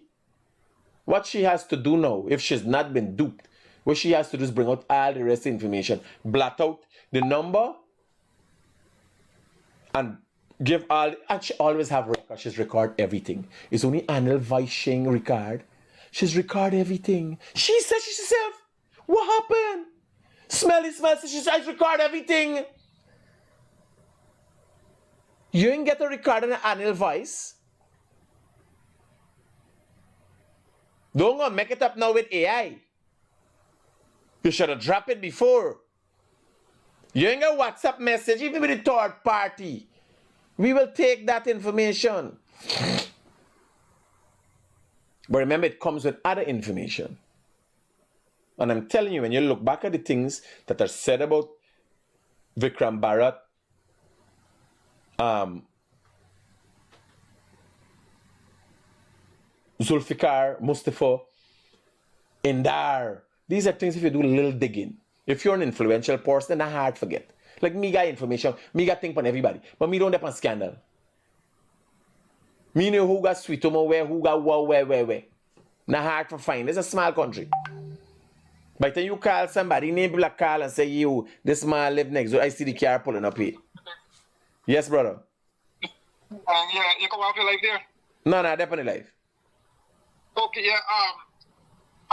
What she has to do now, if she's not been duped, what she has to do is bring out all the rest of the information, blot out the number, and give all. And she always have record. She's record everything. It's only Anil Vaishing record. She's record everything. She said she herself. What happened? Smelly Smell says she's record everything. You ain't get a record on an Anil voice. Don't go make it up now with AI. You should have dropped it before. You ain't got WhatsApp message, even with the third party. We will take that information. But remember, it comes with other information. And I'm telling you, when you look back at the things that are said about Vikram Bharat, Zulfikar, Mustafa, Indar. These are things if you do a little digging. If you're an influential person, then hard forget. Like me got information, me got things on everybody, but me don't depend on scandal. Me know who got sweet where, who got where. Not hard for find. It's a small country. By the time you call somebody, name black call and say, you, this man live next door. I see the car pulling up here. Yes, brother. Yeah, you come off your life there. No, definitely live. Okay, yeah.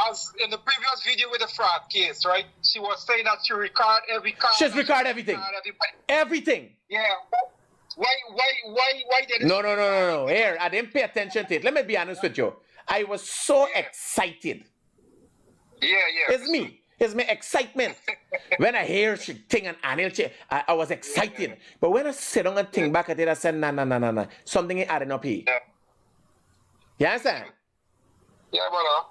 As in the previous video with the fraud case, right? She was saying that she record every car. She's record everything. Everything. Yeah. Why did it? No. Here, I didn't pay attention to it. Let me be honest with you. I was so excited. Yeah. It's me excitement. When I hear she thing and Anil, I was excited. Yeah. But when I sit down and think back at it, I said, nah. Something ain't adding up here. Yeah. You understand? Yeah, brother.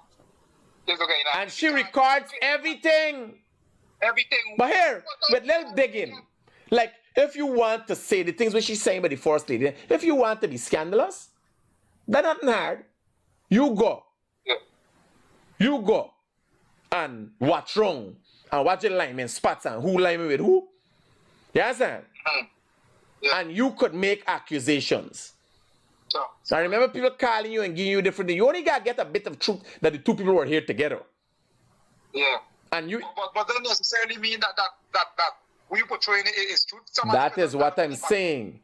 It's okay now. And she records everything. But here, with little digging. Like, if you want to say the things which she's saying about the first lady, if you want to be scandalous, that's not hard. You go. Yeah. You go and watch wrong and watch the lineman spots and who lineman with who. You understand? Yeah. And you could make accusations. So I remember people calling you and giving you different things. You only got to get a bit of truth that the two people were here together. Yeah. And you. But doesn't necessarily mean that we portraying it is truth. That is what I'm saying.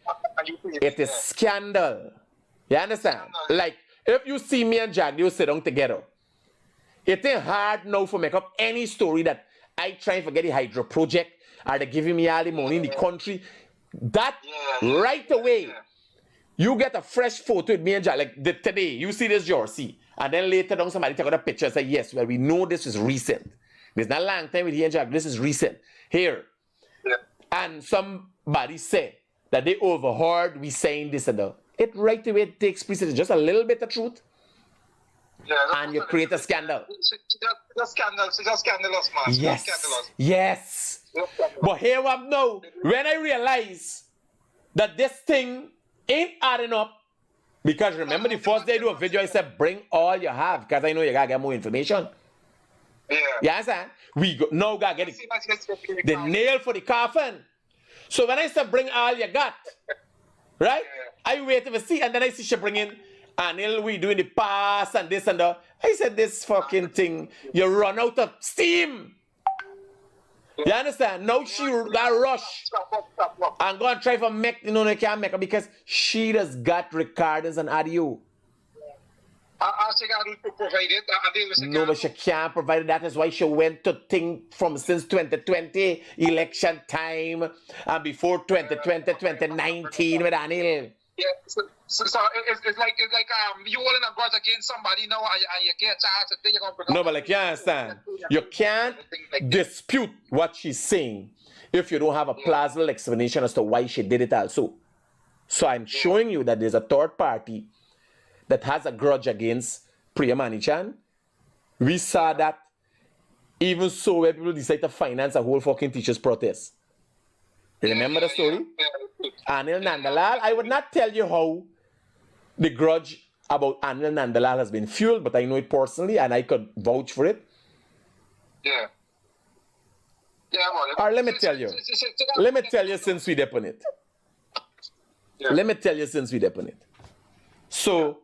It is scandal. You understand? Like, if you see me and Jack, you sit down together. It ain't hard now for make up any story that I try and forget the hydro project or they giving me all the money in the country. That right away, you get a fresh photo with me and Jack. Like today, you see this jersey. And then later down somebody take out a picture and say, yes, well, we know this is recent. There's not a long time with here and Jack. This is recent. Here. Yeah. And somebody said that they overheard we saying this and that. It right away takes precedence. Just a little bit of truth. Yeah, and you create a scandal. She's just scandalous, man. Yes. Scandalous. Yes. But here I'm now. When I realize that this thing ain't adding up, because remember the first day I do a video, I said, bring all you have, because I know you gotta get more information. Yeah. You understand? Now gotta get the nail for the coffin. So when I said bring all you got, right? Yeah. I waited to see, and then I see she bring in Anil, we doing the pass and this and that. I said, this fucking thing, you run out of steam. You understand? Now she got rush and go and try to make, they can't make her because she just got recordings and audio. She got provided. No, but she can't provide it. That is why she went to think from since 2020 election time and before 2020, 2019 with Anil. Yeah, so it's like you holding a grudge against somebody now and you can't charge it, then you're going to bring No, but like you understand, you can't dispute what she's saying if you don't have a plausible explanation as to why she did it also. So I'm showing you that there's a third party that has a grudge against Priya Manichan. We saw that even so where people decide to finance a whole fucking teachers' protest. Remember the story? Anil Nandalal, I would not tell you how the grudge about Anil Nandalal has been fueled, but I know it personally and I could vouch for it. Yeah. Yeah, or let me tell you. Let me tell you since we depend it. Yeah. Let me tell you since we depend it. So,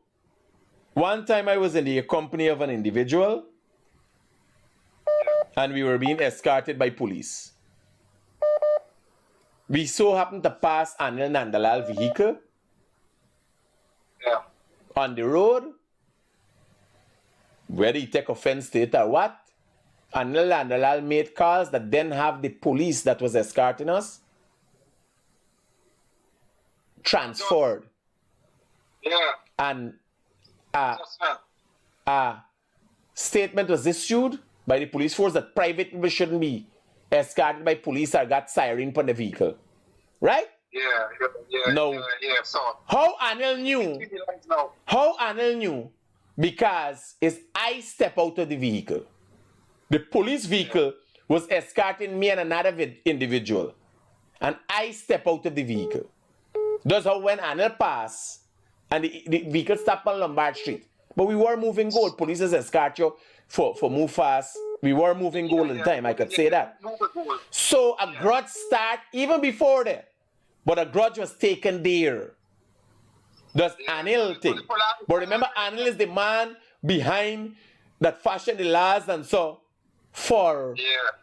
one time I was in the company of an individual and we were being escorted by police. We so happened to pass Anil Nandalal vehicle on the road. Whether he take offense to it or what, Anil Nandalal made calls that then have the police that was escorting us transferred. Yeah. And a statement was issued by the police force that private people shouldn't be escorted by police or got siren from the vehicle. Right? Yeah. No. So how Anil knew? Because I step out of the vehicle. The police vehicle was escorting me and another individual. And I step out of the vehicle. That's how when Anil passed and the vehicle stopped on Lombard Street, But we were moving gold. Police escort you for move fast. We were moving gold at the time, I could say that. So a grudge start even before that. But a grudge was taken there. That's Anil thing. But remember, Anil is the man behind that fashioned the laws and so for.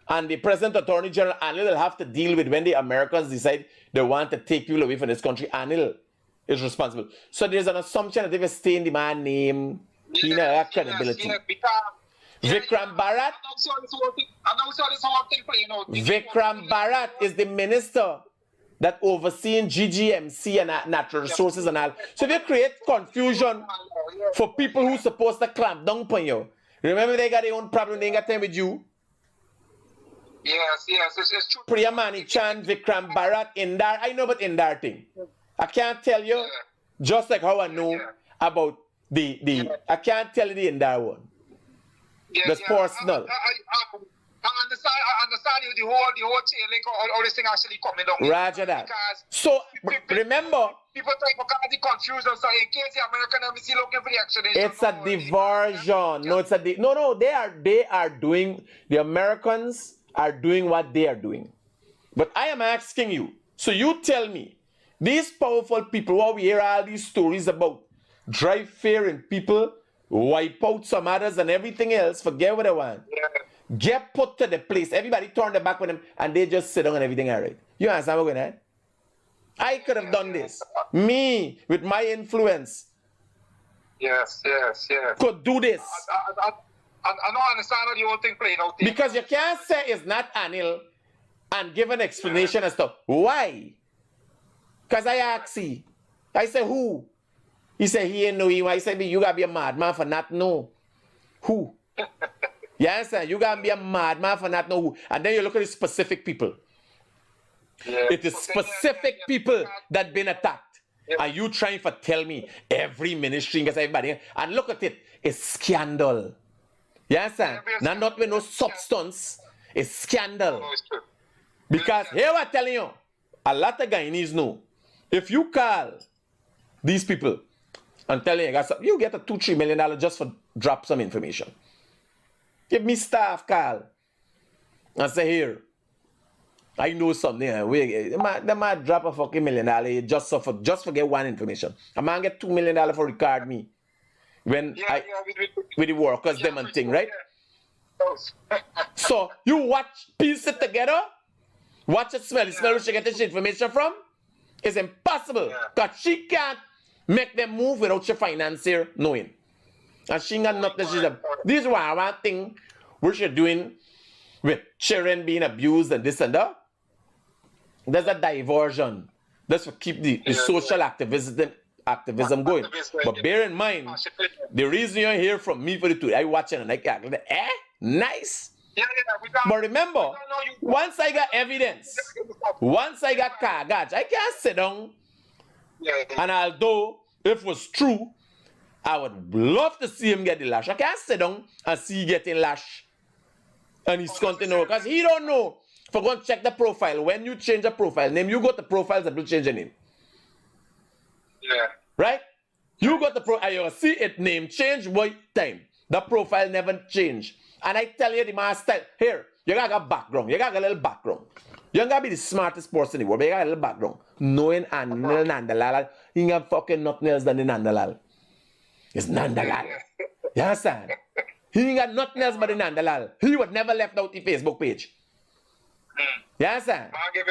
And the present Attorney General, Anil will have to deal with when the Americans decide they want to take people away from this country. Anil is responsible. So there's an assumption that if you stay in the man's name, he has credibility. Vikram Bharat. Vikram Bharat is the minister that overseeing GGMC and natural resources and all. So if you create confusion for people who supposed to clamp down on you, remember they got their own problem, they ain't got time with you. Yes, it's true. Priyamani Chan, Vikram Bharat, Indar. I know about Indar thing. I can't tell you, just like how I know about the I can't tell you the Indar one. That's personal. I understand you, the whole chain link, all this thing actually coming down. Roger that. So remember, people try to cause the confusion. So in case the American embassy looking for the explanation, it's a diversion. No, it's a no. They are doing. The Americans are doing what they are doing. But I am asking you. So you tell me, these powerful people, what we hear all these stories about, drive fear in people, wipe out some others and everything else, forget what they want. Get put to the place. Everybody turn their back on them and they just sit down and everything all right. You understand what I'm going on? I could have done this. Me, with my influence. Yes. Could do this. I don't understand how the whole thing playing out there. Because you can't say it's not Anil and give an explanation as to why. Because I asked him. I said, who? He said, he ain't know you. I said, you got to be a madman for not know. Who? You understand? You got to be a madman for not know who. And then you look at the specific people. It is specific people that been attacked. Are you trying to tell me every ministry and everybody? And look at it. It's scandal. You understand? Not with no substance. It's scandal. Because here I'm telling you, a lot of Guyanese know. If you call these people and tell you get a $2-3 million just for drop some information. Give me staff call and say, here, I know something. They might drop a fucking $1 million just for get one information. A man get $2 million for record me when with the workers them and thing, right? So you piece it together, watch it smell where she get this information from. It's impossible because she can't make them move without your financier knowing. And she got nothing. This is one thing which you're doing with children being abused and this and that. There's a diversion. That's to keep the social activism going. But bear in mind, the reason you're here from me for the two, I watch it and I act like, nice. But remember, once I got evidence, once I got cargage, I can't sit down. And although if it was true, I would love to see him get the lash. I can't sit down and see he getting lash. And he's continuing because he don't know. For go and check the profile. When you change the profile name, you go to profiles and you change the name. Right? You got the profile, you see it name change, what time. The profile never change. And I tell you the master, here, you got a background. You got a little background. You ain't got to be the smartest person in the world, but you got a little background. Knowing Anil Nandalal, you ain't got fucking nothing else than the Nandalal. It's Nandalal. You understand? He ain't got nothing else but the Nandalal. He would never left out the Facebook page. You understand? Give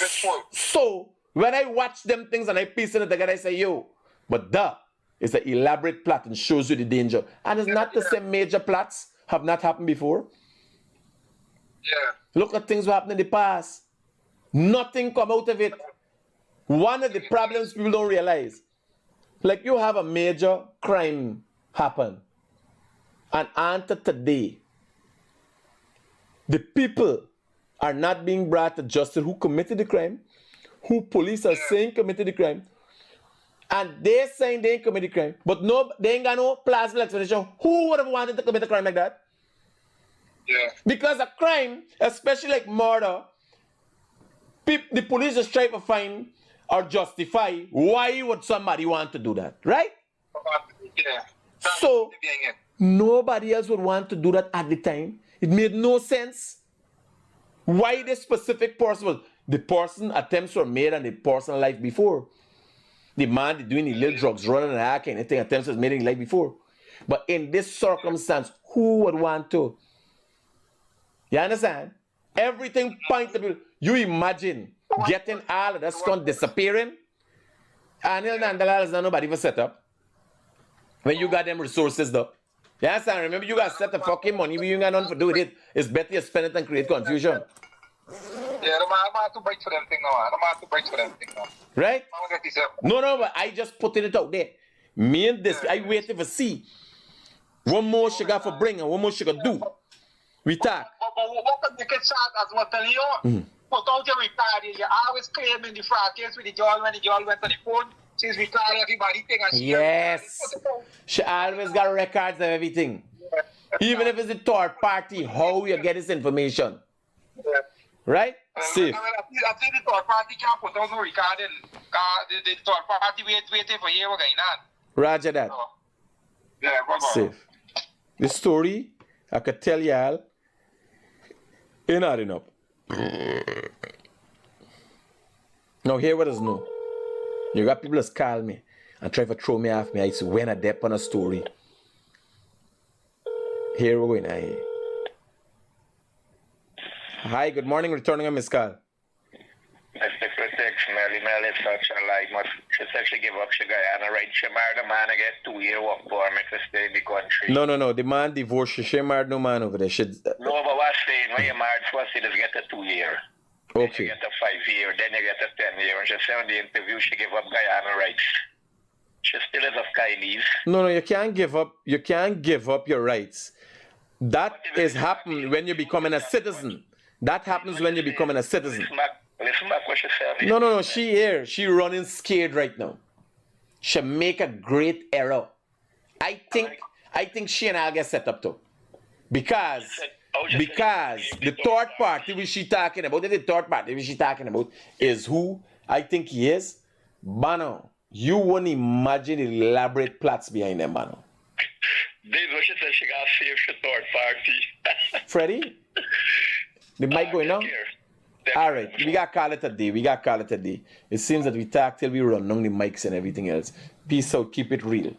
it full. So, when I watch them things and I piece it together, I say, yo, but that is an elaborate plot and shows you the danger. And it's not the same major plots have not happened before. Look at things that happened in the past. Nothing come out of it. One of the problems people don't realize, like you have a major crime happen, and until today, the people are not being brought to justice who committed the crime, who police are saying committed the crime, and they're saying they ain't committed the crime, but no, they ain't got no plausible explanation. Who would have wanted to commit a crime like that? Because a crime, especially like murder, the police just try to find or justify why would somebody want to do that, right? So nobody else would want to do that at the time. It made no sense. Why the specific person was the person attempts were made on the personal life before. The man doing illegal drugs, running and hacking, anything attempts was made in life before. But in this circumstance, who would want to? You understand? Everything pointable. You imagine getting all of that stuff disappearing, and there's nobody for set up. When you got them resources though. You understand? Remember, you got set the fucking money, but you ain't got nothing to do with it. It's better you spend it and create confusion. Yeah, I'm have to break for them thing now. I'm have to break for them thing now. Right? No, but I just putting it out there. Me and this, I waiting for see. One more she got for bring and one more she got do. We talk. But what can you get shot as what tell you? Put out your record. You always claiming the fraud case with the girl when the girl went on the phone. She's recording everybody thing and she yes. She always got records of everything. Even if it's a third party, how you get this information. Yeah. Right? Safe. I think the third party can't put out no recording. The third party waiting for you what's going on. Roger that. So, yeah, safe. The story, I could tell y'all, ain't adding up. Now, here what is new. You got people that call me and try to throw me off me. I say, when I dep on a story. Here we're going. Hi, good morning. Returning a missed call. Mr. Critic, Mell is such a lie. She said she give up she Guyana, right? She married a man and get 2 year work permit to stay in the country. No. The man divorced. She married no man over there. No, but what's saying, when you married first, you just get a 2 year. Okay. Then you get a 5 year, then you get a 10 year. And she said on the interview she gave up Guyana rights. She still is of Guyanese. No, you can't give up. You can't give up your rights. That is happening when you're becoming a citizen. That happens when you're becoming a citizen. Listen back what she said. No. She here. She running scared right now. She make a great error. I think she and I'll get set up too. Because the third party which she talking about, the third party which she talking about is who I think he is. Bano, you won't imagine the elaborate plots behind them, Bano. This what she said she got saved the third party. Freddie? The mic going on? All right, we got to call it a day. It seems that we talk till we run on the mics and everything else. Peace out, keep it real.